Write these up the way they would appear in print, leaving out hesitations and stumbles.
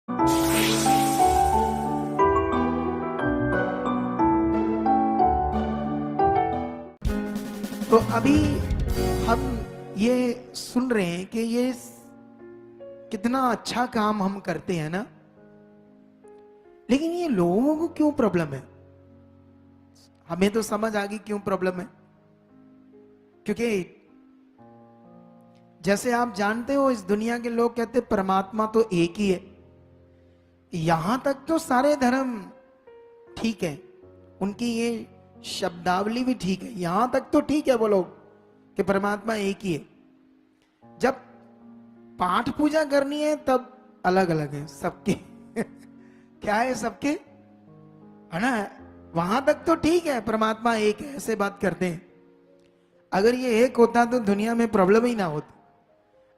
तो अभी हम ये सुन रहे हैं कि ये कितना अच्छा काम हम करते हैं ना, लेकिन ये लोगों को क्यों प्रॉब्लम है? हमें तो समझ आ गई क्यों प्रॉब्लम है। क्योंकि जैसे आप जानते हो, इस दुनिया के लोग कहते परमात्मा तो एक ही है। यहां तक तो सारे धर्म ठीक है, उनकी ये शब्दावली भी ठीक है, यहां तक तो ठीक है वो लोग कि परमात्मा एक ही है। जब पाठ पूजा करनी है तब अलग अलग है सबके क्या है सबके, है ना? वहां तक तो ठीक है, परमात्मा एक है, ऐसे बात करते हैं। अगर ये एक होता तो दुनिया में प्रॉब्लम ही ना होती।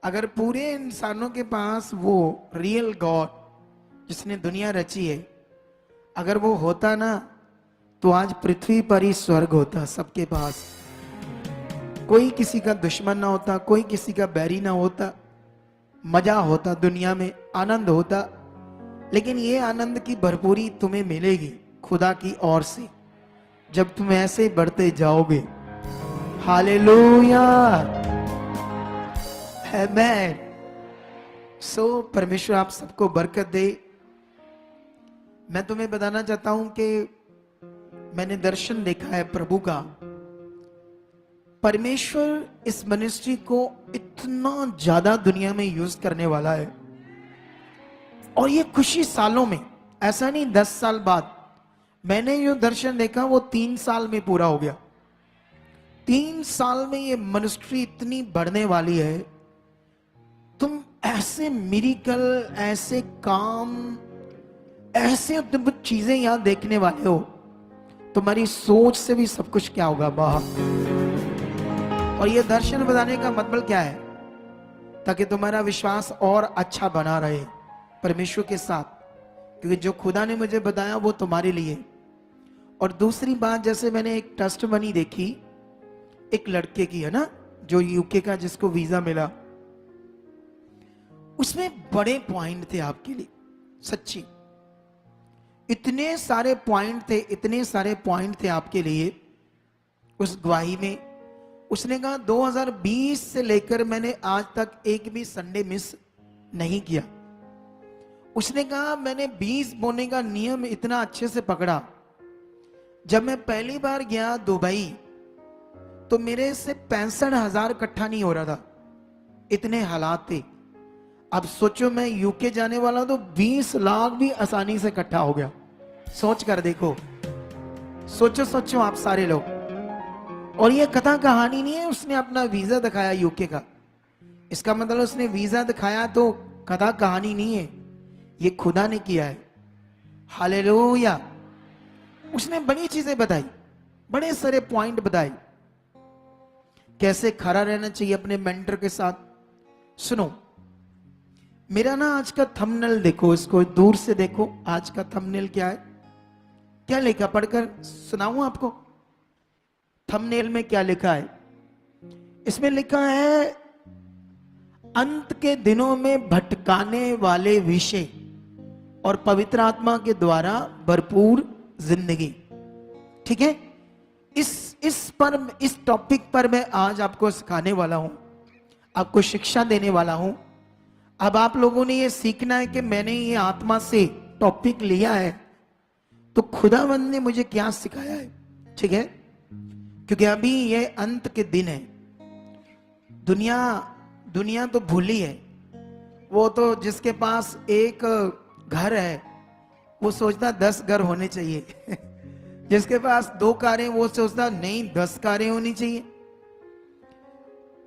अगर पूरे इंसानों के पास वो रियल गॉड जिसने दुनिया रची है, अगर वो होता ना, तो आज पृथ्वी पर ही स्वर्ग होता सबके पास। कोई किसी का दुश्मन ना होता, कोई किसी का बैरी ना होता, मजा होता दुनिया में, आनंद होता। लेकिन ये आनंद की भरपूरी तुम्हें मिलेगी खुदा की ओर से जब तुम ऐसे बढ़ते जाओगे। हालेलुया, आमेन। सो परमेश्वर आप सबको बरकत दे। मैं तुम्हें बताना चाहता हूं कि मैंने दर्शन देखा है प्रभु का। परमेश्वर इस मिनिस्ट्री को इतना ज्यादा दुनिया में यूज करने वाला है, और ये कुछ ही सालों में, ऐसा नहीं 10 साल बाद। मैंने जो दर्शन देखा वो 3 साल में पूरा हो गया। 3 साल में ये मिनिस्ट्री इतनी बढ़ने वाली है। तुम ऐसे मिरेकल, ऐसे काम, ऐसे अद्भुत चीजें यहां देखने वाले हो, तुम्हारी सोच से भी सब कुछ क्या होगा बाहर। और ये दर्शन बताने का मतलब क्या है? ताकि तुम्हारा विश्वास और अच्छा बना रहे परमेश्वर के साथ, क्योंकि जो खुदा ने मुझे बताया वो तुम्हारे लिए। और दूसरी बात, जैसे मैंने एक टेस्टमनी देखी एक लड़के की, है ना, जो यूके का, जिसको वीजा मिला। उसमें बड़े पॉइंट थे आपके लिए, सच्ची इतने सारे पॉइंट थे, इतने सारे पॉइंट थे आपके लिए उस गवाही में। उसने कहा 2020 से लेकर मैंने आज तक एक भी संडे मिस नहीं किया। उसने कहा मैंने 20 बोने का नियम इतना अच्छे से पकड़ा। जब मैं पहली बार गया दुबई तो मेरे से 65,000 इकट्ठा नहीं हो रहा था, इतने हालात थे। अब सोचो मैं यूके जाने वाला तो 20 लाख भी आसानी से इकट्ठा हो गया। सोच कर देखो, सोचो सोचो आप सारे लोग। और ये कथा कहानी नहीं है, उसने अपना वीजा दिखाया यूके का, इसका मतलब उसने वीजा दिखाया तो कथा कहानी नहीं है, ये खुदा ने किया है। हालेलुया। उसने बड़ी चीजें बताई, बड़े सारे पॉइंट बताए, कैसे खड़ा रहना चाहिए अपने मेंटर के साथ। सुनो, मेरा ना आज का थंबनेल देखो, इसको दूर से देखो। आज का थंबनेल क्या है, क्या लिखा, पढ़कर सुनाऊं आपको। थंबनेल में क्या लिखा है? इसमें लिखा है अंत के दिनों में भटकाने वाले विषय और पवित्र आत्मा के द्वारा भरपूर जिंदगी। ठीक है, इस टॉपिक पर मैं आज आपको सिखाने वाला हूं, आपको शिक्षा देने वाला हूं। अब आप लोगों ने ये सीखना है कि मैंने ये आत्मा से टॉपिक लिया है तो खुदावंद ने मुझे क्या सिखाया है। ठीक है, क्योंकि अभी ये अंत के दिन है। दुनिया तो भूली है। वो तो जिसके पास एक घर है वो सोचता 10 घर होने चाहिए जिसके पास 2 कारें वो सोचता नहीं 10 कारें होनी चाहिए।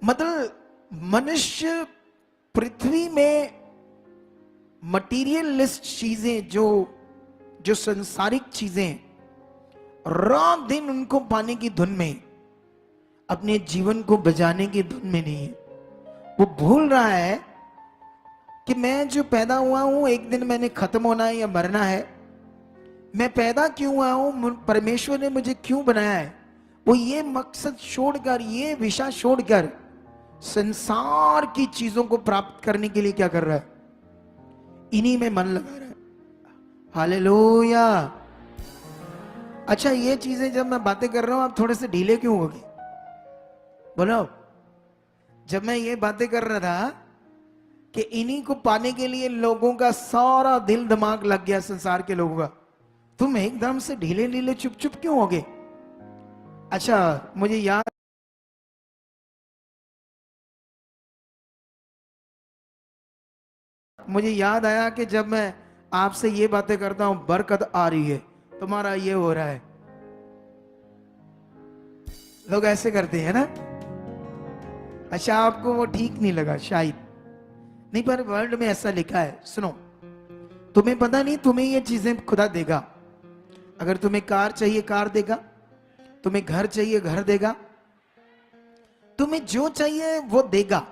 मतलब मनुष्य पृथ्वी में मटीरियलिस्ट चीजें, जो संसारिक चीजें, रात दिन उनको पाने की धुन में, अपने जीवन को बचाने की धुन में नहीं है। वो भूल रहा है कि मैं जो पैदा हुआ हूं एक दिन मैंने खत्म होना है या मरना है। मैं पैदा क्यों हुआ हूं, परमेश्वर ने मुझे क्यों बनाया है, वो ये मकसद छोड़कर, ये विषय छोड़कर संसार की चीजों को प्राप्त करने के लिए क्या कर रहा है, इन्हीं में मन लगा रहा है। हालेलुया। अच्छा, ये चीजें जब मैं बातें कर रहा हूं आप थोड़े से ढीले क्यों हो गए? बोलो। जब मैं ये बातें कर रहा था कि इन्हीं को पाने के लिए लोगों का सारा दिल दिमाग लग गया, संसार के लोगों का, तुम एकदम से ढीले ढीले चुप चुप क्यों हो गए? अच्छा, मुझे याद आया कि जब मैं आपसे ये बातें करता हूं, बरकत आ रही है, तुम्हारा ये हो रहा है, लोग ऐसे करते हैं ना। अच्छा, आपको वो ठीक नहीं लगा शायद, नहीं, पर वर्ड में ऐसा लिखा है। सुनो, तुम्हें पता नहीं, तुम्हें ये चीजें खुदा देगा। अगर तुम्हें कार चाहिए कार देगा, तुम्हें घर चाहिए घर देगा, तुम्हें जो चाहिए वो देगा,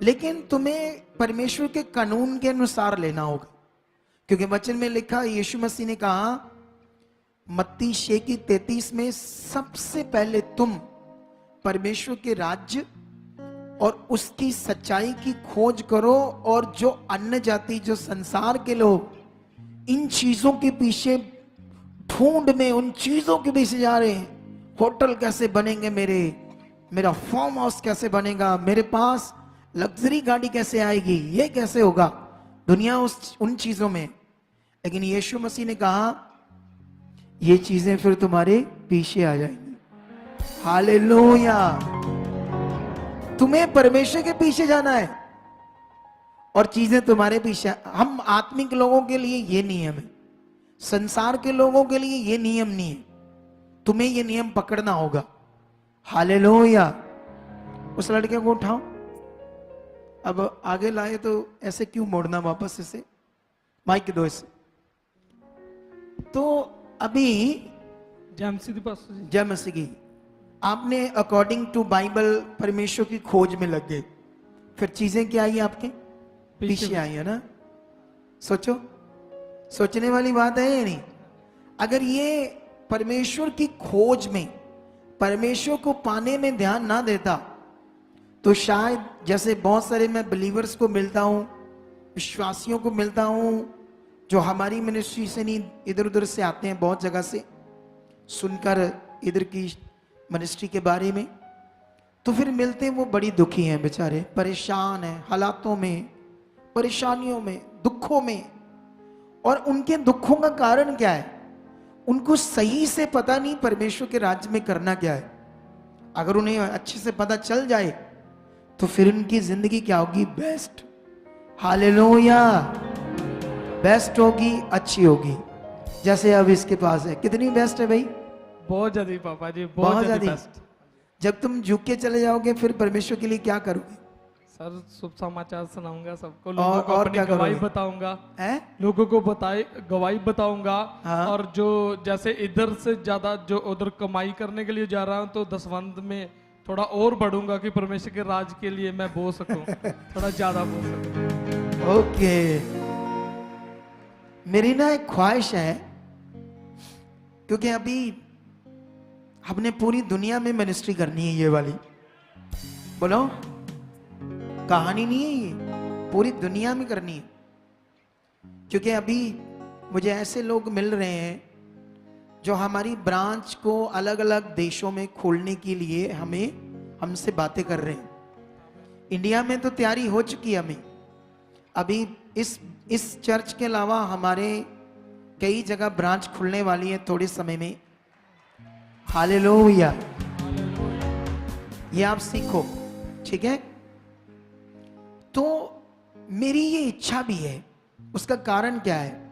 लेकिन तुम्हें परमेश्वर के कानून के अनुसार लेना होगा। क्योंकि वचन में लिखा, यीशु मसीह ने कहा मत्ती 6:33 में, सबसे पहले तुम परमेश्वर के राज्य और उसकी सच्चाई की खोज करो, और जो अन्य जाति, जो संसार के लोग इन चीजों के पीछे ढूंढ में उन चीजों के पीछे जा रहे हैं, होटल कैसे बनेंगे मेरा फार्म हाउस कैसे बनेगा, मेरे पास लग्जरी गाड़ी कैसे आएगी, ये कैसे होगा, दुनिया उन चीजों में। लेकिन यीशु मसीह ने कहा ये चीजें फिर तुम्हारे पीछे आ जाएंगी। हालेलुया। तुम्हें परमेश्वर के पीछे जाना है और चीजें तुम्हारे पीछे। हम आत्मिक लोगों के लिए ये नियम है, संसार के लोगों के लिए ये नियम नहीं है। तुम्हें ये नियम पकड़ना होगा। हालेलुया। उस लड़के को उठाओ, अब आगे लाए तो ऐसे क्यों मोड़ना वापस, इसे माइक दो इसे। तो अभी जय मसीह की, आपने अकॉर्डिंग टू बाइबल परमेश्वर की खोज में लग गए, फिर चीजें क्या आई आपके पीछे आई है ना। सोचो, सोचने वाली बात है या नहीं? अगर ये परमेश्वर की खोज में, परमेश्वर को पाने में ध्यान ना देता, तो शायद जैसे बहुत सारे मैं बिलीवर्स को मिलता हूं, विश्वासियों को मिलता हूं, जो हमारी मिनिस्ट्री से नहीं इधर उधर से आते हैं, बहुत जगह से सुनकर इधर की मिनिस्ट्री के बारे में, तो फिर मिलते हैं वो बड़ी दुखी हैं बेचारे, परेशान हैं, हालातों में, परेशानियों में, दुखों में। और उनके दुखों का कारण क्या है? उनको सही से पता नहीं परमेश्वर के राज्य में करना क्या है। अगर उन्हें अच्छे से पता चल जाए तो फिर उनकी जिंदगी क्या होगी? बेस्ट। हालेलुया। बेस्ट होगी, अच्छी होगी। जैसे अब इसके पास है, कितनी बेस्ट है भाई? बहुत ज्यादा पापा जी, बहुत ज्यादा बेस्ट। जब तुम झुक के चले जाओगे फिर परमेश्वर के लिए क्या करोगे? सर शुभ समाचार सुनाऊंगा सबको, लोगों को अपनी गवाही बताऊंगा, लोगों को गवाही बताऊंगा। हाँ? और जो जैसे इधर से ज्यादा जो उधर कमाई करने के लिए जा रहा हूं, तो दसवंध में थोड़ा और बढ़ूंगा कि परमेश्वर के राज के लिए मैं बोल सकूं, थोड़ा ज्यादा बोल सकूं। ओके। मेरी ना एक ख्वाहिश है, क्योंकि अभी हमने पूरी दुनिया में मिनिस्ट्री करनी है, ये वाली बोलो, कहानी नहीं है ये, पूरी दुनिया में करनी है। क्योंकि अभी मुझे ऐसे लोग मिल रहे हैं जो हमारी ब्रांच को अलग अलग देशों में खोलने के लिए हमसे बातें कर रहे हैं। इंडिया में तो तैयारी हो चुकी है, हमें अभी इस चर्च के अलावा हमारे कई जगह ब्रांच खुलने वाली है थोड़े समय में। हालेलुया। ये आप सीखो, ठीक है? तो मेरी ये इच्छा भी है। उसका कारण क्या है?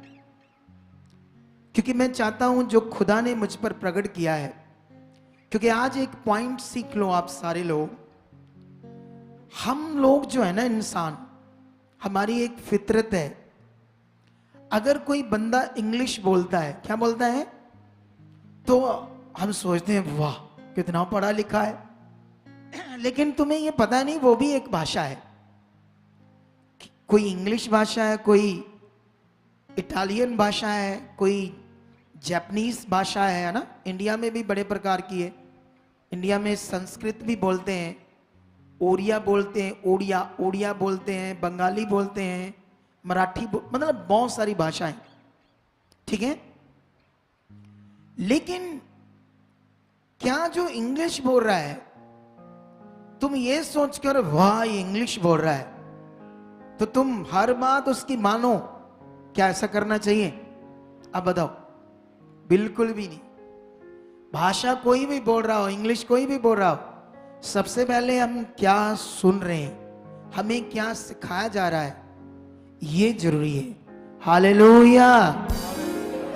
क्योंकि मैं चाहता हूं जो खुदा ने मुझ पर प्रकट किया है, क्योंकि आज एक पॉइंट सीख लो आप सारे लोग, हम लोग जो है ना इंसान, हमारी एक फितरत है। अगर कोई बंदा इंग्लिश बोलता है, क्या बोलता है, तो हम सोचते हैं वाह कितना पढ़ा लिखा है। लेकिन तुम्हें ये पता नहीं वो भी एक भाषा है। कोई इंग्लिश भाषा है, कोई इटालियन भाषा है, कोई जापानीज भाषा है ना। इंडिया में भी बड़े प्रकार की है। इंडिया में संस्कृत भी बोलते हैं, ओरिया बोलते हैं, ओडिया बोलते हैं, बंगाली बोलते हैं, मराठी मतलब बहुत सारी भाषाएं, ठीक है। लेकिन क्या जो इंग्लिश बोल रहा है, तुम ये सोचकर वाह ये इंग्लिश बोल रहा है तो तुम हर बात उसकी मानो, क्या ऐसा करना चाहिए? अब बताओ, बिल्कुल भी नहीं। भाषा कोई भी बोल रहा हो, इंग्लिश कोई भी बोल रहा हो, सबसे पहले हम क्या सुन रहे हैं, हमें क्या सिखाया जा रहा है, ये जरूरी है। हालेलुया।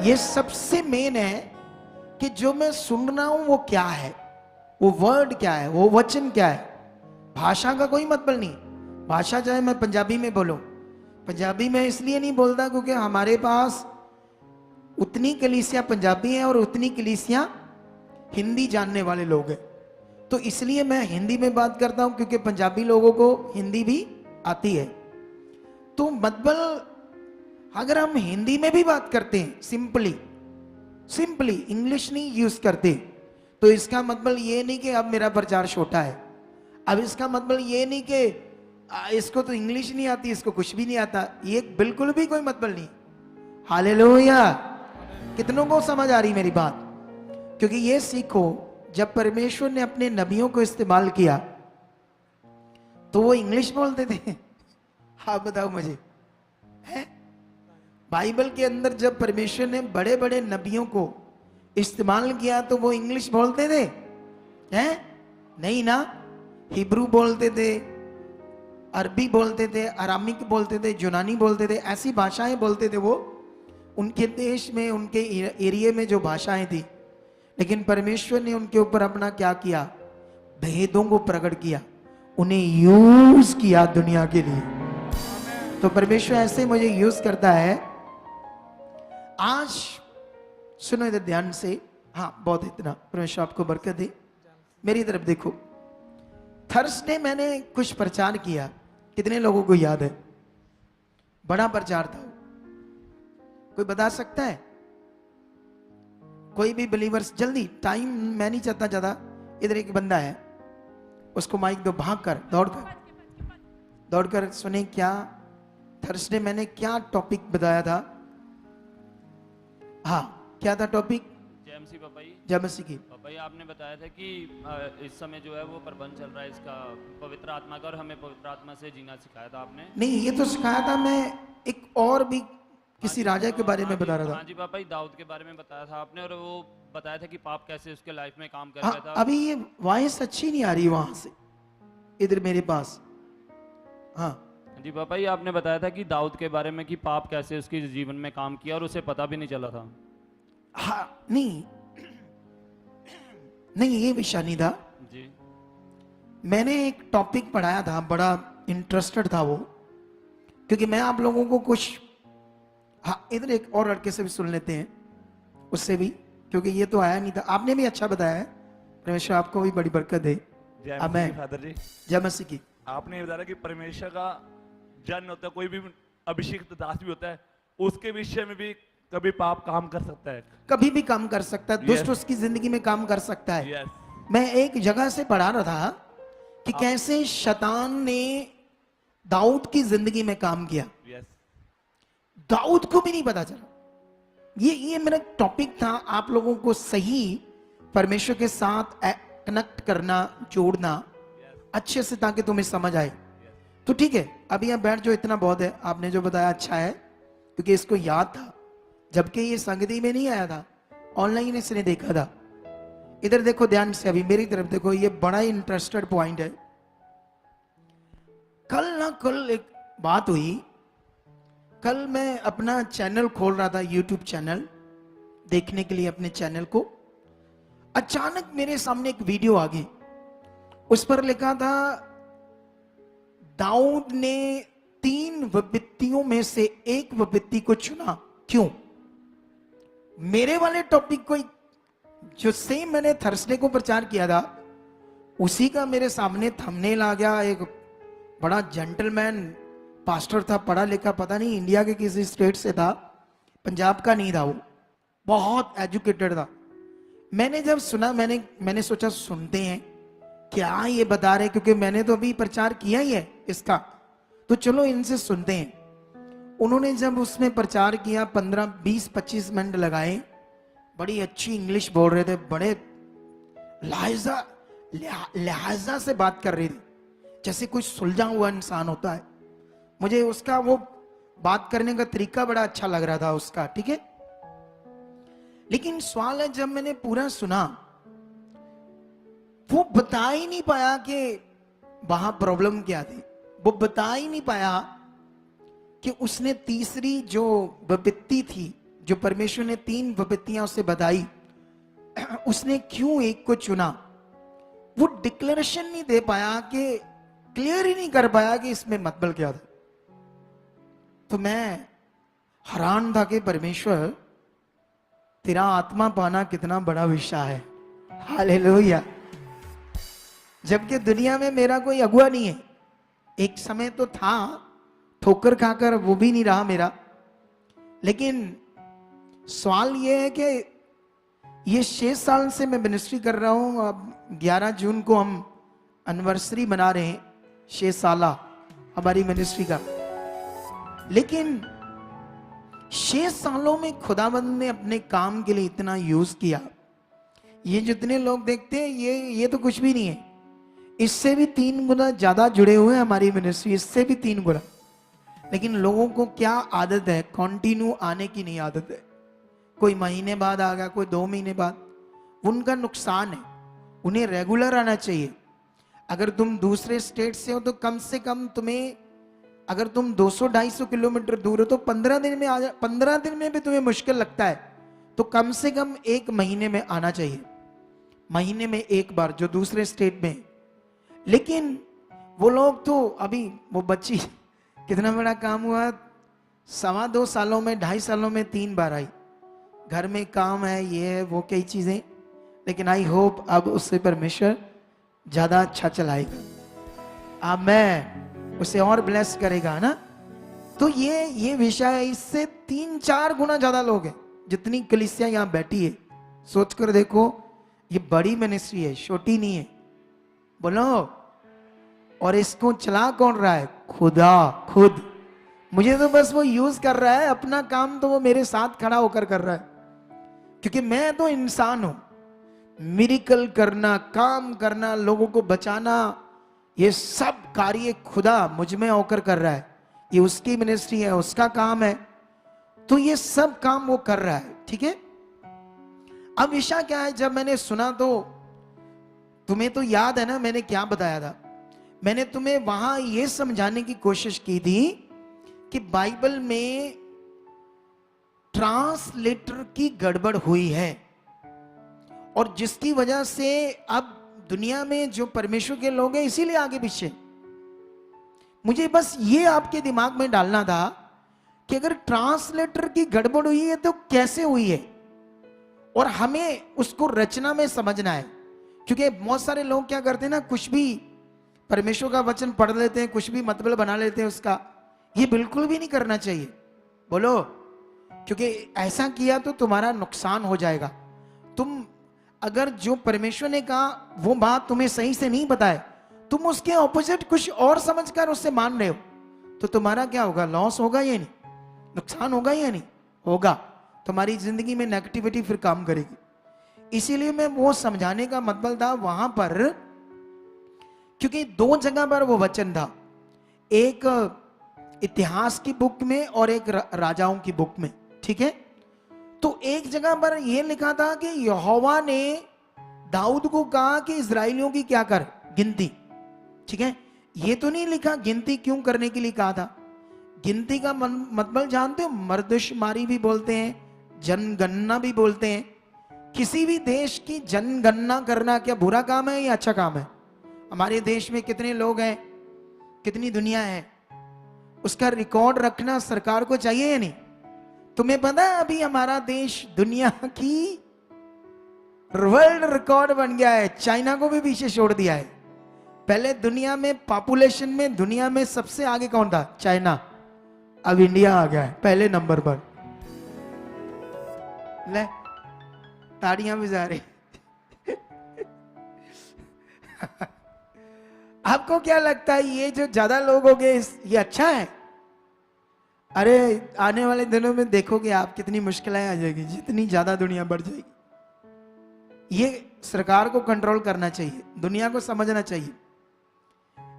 ये सबसे मेन है कि जो मैं सुन रहा हूं वो क्या है, वो वर्ड क्या है, वो वचन क्या है। भाषा का कोई मतलब नहीं। भाषा चाहे मैं पंजाबी में बोलूं, पंजाबी में इसलिए नहीं बोलता क्योंकि हमारे पास उतनी कलीसिया पंजाबी है और उतनी कलीसिया हिंदी जानने वाले लोग हैं, तो इसलिए मैं हिंदी में बात करता हूं क्योंकि पंजाबी लोगों को हिंदी भी आती है। तो मतलब अगर हम हिंदी में भी बात करते हैं सिंपली इंग्लिश नहीं यूज करते, तो इसका मतलब ये नहीं कि अब मेरा प्रचार छोटा है। अब इसका मतलब ये नहीं कि इसको तो इंग्लिश नहीं आती, इसको कुछ भी नहीं आता, ये बिल्कुल भी कोई मतलब नहीं। हालेलुया। कितनों को समझ आ रही मेरी बात? क्योंकि ये सीखो, जब परमेश्वर ने अपने नबियों को इस्तेमाल किया तो वो इंग्लिश बोलते थे? हाँ बताओ मुझे, है? बाइबल के अंदर जब परमेश्वर ने बड़े बड़े नबियों को इस्तेमाल किया तो वो इंग्लिश बोलते थे? हैं? नहीं ना। हिब्रू बोलते थे, अरबी बोलते थे, अरामिक बोलते थे, यूनानी बोलते थे, ऐसी भाषाएं बोलते थे वो, उनके देश में, उनके एरिया में जो भाषाएं थी। लेकिन परमेश्वर ने उनके ऊपर अपना क्या किया? भेदों को प्रकट किया, उन्हें यूज किया दुनिया के लिए। तो परमेश्वर ऐसे मुझे यूज करता है। आज सुनो इधर ध्यान से, हाँ बहुत इतना, परमेश्वर आपको बरकत दे। मेरी तरफ देखो, थर्सडे मैंने कुछ प्रचार किया, कितने लोगों को याद है? बड़ा प्रचार था, कोई बता सकता है? कोई भी बिलीवर्स, जल्दी, टाइम मैं नहीं चाहता ज्यादा। इधर एक बंदा है, उसको माइक दो, भाग कर दौड़कर सुने क्या थर्सडे मैंने क्या टॉपिक बताया था। हाँ क्या था टॉपिक? जेएमसी पापाई, जय मसीह की। पापाई आपने बताया था कि इस समय जो है वो प्रबंध चल रहा है इसका पवित्र आत्मा का, और हमें पवित्र आत्मा से जीना सिखाया था आपने। नहीं ये तो सिखाया था, मैं एक और भी किसी राजा के बारे में बता रहा था। हाँ जी पापाई, दाऊद के बारे में बताया था आपने, और वो बताया था कि पाप कैसे उसके लाइफ में काम कर हाँ, रहा था। अभी ये वॉइस अच्छी नहीं आ रही वहां से, इधर मेरे पास। हाँ जी पापाई, आपने बताया था कि दाऊद के बारे में कि पाप कैसे उसके जीवन में काम किया और उसे पता भी नहीं चला था। हाँ नहीं ये विषय नहीं था जी। मैंने एक टॉपिक पढ़ाया था, बड़ा इंटरेस्टेड था वो, क्योंकि मैं आप लोगों को कुछ, हाँ इधर एक और लड़के से भी सुन लेते हैं, उससे भी, क्योंकि ये तो आया नहीं था। आपने भी अच्छा बताया है, परमेश्वर आपको भी बड़ी बरकत दे। जय फादर जी। जय मसीह की। आपने बताया कि परमेश्वर का जन होता है, कोई भी अभिषेक दास भी होता है, उसके विषय में भी कभी पाप काम कर सकता है, कभी भी काम कर सकता है, दुष्ट उसकी जिंदगी में काम कर सकता है। मैं एक जगह से पढ़ा रहा था कि कैसे शैतान ने दाऊद की जिंदगी में काम किया, दाऊद को भी नहीं पता चला। ये मेरा टॉपिक था, आप लोगों को सही परमेश्वर के साथ कनेक्ट करना, जोड़ना अच्छे से, ताकि तुम्हें समझ आए। तो ठीक है, अभी यहाँ बैठ जो, इतना बहुत है। आपने जो बताया अच्छा है, क्योंकि इसको याद था, जबकि ये संगति में नहीं आया था, ऑनलाइन इसने देखा था। इधर देखो ध्यान से, अभी मेरी तरफ देखो, ये बड़ा इंटरेस्टेड पॉइंट है। कल एक बात हुई, कल मैं अपना चैनल खोल रहा था, यूट्यूब चैनल देखने के लिए अपने चैनल को। अचानक मेरे सामने एक वीडियो आ गई, उस पर लिखा था दाऊद ने 3 विपत्तियों में से एक विपत्ति को चुना। क्यों? मेरे वाले टॉपिक को जो सेम मैंने थर्सडे को प्रचार किया था, उसी का मेरे सामने थंबनेल आ गया। एक बड़ा जेंटलमैन पास्टर था, पढ़ा लिखा, पता नहीं इंडिया के किसी स्टेट से था, पंजाब का नहीं था वो, बहुत एजुकेटेड था। मैंने जब सुना, मैंने सोचा सुनते हैं क्या ये बता रहे, क्योंकि मैंने तो अभी प्रचार किया ही है इसका, तो चलो इनसे सुनते हैं। उन्होंने जब उसमें प्रचार किया 15-20-25 मिनट लगाए, बड़ी अच्छी इंग्लिश बोल रहे थे, बड़े लिहाजा से बात कर रहे थे, जैसे कोई सुलझा हुआ इंसान होता है। मुझे उसका वो बात करने का तरीका बड़ा अच्छा लग रहा था उसका, ठीक है। लेकिन सवाल है, जब मैंने पूरा सुना, वो बता ही नहीं पाया कि वहां प्रॉब्लम क्या थी। वो बता ही नहीं पाया कि उसने तीसरी जो विपत्ति थी, जो परमेश्वर ने 3 विपत्तियां उसे बताई, उसने क्यों एक को चुना। वो डिक्लेरेशन नहीं दे पाया, कि क्लियर ही नहीं कर पाया कि इसमें मतलब क्या था। तो मैं हैरान था कि परमेश्वर, तेरा आत्मा पाना कितना बड़ा विषय है। हालेलुया। जबकि दुनिया में मेरा कोई अगुआ नहीं है। एक समय तो था, ठोकर खाकर वो भी नहीं रहा मेरा। लेकिन सवाल ये है कि ये 6 साल से मैं मिनिस्ट्री कर रहा हूं। अब 11 जून को हम एनिवर्सरी मना रहे हैं, 6 साल हमारी मिनिस्ट्री का। लेकिन 6 सालों में खुदाबंद ने अपने काम के लिए इतना यूज किया। ये जितने लोग देखते हैं, ये तो कुछ भी नहीं है। इससे भी 3 गुना ज्यादा जुड़े हुए हैं हमारी मिनिस्ट्री, इससे भी 3 गुना। लेकिन लोगों को क्या आदत है, कंटिन्यू आने की नहीं आदत है। कोई महीने बाद आ गया, कोई 2 महीने बाद। उनका नुकसान है। उन्हें रेगुलर आना चाहिए। अगर तुम दूसरे स्टेट से हो तो कम से कम तुम्हें, अगर तुम 200-250 किलोमीटर दूर हो तो 15 दिन में आ जा। 15 दिन में भी तुम्हें मुश्किल लगता है तो कम से कम 1 महीने में आना चाहिए, महीने में 1 बार, जो दूसरे स्टेट में। लेकिन वो लोग तो अभी, वो बच्ची कितना बड़ा काम हुआ, 2.25 सालों में, 2.5 सालों में 3 बार आई। घर में काम है, ये है, वो कई चीजें। लेकिन आई होप अब उससे परमेश्वर ज्यादा अच्छा चलाएगा। अब मैं उसे और ब्लेस करेगा ना। तो ये विषय है। इससे 3-4 गुना ज्यादा लोग हैं जितनी कलीसिया यहां बैठी है। सोच कर देखो, ये बड़ी मिनिस्ट्री है, छोटी नहीं है। बोलो। और इसको चला कौन रहा है? खुदा खुद। मुझे तो बस वो यूज कर रहा है, अपना काम तो वो मेरे साथ खड़ा होकर कर रहा है। क्योंकि मैं तो इंसान हूं। मिरेकल करना, काम करना, लोगों को बचाना, ये सब कार्य खुदा मुझ में होकर कर रहा है। ये उसकी मिनिस्ट्री है, उसका काम है। तो ये सब काम वो कर रहा है, ठीक है। अब विषय क्या है, जब मैंने सुना तो तुम्हें तो याद है ना मैंने क्या बताया था। मैंने तुम्हें वहां यह समझाने की कोशिश की थी कि बाइबल में ट्रांसलेटर की गड़बड़ हुई है, और जिसकी वजह से अब दुनिया में जो परमेश्वर के लोग हैं, इसीलिए आगे पीछे। मुझे बस ये आपके दिमाग में डालना था कि अगर ट्रांसलेटर की गड़बड़ हुई है तो कैसे हुई है, और हमें उसको रचना में समझना है। क्योंकि बहुत सारे लोग क्या करते हैं ना, कुछ भी परमेश्वर का वचन पढ़ लेते हैं, कुछ भी मतलब बना लेते हैं उसका। ये बिल्कुल भी नहीं करना चाहिए। बोलो। क्योंकि ऐसा किया तो तुम्हारा नुकसान हो जाएगा। तुम अगर जो परमेश्वर ने कहा वो बात तुम्हें सही से नहीं बताए, तुम उसके ऑपोजिट कुछ और समझकर उससे मान रहे हो, तो तुम्हारा क्या होगा? लॉस होगा या नहीं? नुकसान होगा या नहीं? होगा। तुम्हारी जिंदगी में नेगेटिविटी फिर काम करेगी। इसीलिए मैं वो समझाने का मतलब था वहां पर, क्योंकि 2 जगह पर वो वचन था, एक इतिहास की बुक में और एक राजाओं की बुक में, ठीक है। तो एक जगह पर यह लिखा था कि यहोवा ने दाऊद को कहा कि इजराइलियों की क्या कर? गिनती, ठीक है। ये तो नहीं लिखा गिनती क्यों करने के लिए कहा था। गिनती का मतलब जानते हो? मर्दशुमारी भी बोलते हैं, जनगणना भी बोलते हैं। किसी भी देश की जनगणना करना क्या बुरा काम है या अच्छा काम है? हमारे देश में कितने लोग हैं, कितनी दुनिया है, उसका रिकॉर्ड रखना सरकार को चाहिए या नहीं? तुम्हें पता है अभी हमारा देश दुनिया की वर्ल्ड रिकॉर्ड बन गया है, चाइना को भी पीछे छोड़ दिया है। पहले दुनिया में पॉपुलेशन में दुनिया में सबसे आगे कौन था? चाइना। अब इंडिया आ गया है पहले नंबर पर। ले ताड़ियां भी जा रही। आपको क्या लगता है ये जो ज्यादा लोग हो गए ये अच्छा है? अरे आने वाले दिनों में देखोगे आप कितनी मुश्किलें आ जाएगी, जितनी ज्यादा दुनिया बढ़ जाएगी। ये सरकार को कंट्रोल करना चाहिए, दुनिया को समझना चाहिए।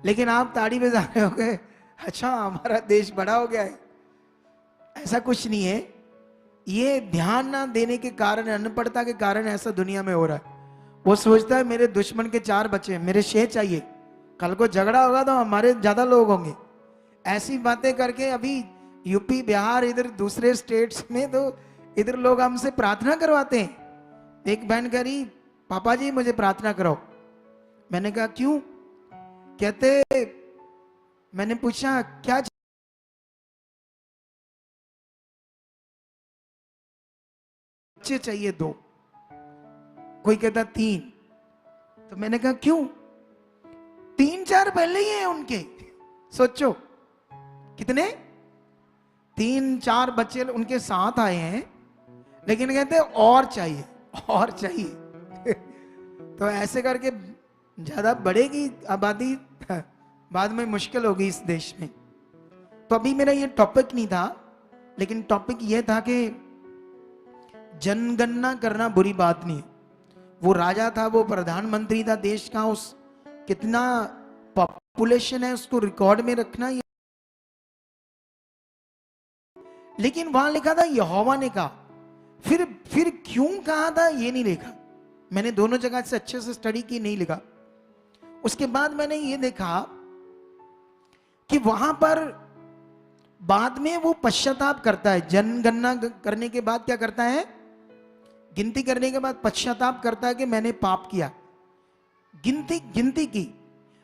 लेकिन आप ताड़ी बजा रहे होगे, अच्छा हमारा देश बड़ा हो गया है। ऐसा कुछ नहीं है, ये ध्यान ना देने के कारण, अनपढ़ता के कारण ऐसा दुनिया में हो रहा है। वो सोचता है मेरे दुश्मन के 4 बच्चे, मेरे 6 चाहिए, कल को झगड़ा होगा तो हमारे ज्यादा लोग होंगे। ऐसी बातें करके अभी यूपी, बिहार, इधर दूसरे स्टेट्स में तो इधर लोग हमसे प्रार्थना करवाते हैं। एक बहन कह रही, पापा जी मुझे प्रार्थना कराओ। मैंने कहा क्यों? कहते, मैंने पूछा क्या बच्चे चाहिए? 2, कोई कहता 3। तो मैंने कहा क्यों? 3-4 पहले ही हैं उनके। सोचो कितने, 3-4 बच्चे उनके साथ आए हैं, लेकिन कहते और चाहिए, और चाहिए। तो ऐसे करके ज्यादा बढ़ेगी आबादी, बाद में मुश्किल होगी इस देश में। तो अभी मेरा ये टॉपिक नहीं था, लेकिन टॉपिक ये था कि जनगणना करना बुरी बात नहीं है। वो राजा था, वो प्रधानमंत्री था देश का, उस कितना पॉपुलेशन है उसको रिकॉर्ड में रखना। लेकिन वहां लिखा था यहोवा ने कहा, फिर क्यों कहा था ये नहीं लिखा। मैंने दोनों जगह से अच्छे से स्टडी की, नहीं लिखा। उसके बाद मैंने ये देखा कि वहां पर बाद में वो पश्चाताप करता है। जनगणना करने के बाद क्या करता है? गिनती करने के बाद पश्चाताप करता है कि मैंने पाप किया। गिनती की,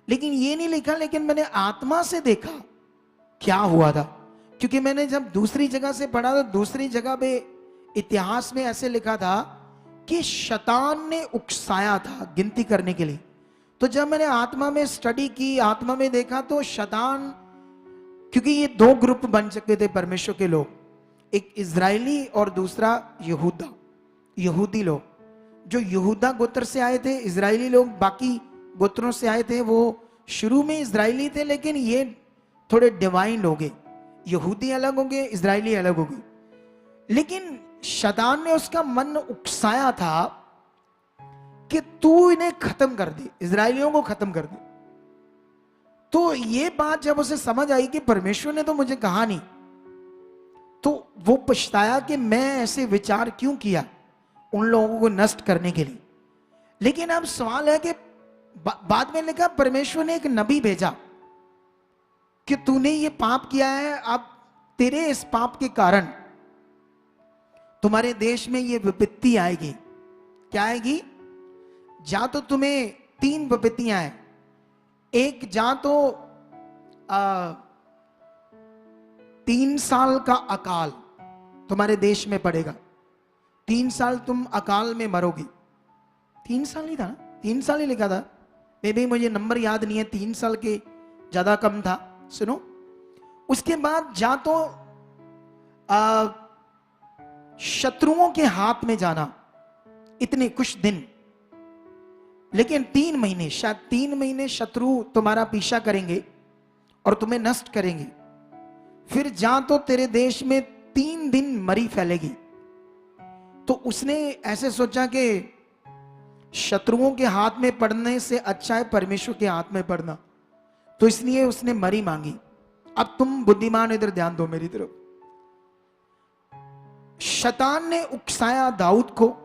लेकिन ये नहीं लिखा, लेकिन मैंने आत्मा से देखा क्या हुआ था। क्योंकि मैंने जब दूसरी जगह से पढ़ा तो दूसरी जगह पे इतिहास में ऐसे लिखा था कि शैतान ने उकसाया था गिनती करने के लिए। तो जब मैंने आत्मा में स्टडी की, आत्मा में देखा, तो शैतान, क्योंकि ये 2 ग्रुप बन चुके थे परमेश्वर के लोग, एक इजरायली और दूसरा यहूदी लोग। जो यहूदा गोत्र से आए थे, इजरायली लोग बाकी गोत्रों से आए थे। वो शुरू में इजरायली थे, लेकिन ये थोड़े डिवाइन हो गए, यहूदी अलग हो गए, इजरायली अलग हो गए। लेकिन शैतान ने उसका मन उकसाया था कि तू इन्हें खत्म कर दे, इजरायलियों को खत्म कर दे। तो ये बात जब उसे समझ आई कि परमेश्वर ने तो मुझे कहा नहीं, तो वो पछताया कि मैं ऐसे विचार क्यों किया उन लोगों को नष्ट करने के लिए। लेकिन अब सवाल है कि बाद में लिखा परमेश्वर ने एक नबी भेजा कि तूने ये पाप किया है, अब तेरे इस पाप के कारण तुम्हारे देश में ये विपत्ति आएगी। क्या आएगी? जा तो तुम्हें 3 विपत्तियां हैं। एक, जा तो 3 साल का अकाल तुम्हारे देश में पड़ेगा। 3 साल तुम अकाल में मरोगे। 3 साल ही था ना, 3 साल ही लिखा था। मे भी मुझे नंबर याद नहीं है, 3 साल के ज्यादा कम था। सुनो, उसके बाद जा तो शत्रुओं के हाथ में जाना, इतने कुछ दिन, लेकिन 3 महीने, शायद 3 महीने शत्रु तुम्हारा पीछा करेंगे और तुम्हें नष्ट करेंगे। फिर जा तो तेरे देश में 3 दिन मरी फैलेगी। तो उसने ऐसे सोचा कि शत्रुओं के हाथ में पड़ने से अच्छा है परमेश्वर के हाथ में पड़ना, तो इसलिए उसने मरी मांगी। अब तुम बुद्धिमान इधर ध्यान दो मेरी तरफ। शैतान ने उकसाया दाऊद को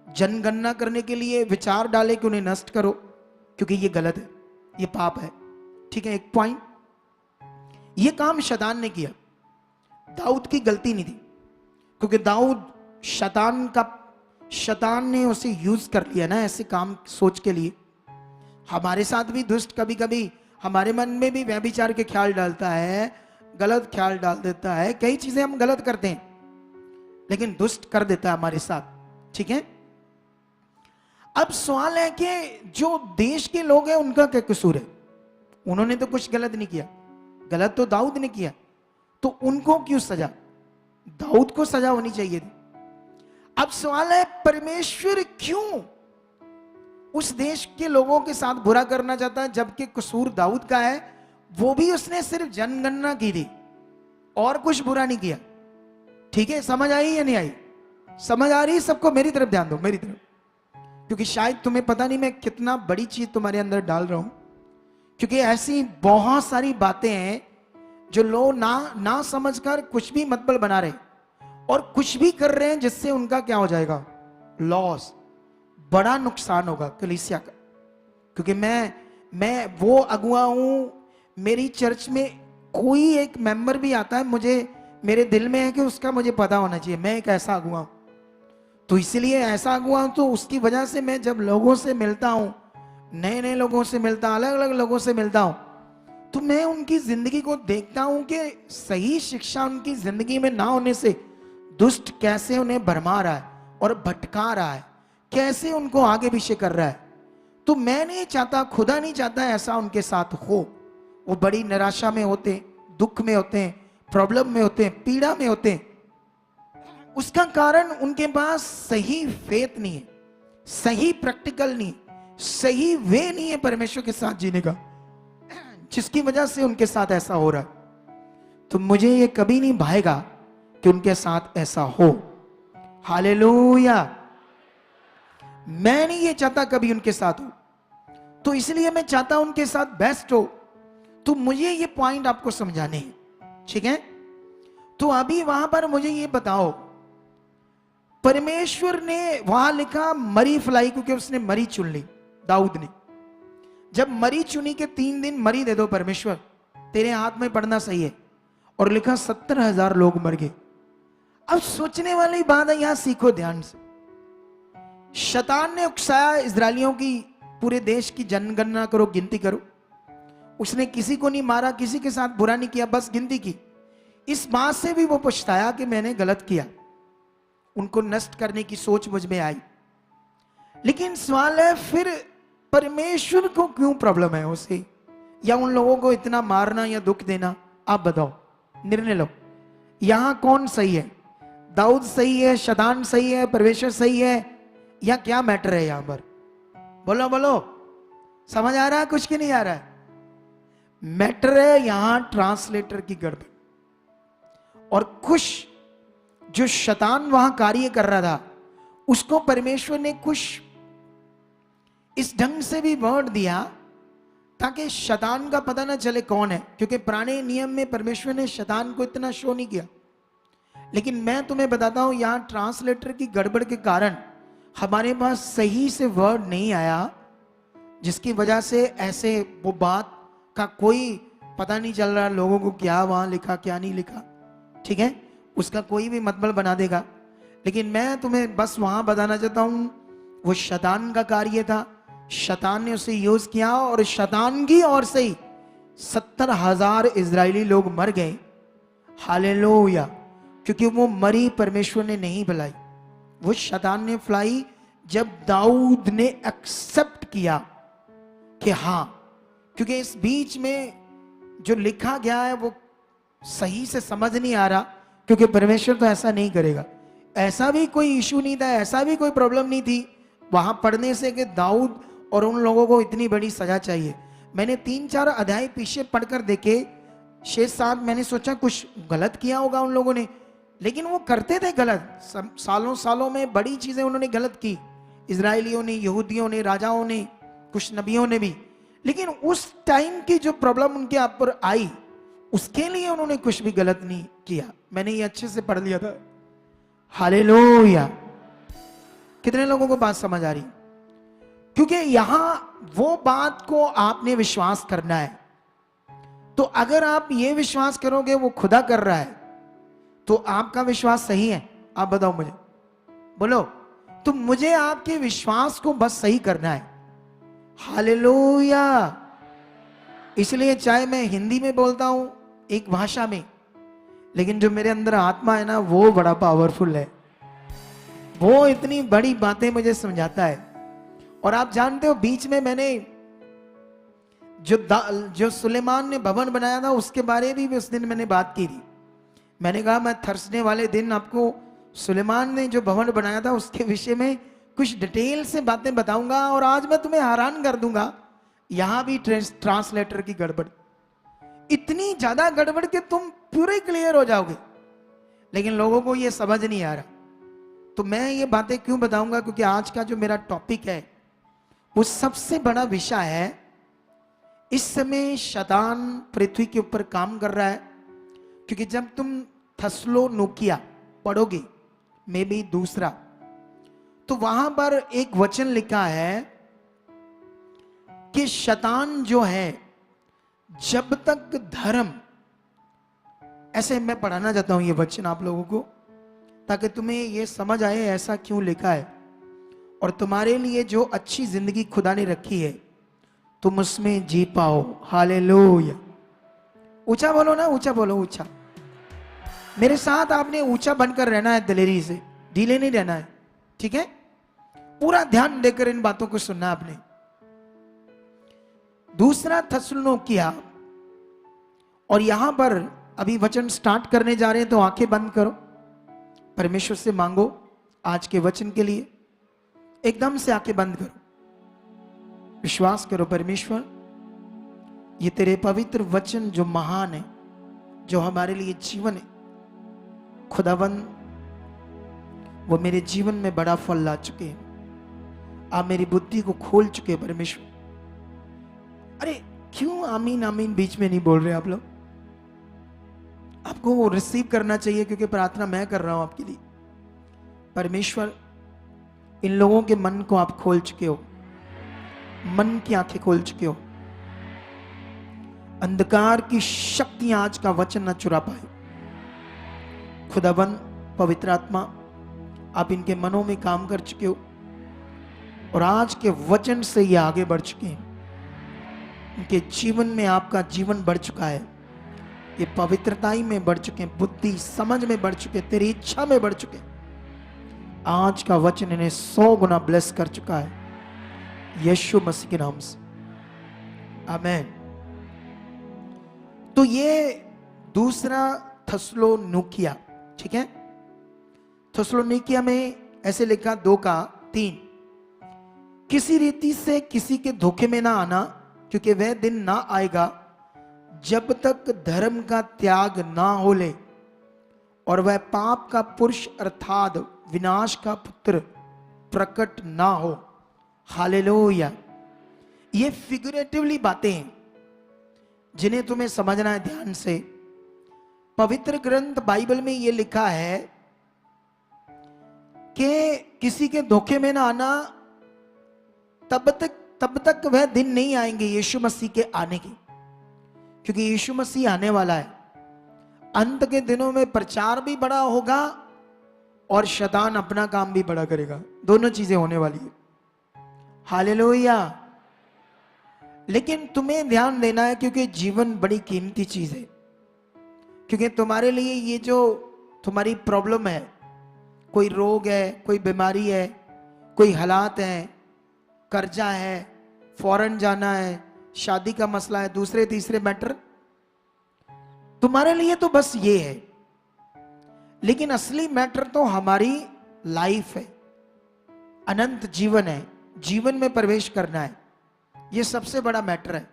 जनगणना करने के लिए, विचार डाले कि उन्हें नष्ट करो, क्योंकि ये गलत है, ये पाप है। ठीक है, एक पॉइंट, ये काम शैतान ने किया, दाऊद की गलती नहीं थी। क्योंकि दाऊद शैतान ने उसे यूज कर लिया ना ऐसे काम सोच के लिए। हमारे साथ भी दुष्ट कभी कभी हमारे मन में भी व्यभिचार के ख्याल डालता है, गलत ख्याल डाल देता है, कई चीजें हम गलत करते हैं, लेकिन दुष्ट कर देता है हमारे साथ। ठीक है, अब सवाल है कि जो देश के लोग हैं उनका क्या कसूर है? उन्होंने तो कुछ गलत नहीं किया, गलत तो दाऊद ने किया, तो उनको क्यों सजा? दाऊद को सजा होनी चाहिए थी। अब सवाल है परमेश्वर क्यों उस देश के लोगों के साथ बुरा करना चाहता है, जबकि कसूर दाऊद का है। वो भी उसने सिर्फ जनगणना की थी और कुछ बुरा नहीं किया। ठीक है, समझ आई या नहीं आई? समझ आ रही सबको? मेरी तरफ ध्यान दो, मेरी तरफ, क्योंकि शायद तुम्हें पता नहीं मैं कितना बड़ी चीज तुम्हारे अंदर डाल रहा हूं। क्योंकि ऐसी बहुत सारी बातें हैं जो लोग ना समझकर कुछ भी मतबल बना रहे और कुछ भी कर रहे हैं जिससे उनका क्या हो जाएगा, लॉस, बड़ा नुकसान होगा कलीसिया का। क्योंकि मैं वो अगुआ हूं, मेरी चर्च में कोई एक मेंबर भी आता है, मुझे मेरे दिल में है कि उसका मुझे पता होना चाहिए मैं एक ऐसा अगुआ हूं। तो इसलिए ऐसा अगुआ हूं, तो उसकी वजह से मैं जब लोगों से मिलता हूं, नए नए लोगों से मिलता, अलग अलग लोगों से मिलता हूं, तो मैं उनकी जिंदगी को देखता हूं कि सही शिक्षा उनकी जिंदगी में ना होने से दुष्ट कैसे उन्हें भरमा रहा है और भटका रहा है, कैसे उनको आगे पीछे कर रहा है। तो मैं नहीं चाहता, खुदा नहीं चाहता ऐसा उनके साथ हो। वो बड़ी निराशा में होते हैं, दुख में होते हैं, प्रॉब्लम में होते हैं, पीड़ा में होते हैं। उसका कारण उनके पास सही फेथ नहीं है, सही प्रैक्टिकल नहीं, सही वे नहीं है परमेश्वर के साथ जीने का, जिसकी वजह से उनके साथ ऐसा हो रहा है। तो मुझे ये कभी नहीं भाएगा कि उनके साथ ऐसा हो। हालेलुया। मैं नहीं ये चाहता कभी उनके साथ हो, तो इसलिए मैं चाहता हूं उनके साथ बेस्ट हो। तो मुझे ये पॉइंट आपको समझाने हैं, ठीक है? तो अभी वहां पर मुझे ये बताओ, परमेश्वर ने वहां लिखा मरी फ्लाई, क्योंकि उसने मरी चुन ली दाऊद ने। जब मरी चुनी के 3 दिन मरी दे दो परमेश्वर, तेरे हाथ में पड़ना सही है, और लिखा 70,000 लोग मर गए। अब सोचने वाली बात है, यहां सीखो ध्यान से। शैतान ने उकसाया इजरायलियों की, पूरे देश की जनगणना करो, गिनती करो। उसने किसी को नहीं मारा, किसी के साथ बुरा नहीं किया, बस गिनती की। इस बात से भी वो पछताया कि मैंने गलत किया, उनको नष्ट करने की सोच मुझ में आई। लेकिन सवाल है, फिर परमेश्वर को क्यों प्रॉब्लम है उसे, या उन लोगों को इतना मारना या दुख देना? आप बताओ, निर्णय लो, यहां कौन सही है? दाऊद सही है, शैतान सही है, परमेश्वर सही है, या क्या मैटर है यहां पर? बोलो बोलो, समझ आ रहा है कुछ की नहीं आ रहा है? मैटर है यहां ट्रांसलेटर की गड़बड़। और कुछ जो शैतान वहां कार्य कर रहा था, उसको परमेश्वर ने कुछ इस ढंग से भी वर्ड दिया ताकि शैतान का पता ना चले कौन है। क्योंकि पुराने नियम में परमेश्वर ने शैतान को इतना शो नहीं किया। लेकिन मैं तुम्हें बताता हूं, यहां ट्रांसलेटर की गड़बड़ के कारण हमारे पास सही से वर्ड नहीं आया, जिसकी वजह से ऐसे वो बात का कोई पता नहीं चल रहा लोगों को, क्या वहां लिखा क्या नहीं लिखा। ठीक है, उसका कोई भी मतलब बना देगा। लेकिन मैं तुम्हें बस वहां बताना चाहता हूं, वो शैतान का कार्य था, शैतान ने उसे यूज किया, और शैतान की ओर से ही 70,000 इजरायली लोग मर गए। हालेलुया। क्योंकि वो मरी परमेश्वर ने नहीं बुलाई, वो शैतान ने फलाई। जब दाऊद ने एक्सेप्ट किया कि हाँ, क्योंकि इस बीच में जो लिखा गया है वो सही से समझ नहीं आ रहा, क्योंकि परमेश्वर तो ऐसा नहीं करेगा। ऐसा भी कोई इशू नहीं था, ऐसा भी कोई प्रॉब्लम नहीं थी वहां पढ़ने से कि दाऊद और उन लोगों को इतनी बड़ी सजा चाहिए। मैंने 3-4 अध्याय पीछे पढ़कर देखे, 6-7, मैंने सोचा कुछ गलत किया होगा उन लोगों ने, लेकिन वो करते थे गलत। सालों सालों में बड़ी चीजें उन्होंने गलत की, इजरायलियों ने, यहूदियों ने, राजाओं ने, कुछ नबियों ने भी। लेकिन उस टाइम की जो प्रॉब्लम उनके ऊपर आई, उसके लिए उन्होंने कुछ भी गलत नहीं किया। मैंने ये अच्छे से पढ़ लिया था। हालेलुया। कितने लोगों को बात समझ आ रही? क्योंकि यहां वो बात को आपने विश्वास करना है। तो अगर आप ये विश्वास करोगे वो खुदा कर रहा है, तो आपका विश्वास सही है। आप बताओ मुझे, बोलो। तो मुझे आपके विश्वास को बस सही करना है। हालेलुया। इसलिए चाहे मैं हिंदी में बोलता हूं एक भाषा में, लेकिन जो मेरे अंदर आत्मा है ना, वो बड़ा पावरफुल है। वो इतनी बड़ी बातें मुझे समझाता है। और आप जानते हो, बीच में मैंने जो सुलेमान ने भवन बनाया था उसके बारे में भी उस दिन मैंने बात की थी। मैंने कहा मैं थर्सडे वाले दिन आपको सुलेमान ने जो भवन बनाया था उसके विषय में कुछ डिटेल से बातें बताऊंगा, और आज मैं तुम्हें हैरान कर दूंगा। यहां भी ट्रांसलेटर की गड़बड़, इतनी ज्यादा गड़बड़ कि तुम पूरे क्लियर हो जाओगे। लेकिन लोगों को ये समझ नहीं आ रहा। तो मैं ये बातें क्यों बताऊंगा, क्योंकि आज का जो मेरा टॉपिक है वो सबसे बड़ा विषय है। इस समय शैतान पृथ्वी के ऊपर काम कर रहा है, क्योंकि जब तुम थस्सलुनीकिया पढ़ोगे, मे बी दूसरा, तो वहां पर एक वचन लिखा है कि शैतान जो है, जब तक धर्म, ऐसे मैं पढ़ाना चाहता हूं ये वचन आप लोगों को, ताकि तुम्हें ये समझ आए ऐसा क्यों लिखा है, और तुम्हारे लिए जो अच्छी जिंदगी खुदा ने रखी है तुम उसमें जी पाओ। हालेलुया। ऊंचा बोलो ना, ऊंचा बोलो, ऊंचा। मेरे साथ आपने ऊंचा बनकर रहना है, दिलेरी से, ढीले नहीं रहना है, ठीक है? पूरा ध्यान देकर इन बातों को सुनना आपने। दूसरा थस्सलुनीकिया, और यहां पर अभी वचन स्टार्ट करने जा रहे हैं, तो आंखें बंद करो, परमेश्वर से मांगो आज के वचन के लिए। एकदम से आंखें बंद करो, विश्वास करो, परमेश्वर ये तेरे पवित्र वचन जो महान है, जो हमारे लिए जीवन है, खुदावंद वो मेरे जीवन में बड़ा फल ला चुके हैं। आप मेरी बुद्धि को खोल चुके हैं परमेश्वर। अरे क्यों आमीन आमीन बीच में नहीं बोल रहे आप लोग? आपको वो रिसीव करना चाहिए, क्योंकि प्रार्थना मैं कर रहा हूं आपके लिए। परमेश्वर इन लोगों के मन को आप खोल चुके हो, मन की आंखें खोल चुके हो। अंधकार की शक्तियां आज का वचन न चुरा पाए। खुदाबंद पवित्र आत्मा, आप इनके मनों में काम कर चुके हो, और आज के वचन से ये आगे बढ़ चुके हैं। इनके जीवन में आपका जीवन बढ़ चुका है, ये पवित्रताई में बढ़ चुके हैं, बुद्धि समझ में बढ़ चुके, तेरी इच्छा में बढ़ चुके। आज का वचन इन्हें 100 गुना ब्लेस कर चुका है, यीशु मसीह के नाम से, आमीन। तो ये दूसरा थस्सलुनीकिया, ठीक है? थस्सलुनीकिया में ऐसे लिखा 2:3, किसी रीति से किसी के धोखे में ना आना, क्योंकि वह दिन ना आएगा जब तक धर्म का त्याग ना हो ले, और वह पाप का पुरुष अर्थात विनाश का पुत्र प्रकट ना हो। हालेलुया। ये फिगरेटिवली बातें हैं जिन्हें तुम्हें समझना है ध्यान से। पवित्र ग्रंथ बाइबल में यह लिखा है कि किसी के धोखे में ना आना, तब तक वह दिन नहीं आएंगे यीशु मसीह के आने की, क्योंकि यीशु मसीह आने वाला है। अंत के दिनों में प्रचार भी बड़ा होगा और शैतान अपना काम भी बड़ा करेगा, दोनों चीजें होने वाली है। हालेलुया। लेकिन तुम्हें ध्यान देना है, क्योंकि जीवन बड़ी कीमती चीज है। क्योंकि तुम्हारे लिए ये जो तुम्हारी प्रॉब्लम है, कोई रोग है, कोई बीमारी है, कोई हालात है, कर्जा है, फॉरेन जाना है, शादी का मसला है, दूसरे तीसरे मैटर, तुम्हारे लिए तो बस ये है। लेकिन असली मैटर तो हमारी लाइफ है, अनंत जीवन है, जीवन में प्रवेश करना है, ये सबसे बड़ा मैटर है।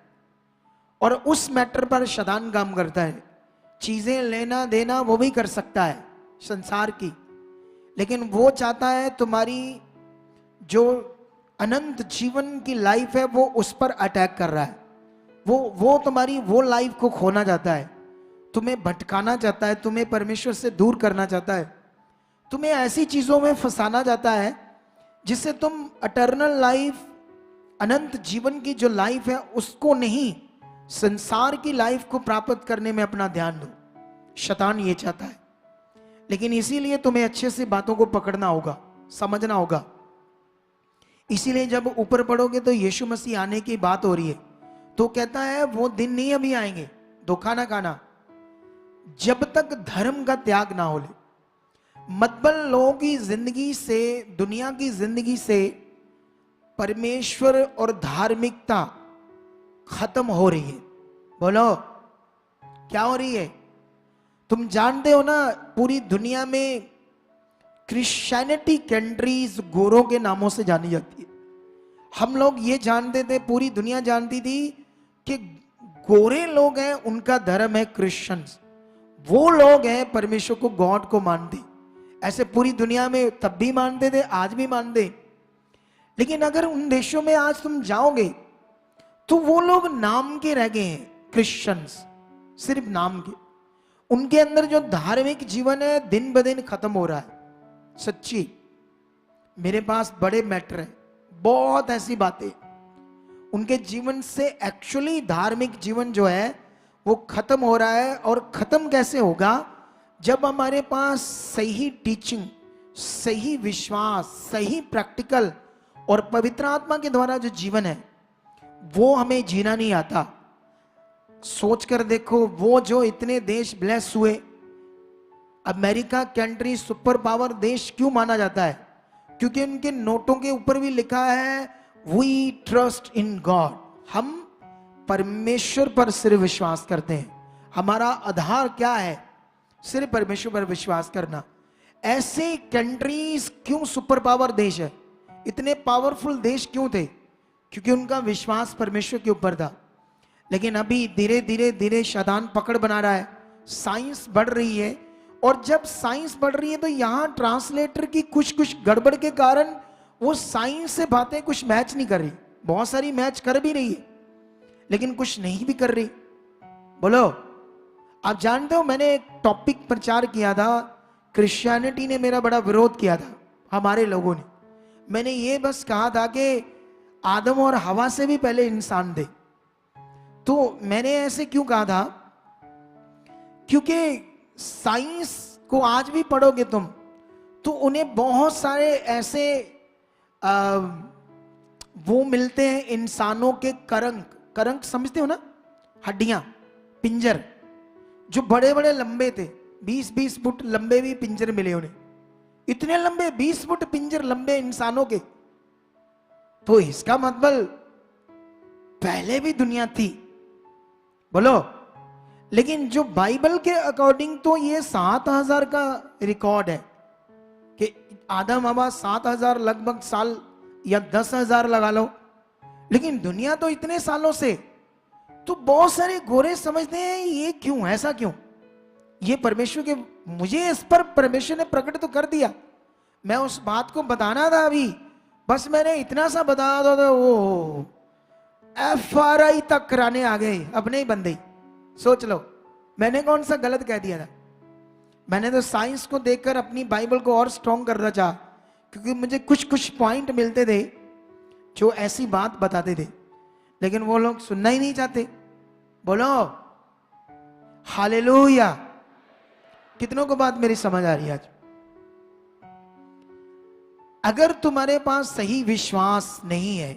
और उस मैटर पर शैतान काम करता है। चीजें लेना देना वो भी कर सकता है संसार की, लेकिन वो चाहता है तुम्हारी जो अनंत जीवन की लाइफ है वो उस पर अटैक कर रहा है। वो तुम्हारी वो लाइफ को खोना चाहता है, तुम्हें भटकाना चाहता है, तुम्हें परमेश्वर से दूर करना चाहता है, तुम्हें ऐसी चीजों में फंसाना चाहता है जिससे तुम अटर्नल लाइफ, अनंत जीवन की जो लाइफ है उसको नहीं, संसार की लाइफ को प्राप्त करने में अपना ध्यान दो। शैतान ये चाहता है। लेकिन इसीलिए तुम्हें अच्छे से बातों को पकड़ना होगा, समझना होगा। इसीलिए जब ऊपर पढ़ोगे तो यीशु मसीह आने की बात हो रही है, तो कहता है वो दिन नहीं अभी आएंगे, धोखा ना खाना, जब तक धर्म का त्याग ना हो ले। मतलब लोगों की जिंदगी से, दुनिया की जिंदगी से परमेश्वर और धार्मिकता खत्म हो रही है। बोलो क्या हो रही है? तुम जानते हो ना, पूरी दुनिया में क्रिश्चियनिटी कंट्रीज गोरों के नामों से जानी जाती है। हम लोग ये जानते थे, पूरी दुनिया जानती थी कि गोरे लोग हैं उनका धर्म है क्रिश्चियंस, वो लोग हैं परमेश्वर को, गॉड को मानते। ऐसे पूरी दुनिया में तब भी मानते थे, आज भी मानते। लेकिन अगर उन देशों में आज तुम जाओगे तो वो लोग नाम के रह गए हैं, क्रिश्चियंस, सिर्फ नाम के। उनके अंदर जो धार्मिक जीवन है दिन ब दिन खत्म हो रहा है। सच्ची, मेरे पास बड़े मैटर है, बहुत ऐसी बातें उनके जीवन से। एक्चुअली धार्मिक जीवन जो है वो खत्म हो रहा है। और खत्म कैसे होगा? जब हमारे पास सही टीचिंग, सही विश्वास, सही प्रैक्टिकल और पवित्र आत्मा के द्वारा जो जीवन है वो हमें जीना नहीं आता। सोच कर देखो, वो जो इतने देश ब्लेस हुए, अमेरिका कंट्री सुपर पावर देश क्यों माना जाता है? क्योंकि उनके नोटों के ऊपर भी लिखा है वी ट्रस्ट इन गॉड, हम परमेश्वर पर सिर्फ विश्वास करते हैं। हमारा आधार क्या है? सिर्फ परमेश्वर पर विश्वास करना। ऐसे कंट्रीज क्यों सुपर पावर देश है? इतने पावरफुल देश क्यों थे? क्योंकि उनका विश्वास परमेश्वर के ऊपर था। लेकिन अभी धीरे धीरे धीरे शैतान पकड़ बना रहा है, साइंस बढ़ रही है। और जब साइंस बढ़ रही है तो यहां ट्रांसलेटर की कुछ गड़बड़ के कारण वो साइंस से बातें कुछ मैच नहीं कर रही। बहुत सारी मैच कर भी रही है लेकिन कुछ नहीं भी कर रही। बोलो, आप जानते हो मैंने एक टॉपिक प्रचार किया था, क्रिश्चियनिटी ने मेरा बड़ा विरोध किया था, हमारे लोगों ने। मैंने ये बस कहा था कि आदम और हवा से भी पहले इंसान थे। तो मैंने ऐसे क्यों कहा था? क्योंकि साइंस को आज भी पढ़ोगे तुम तो उन्हें बहुत सारे ऐसे वो मिलते हैं इंसानों के करंक समझते हो ना, हड्डियां, पिंजर जो बड़े बड़े लंबे थे, 20-20 फुट लंबे भी पिंजर मिले उन्हें। इतने लंबे 20 फुट पिंजर लंबे इंसानों के। तो इसका मतलब पहले भी दुनिया थी। बोलो, लेकिन जो बाइबल के अकॉर्डिंग तो ये 7000 का रिकॉर्ड है कि आदम हवा 7000 लगभग साल या 10,000 लगा लो। लेकिन दुनिया तो इतने सालों से। तो बहुत सारे गोरे समझते हैं ये क्यों, ऐसा क्यों? ये परमेश्वर के, मुझे इस पर परमेश्वर ने प्रकट तो कर दिया, मैं उस बात को बताना था अभी, बस मैंने इतना सा बताया था तो वो FRI तक कराने आ गए अपने ही बंदे। सोच लो मैंने कौन सा गलत कह दिया था? मैंने तो साइंस को देखकर अपनी बाइबल को और स्ट्रॉन्ग करना चाहा, क्योंकि मुझे कुछ पॉइंट मिलते थे जो ऐसी बात बताते थे, लेकिन वो लोग सुनना ही नहीं चाहते। बोलो हालेलुया। कितनों को बात मेरी समझ आ रही है आज? अगर तुम्हारे पास सही विश्वास नहीं है,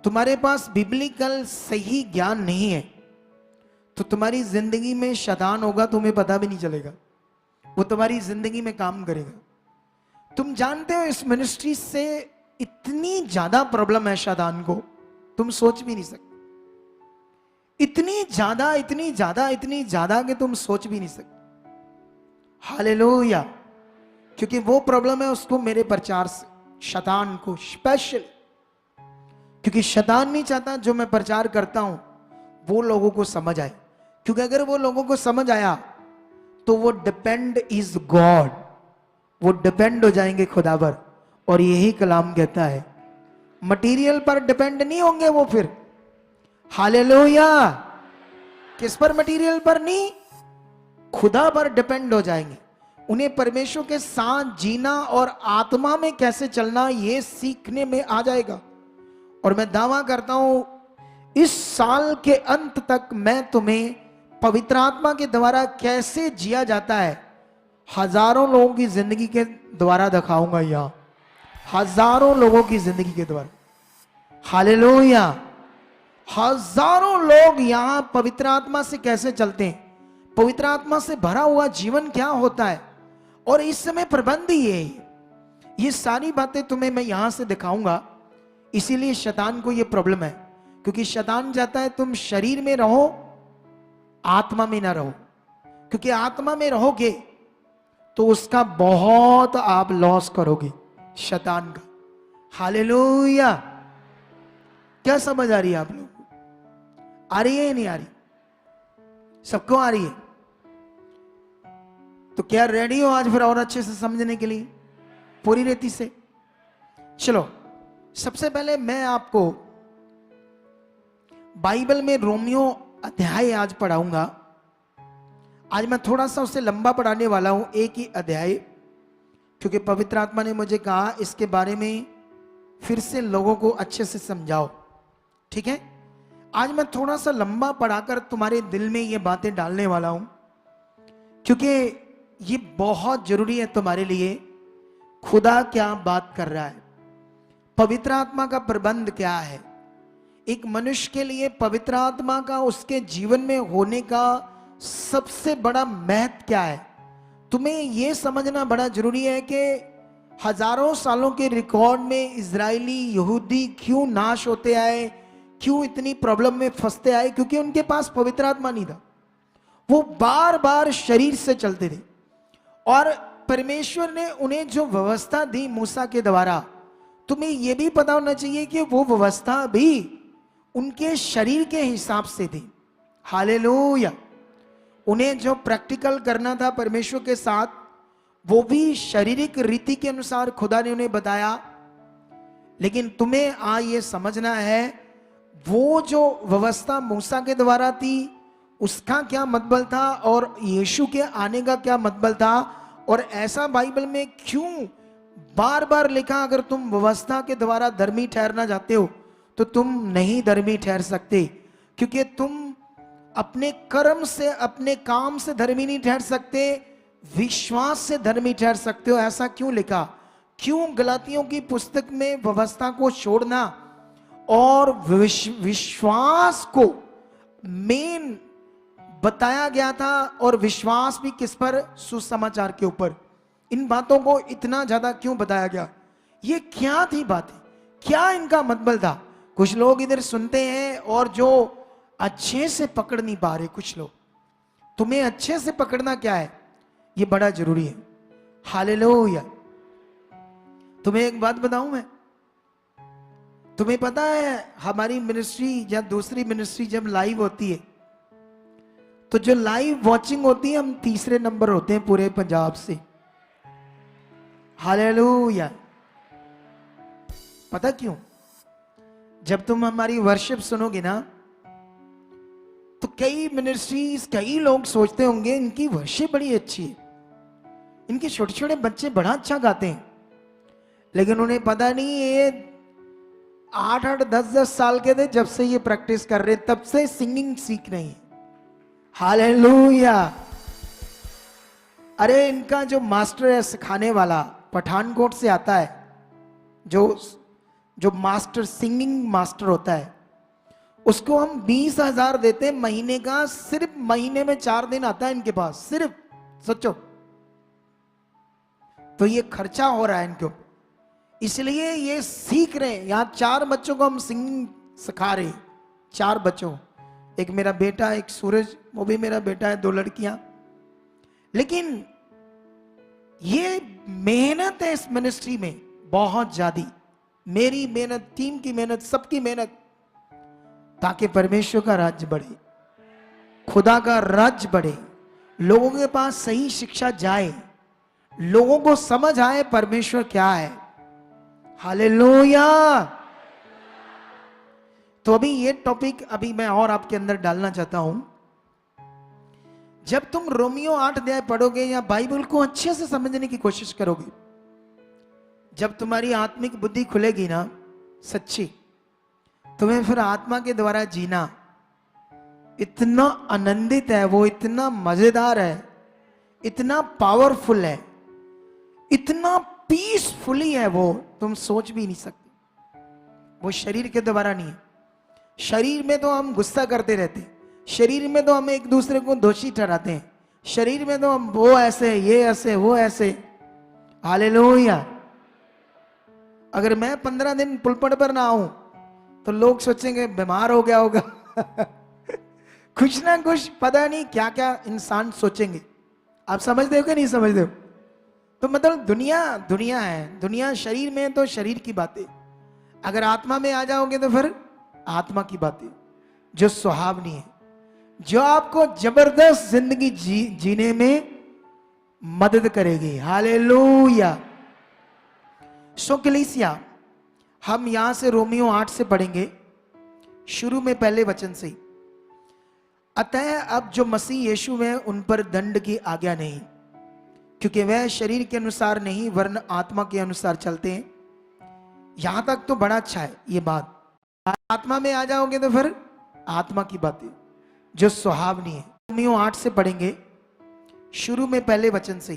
तुम्हारे पास बिब्लिकल सही ज्ञान नहीं है, तो तुम्हारी जिंदगी में शैतान होगा, तुम्हें पता भी नहीं चलेगा। वो तुम्हारी जिंदगी में काम करेगा। तुम जानते हो इस मिनिस्ट्री से इतनी ज्यादा प्रॉब्लम है शैतान को, तुम सोच भी नहीं सकते। इतनी ज्यादा इतनी ज्यादा इतनी ज्यादा कि तुम सोच भी नहीं सकते। हालेलुया। क्योंकि वो प्रॉब्लम है उसको मेरे प्रचार से, शैतान को स्पेशल। क्योंकि शैतान नहीं चाहता जो मैं प्रचार करता हूं वो लोगों को समझ आए। क्योंकि अगर वो लोगों को समझ आया तो वो डिपेंड इज गॉड, वो डिपेंड हो जाएंगे खुदा पर। और यही कलाम कहता है मटेरियल पर डिपेंड नहीं होंगे वो फिर। हालेलुया। किस पर? मटेरियल पर नहीं, खुदा पर डिपेंड हो जाएंगे। उन्हें परमेश्वर के साथ जीना और आत्मा में कैसे चलना ये सीखने में आ जाएगा। और मैं दावा करता हूं इस साल के अंत तक मैं तुम्हें पवित्र आत्मा के द्वारा कैसे जिया जाता है हजारों लोगों की जिंदगी के द्वारा दिखाऊंगा। यहां हजारों लोगों की जिंदगी के द्वारा। हालेलुया। हजारों लोग यहां पवित्र आत्मा से कैसे चलते हैं, पवित्र आत्मा से भरा हुआ जीवन क्या होता है। और इस समय प्रबंध ही है ये सारी बातें तुम्हें मैं यहां से दिखाऊंगा। इसीलिए शैतान को ये प्रॉब्लम है, क्योंकि शैतान चाहता है तुम शरीर में रहो, आत्मा में ना रहो। क्योंकि आत्मा में रहोगे तो उसका बहुत आप लॉस करोगे, शैतान का। हालेलुया। क्या समझ आ रही है आप लोग? आ रही है या नहीं आ रही? सबको आ रही है? तो क्या रेडी हो आज फिर और अच्छे से समझने के लिए पूरी रीति से? चलो, सबसे पहले मैं आपको बाइबल में रोमियो अध्याय आज पढ़ाऊंगा। आज मैं थोड़ा सा उससे लंबा पढ़ाने वाला हूं, एक ही अध्याय, क्योंकि पवित्र आत्मा ने मुझे कहा इसके बारे में फिर से लोगों को अच्छे से समझाओ। ठीक है, आज मैं थोड़ा सा लंबा पढ़ाकर तुम्हारे दिल में ये बातें डालने वाला हूं, क्योंकि ये बहुत जरूरी है तुम्हारे लिए। खुदा क्या बात कर रहा है, पवित्र आत्मा का प्रबंध क्या है, एक मनुष्य के लिए पवित्र आत्मा का उसके जीवन में होने का सबसे बड़ा महत्व क्या है, तुम्हें यह समझना बड़ा जरूरी है कि हजारों सालों के रिकॉर्ड में इजरायली यहूदी क्यों नाश होते आए, क्यों इतनी प्रॉब्लम में फंसते आए, क्योंकि उनके पास पवित्र आत्मा नहीं था। वो बार बार शरीर से चलते थे और परमेश्वर ने उन्हें जो व्यवस्था दी मूसा के द्वारा, तुम्हें यह भी पता होना चाहिए कि वो व्यवस्था भी उनके शरीर के हिसाब से थी। हालेलुया। उन्हें जो प्रैक्टिकल करना था परमेश्वर के साथ, वो भी शारीरिक रीति के अनुसार खुदा ने उन्हें बताया। लेकिन तुम्हें आज ये समझना है वो जो व्यवस्था मूसा के द्वारा थी उसका क्या मतलब था और यीशु के आने का क्या मतलब था, और ऐसा बाइबल में क्यों बार बार लिखा अगर तुम व्यवस्था के द्वारा धर्मी ठहरना चाहते हो तो तुम नहीं धर्मी ठहर सकते, क्योंकि तुम अपने कर्म से अपने काम से धर्मी नहीं ठहर सकते, विश्वास से धर्मी ठहर सकते हो। ऐसा क्यों लिखा, क्यों गलातियों की पुस्तक में व्यवस्था को छोड़ना और विश्वास को मेन बताया गया था, और विश्वास भी किस पर, सुसमाचार के ऊपर। इन बातों को इतना ज्यादा क्यों बताया गया, ये क्या थी बातें, क्या इनका मतलब था? कुछ लोग इधर सुनते हैं और जो अच्छे से पकड़ नहीं पा रहे, कुछ लोग। तुम्हें अच्छे से पकड़ना क्या है ये बड़ा जरूरी है। हालेलुया। तुम्हें एक बात बताऊं मैं, तुम्हें पता है हमारी मिनिस्ट्री या दूसरी मिनिस्ट्री जब लाइव होती है तो जो लाइव वॉचिंग होती है हम तीसरे नंबर होते हैं पूरे पंजाब से। हालेलुया। पता क्यों? जब तुम हमारी वर्शिप सुनोगे ना तो कई मिनिस्ट्रीज, कई लोग सोचते होंगे इनकी वर्शिप बड़ी अच्छी है, इनके छोटे छोटे बच्चे बड़ा अच्छा गाते हैं, लेकिन उन्हें पता नहीं ये 8-8, 10-10 साल के थे जब से ये प्रैक्टिस कर रहे, तब से सिंगिंग सीख रहे हैं। हालेलुया। अरे इनका जो मास्टर है सिखाने वाला पठानकोट से आता है, जो मास्टर, सिंगिंग मास्टर होता है, उसको हम 20,000 देते हैं महीने का, सिर्फ महीने में 4 दिन आता है इनके पास, सिर्फ। सोचो, तो ये खर्चा हो रहा है इनको, इसलिए ये सीख रहे हैं। यहां 4 बच्चों को हम सिंगिंग सिखा रहे हैं, 4 बच्चों, एक मेरा बेटा, एक सूरज, वो भी मेरा बेटा है, 2 लड़कियां। लेकिन ये मेहनत है इस मिनिस्ट्री में बहुत ज्यादा, मेरी मेहनत, टीम की मेहनत, सबकी मेहनत, ताकि परमेश्वर का राज्य बढ़े, खुदा का राज्य बढ़े, लोगों के पास सही शिक्षा जाए, लोगों को समझ आए परमेश्वर क्या है। हालेलुया। तो अभी ये टॉपिक अभी मैं और आपके अंदर डालना चाहता हूं। जब तुम रोमियो 8 अध्याय पढ़ोगे या बाइबल को अच्छे से समझने की कोशिश करोगे, जब तुम्हारी आत्मिक बुद्धि खुलेगी ना सच्ची, तुम्हें फिर आत्मा के द्वारा जीना इतना आनंदित है, वो इतना मजेदार है, इतना पावरफुल है, इतना पीसफुली है, वो तुम सोच भी नहीं सकते। वो शरीर के द्वारा नहीं है। शरीर में तो हम गुस्सा करते रहते हैं, शरीर में तो हम एक दूसरे को दोषी ठहराते हैं, शरीर में तो हम वो ऐसे, ये ऐसे, वो ऐसे। हालेलुया। अगर मैं 15 दिन पुलपट पर ना आऊं तो लोग सोचेंगे बीमार हो गया होगा कुछ ना कुछ पता नहीं क्या क्या इंसान सोचेंगे। आप समझते हो कि नहीं समझते हो? तो मतलब दुनिया है, दुनिया शरीर में तो शरीर की बातें, अगर आत्मा में आ जाओगे तो फिर आत्मा की बातें जो सुहावनी है, जो आपको जबरदस्त जिंदगी जीने में मदद करेगी। हालेलुया। सो कलीसिया, हम यहां से रोमियो 8 से पढ़ेंगे, शुरू में पहले वचन से। अतः अब जो मसीह यीशु में उन पर दंड की आज्ञा नहीं, क्योंकि वह शरीर के अनुसार नहीं वरन आत्मा के अनुसार चलते हैं। यहां तक तो बड़ा अच्छा है ये बात। आत्मा में आ जाओगे तो फिर आत्मा की बातें जो सुहावनी है। रोमियो 8 से पढ़ेंगे, शुरू में पहले वचन से।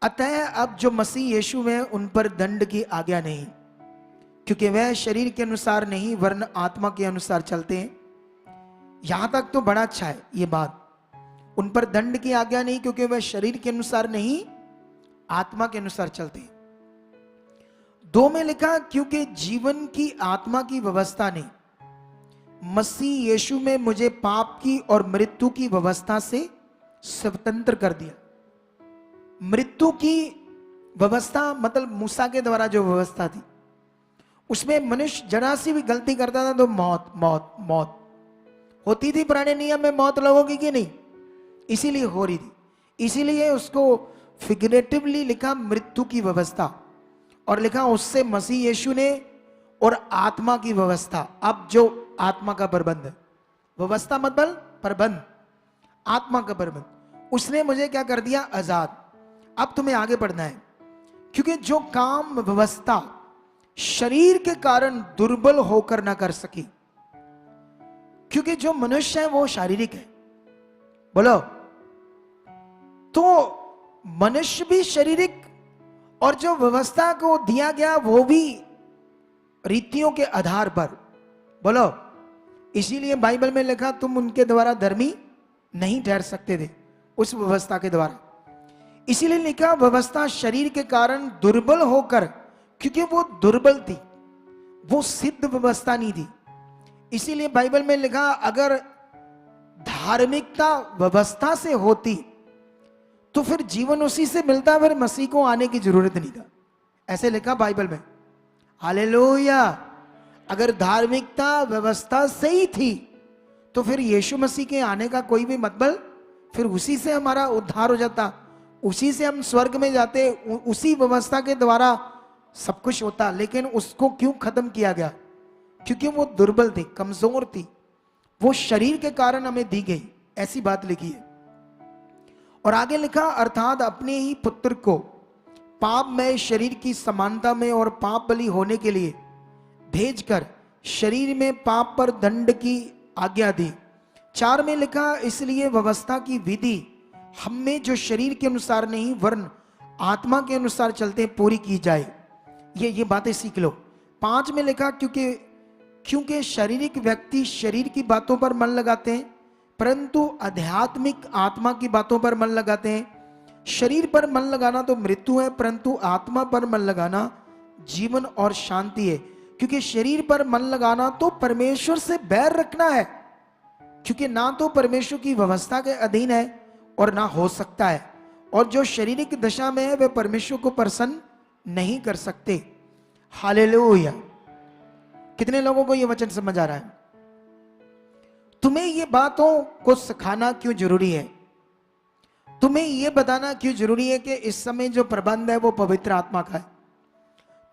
अतः अब जो मसीह यीशु में उन पर दंड की आज्ञा नहीं, क्योंकि वह शरीर के अनुसार नहीं वरन आत्मा के अनुसार चलते हैं। यहां तक तो बड़ा अच्छा है ये बात। उन पर दंड की आज्ञा नहीं, क्योंकि वह शरीर के अनुसार नहीं आत्मा के अनुसार चलते हैं। 2 में लिखा, क्योंकि जीवन की आत्मा की व्यवस्था ने मसीह यीशु में मुझे पाप की और मृत्यु की व्यवस्था से स्वतंत्र कर दिया। मृत्यु की व्यवस्था मतलब मूसा के द्वारा जो व्यवस्था थी, उसमें मनुष्य जरा सी भी गलती करता था तो मौत मौत मौत होती थी। पुराने नियम में मौत लोगों की नहीं, इसीलिए हो रही थी। इसीलिए उसको फिगरेटिवली लिखा मृत्यु की व्यवस्था, और लिखा उससे मसीह यीशु ने और आत्मा की व्यवस्था। अब जो आत्मा का प्रबंध है, व्यवस्था मतलब प्रबंध, आत्मा का प्रबंध, उसने मुझे क्या कर दिया? आजाद। अब तुम्हें आगे बढ़ना है, क्योंकि जो काम व्यवस्था शरीर के कारण दुर्बल होकर ना कर सकी, क्योंकि जो मनुष्य है वो शारीरिक है, बोलो, तो मनुष्य भी शारीरिक, और जो व्यवस्था को दिया गया वो भी रीतियों के आधार पर, बोलो। इसीलिए बाइबल में लिखा तुम उनके द्वारा धर्मी नहीं ठहर सकते थे, उस व्यवस्था के द्वारा। इसीलिए लिखा व्यवस्था शरीर के कारण दुर्बल होकर, क्योंकि वो दुर्बल थी, वो सिद्ध व्यवस्था नहीं थी। इसीलिए बाइबल में लिखा अगर धार्मिकता व्यवस्था से होती तो फिर जीवन उसी से मिलता, फिर मसीह को आने की जरूरत नहीं था। ऐसे लिखा बाइबल में। हालेलुया। अगर धार्मिकता व्यवस्था से ही थी तो फिर यीशु मसीह के आने का कोई भी मतलब, फिर उसी से हमारा उद्धार हो जाता, उसी से हम स्वर्ग में जाते, उसी व्यवस्था के द्वारा सब कुछ होता। लेकिन उसको क्यों खत्म किया गया? क्योंकि वो दुर्बल थी, कमजोर थी, वो शरीर के कारण हमें दी गई, ऐसी बात लिखी है। और आगे लिखा अर्थात अपने ही पुत्र को पाप में शरीर की समानता में और पाप बलि होने के लिए भेजकर शरीर में पाप पर दंड की आज्ञा दी। 4 में लिखा इसलिए व्यवस्था की विधि हम में जो शरीर के अनुसार नहीं वरन आत्मा के अनुसार चलते पूरी की जाए। ये बातें सीख लो। 5 में लिखा क्योंकि शारीरिक व्यक्ति शरीर की बातों पर मन लगाते हैं, परंतु आध्यात्मिक आत्मा की बातों पर मन लगाते हैं। शरीर पर मन लगाना तो मृत्यु है, परंतु आत्मा पर मन लगाना जीवन और शांति है। क्योंकि शरीर पर मन लगाना तो परमेश्वर से बैर रखना है, क्योंकि ना तो परमेश्वर की व्यवस्था के अधीन है और ना हो सकता है, और जो शारीरिक दशा में है वे परमेश्वर को प्रसन्न नहीं कर सकते। हालेलुया। कितने लोगों को यह वचन समझ आ रहा है? तुम्हें ये बातों को सिखाना क्यों जरूरी है? तुम्हें यह बताना क्यों जरूरी है कि इस समय जो प्रबंध है वो पवित्र आत्मा का है?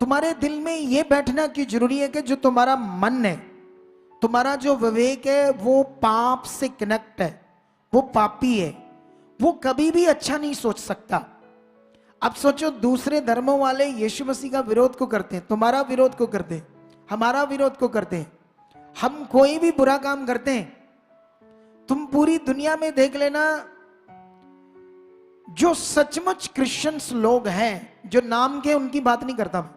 तुम्हारे दिल में यह बैठना क्यों जरूरी है कि जो तुम्हारा मन है, तुम्हारा जो विवेक है वो पाप से कनेक्ट है, वो पापी है, वो कभी भी अच्छा नहीं सोच सकता। अब सोचो दूसरे धर्मों वाले यीशु मसीह का विरोध को करते हैं, तुम्हारा विरोध को करते हैं, हमारा विरोध को करते हैं, हम कोई भी बुरा काम करते हैं। तुम पूरी दुनिया में देख लेना, जो सचमुच क्रिश्चियंस लोग हैं, जो नाम के उनकी बात नहीं करता मैं,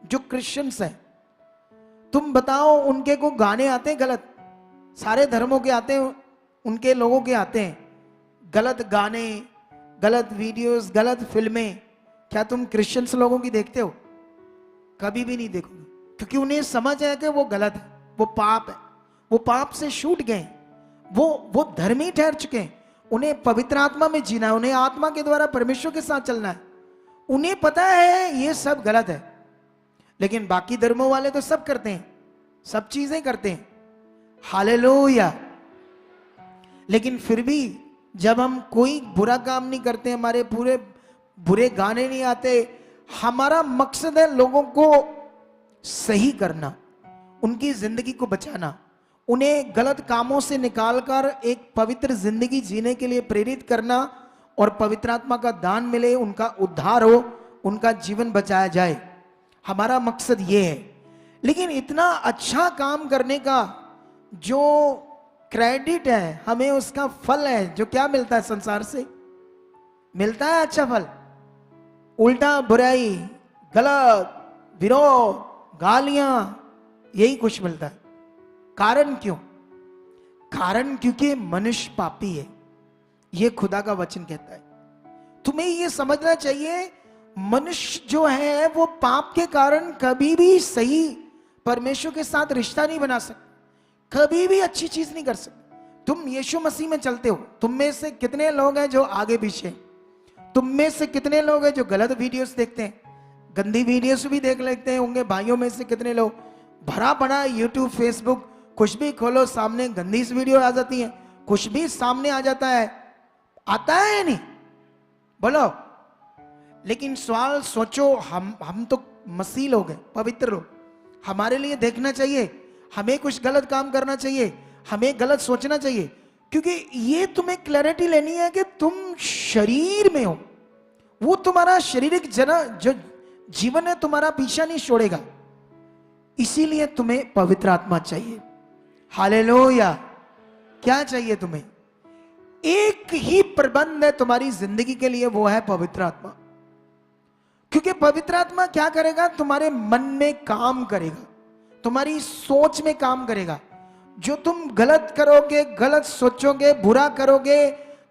जो क्रिश्चियंस हैं, तुम बताओ उनके को गाने आते हैं गलत? सारे धर्मों के आते हैं, उनके लोगों के आते हैं गलत गाने, गलत वीडियोस, गलत फिल्में। क्या तुम क्रिश्चियंस लोगों की देखते हो? कभी भी नहीं देखोगे, क्योंकि उन्हें समझ है कि वो गलत है, वो पाप है, वो पाप से छूट गए, वो धर्मी ठहर चुके हैं। उन्हें पवित्र आत्मा में जीना है, उन्हें आत्मा के द्वारा परमेश्वर के साथ चलना है। उन्हें पता है ये सब गलत है, लेकिन बाकी धर्मों वाले तो सब करते हैं, सब चीजें करते हैं। हालेलुया। लेकिन फिर भी जब हम कोई बुरा काम नहीं करते, हमारे पूरे बुरे गाने नहीं आते, हमारा मकसद है लोगों को सही करना, उनकी जिंदगी को बचाना, उन्हें गलत कामों से निकालकर एक पवित्र जिंदगी जीने के लिए प्रेरित करना और पवित्र आत्मा का दान मिले, उनका उद्धार हो, उनका जीवन बचाया जाए। हमारा मकसद ये है। लेकिन इतना अच्छा काम करने का जो क्रेडिट है, हमें उसका फल है, जो क्या मिलता है संसार से, मिलता है अच्छा फल? उल्टा बुराई, गलत, विरोध, गालियां, यही कुछ मिलता है। कारण क्यों? कारण क्योंकि मनुष्य पापी है, यह खुदा का वचन कहता है। तुम्हें यह समझना चाहिए, मनुष्य जो है वो पाप के कारण कभी भी सही परमेश्वर के साथ रिश्ता नहीं बना सकता, कभी भी अच्छी चीज नहीं कर सकता। तुम यीशु मसीह में चलते हो, तुम में से कितने लोग हैं जो आगे पीछे? तुम में से कितने लोग हैं जो गलत वीडियोस देखते हैं, गंदी वीडियोस भी देख लेते होंगे? भाइयों में से कितने लोग, भरा पड़ा यूट्यूब फेसबुक, कुछ भी खोलो सामने गंदी सी वीडियो आ जाती है, कुछ भी सामने आ जाता है, आता है या नहीं? बोलो। लेकिन सवाल सोचो, हम तो मसीह लोग हैं, पवित्र लोग, हमारे लिए देखना चाहिए, हमें कुछ गलत काम करना चाहिए, हमें गलत सोचना चाहिए, क्योंकि ये तुम्हें क्लैरिटी लेनी है कि तुम शरीर में हो, वो तुम्हारा शारीरिक जो जीवन है तुम्हारा पीछा नहीं छोड़ेगा, इसीलिए तुम्हें पवित्र आत्मा चाहिए। हालेलुया। क्या चाहिए तुम्हें? एक ही प्रबंध है तुम्हारी जिंदगी के लिए, वो है पवित्र आत्मा। क्योंकि पवित्र आत्मा क्या करेगा? तुम्हारे मन में काम करेगा, तुम्हारी सोच में काम करेगा। जो तुम गलत करोगे, गलत सोचोगे, बुरा करोगे,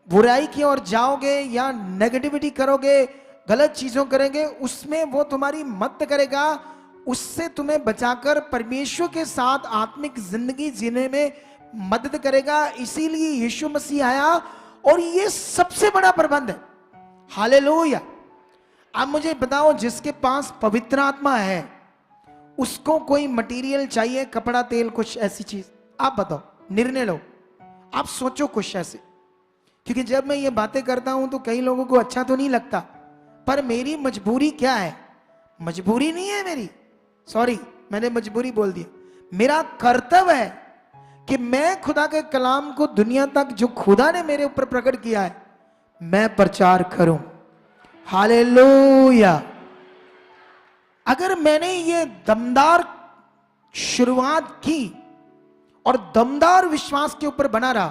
बुराई की ओर जाओगे या नेगेटिविटी करोगे, गलत चीजों करेंगे, उसमें वो तुम्हारी मदद करेगा, उससे तुम्हें बचाकर परमेश्वर के साथ आत्मिक जिंदगी जीने में मदद करेगा। इसीलिए यीशु मसीह आया और ये सबसे बड़ा प्रबंध है। हालेलुया। अब मुझे बताओ, जिसके पास पवित्र आत्मा है उसको कोई मटेरियल चाहिए, कपड़ा, तेल, कुछ ऐसी चीज? आप बताओ, निर्णय लो, आप सोचो कुछ ऐसे। क्योंकि जब मैं ये बातें करता हूं तो कई लोगों को अच्छा तो नहीं लगता, पर मेरी मजबूरी क्या है? मजबूरी नहीं है मेरी, सॉरी मैंने मजबूरी बोल दिया, मेरा कर्तव्य है कि मैं खुदा के कलाम को दुनिया तक जो खुदा ने मेरे ऊपर प्रकट किया है मैं प्रचार करूं। हालेलुया। अगर मैंने ये दमदार शुरुआत की और दमदार विश्वास के ऊपर बना रहा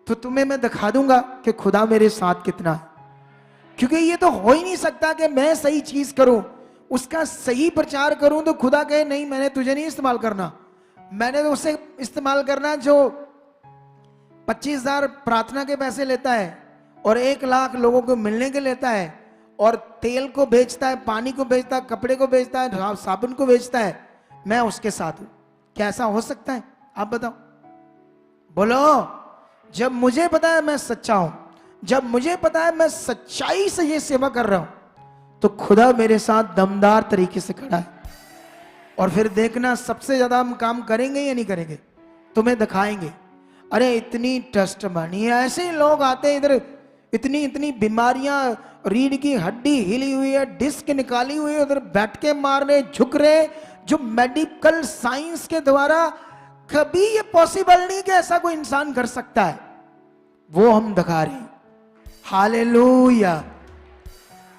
तो तुम्हें मैं दिखा दूंगा कि खुदा मेरे साथ कितना है। क्योंकि ये तो हो ही नहीं सकता कि मैं सही चीज करूं, उसका सही प्रचार करूं तो खुदा कहे नहीं मैंने तुझे नहीं इस्तेमाल करना, मैंने तो उसे इस्तेमाल करना जो 25,000 प्रार्थना के पैसे लेता है और 1 लाख लोगों को मिलने के लेता है और तेल को बेचता है, पानी को बेचता है, कपड़े को बेचता है, साबुन को बेचता है, मैं उसके साथ हूं। क्या ऐसा हो सकता है? आप बताओ, बोलो। जब मुझे पता है मैं सच्चा हूं, जब मुझे पता है मैं सच्चाई से ये सेवा कर रहा हूं, तो खुदा मेरे साथ दमदार तरीके से खड़ा है। और फिर देखना सबसे ज्यादा हम काम करेंगे या नहीं करेंगे, तुम्हें दिखाएंगे। अरे इतनी टेस्टमनी है, ऐसे लोग आते हैं इधर, इतनी इतनी बीमारियां, रीढ़ की हड्डी हिली हुई है, डिस्क निकाली हुई है, उधर बैठ के मार रहे, झुक रहे, जो मेडिकल साइंस के द्वारा कभी ये पॉसिबल नहीं कि ऐसा कोई इंसान कर सकता है, वो हम दिखा रहे हैं। हालेलुया।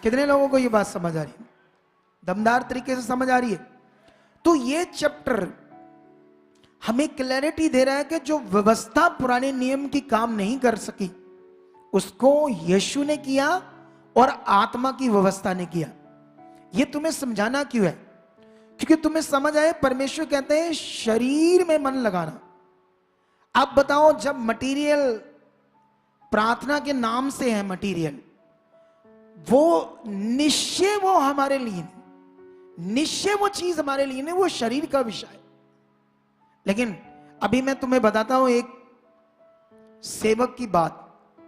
कितने लोगों को ये बात समझ आ रही है? दमदार तरीके से समझ आ रही है? तो ये चैप्टर हमें क्लैरिटी दे रहा है कि जो व्यवस्था पुराने नियम की काम नहीं कर सकी उसको यीशु ने किया और आत्मा की व्यवस्था ने किया। ये तुम्हें समझाना क्यों है? क्योंकि तुम्हें समझ आए, परमेश्वर कहते हैं शरीर में मन लगाना। आप बताओ, जब मटेरियल प्रार्थना के नाम से है, मटेरियल वो निश्चय वो हमारे लिए नहीं, निश्चय वो चीज हमारे लिए नहीं, वो शरीर का विषय है। लेकिन अभी मैं तुम्हें बताता हूं एक सेवक की बात।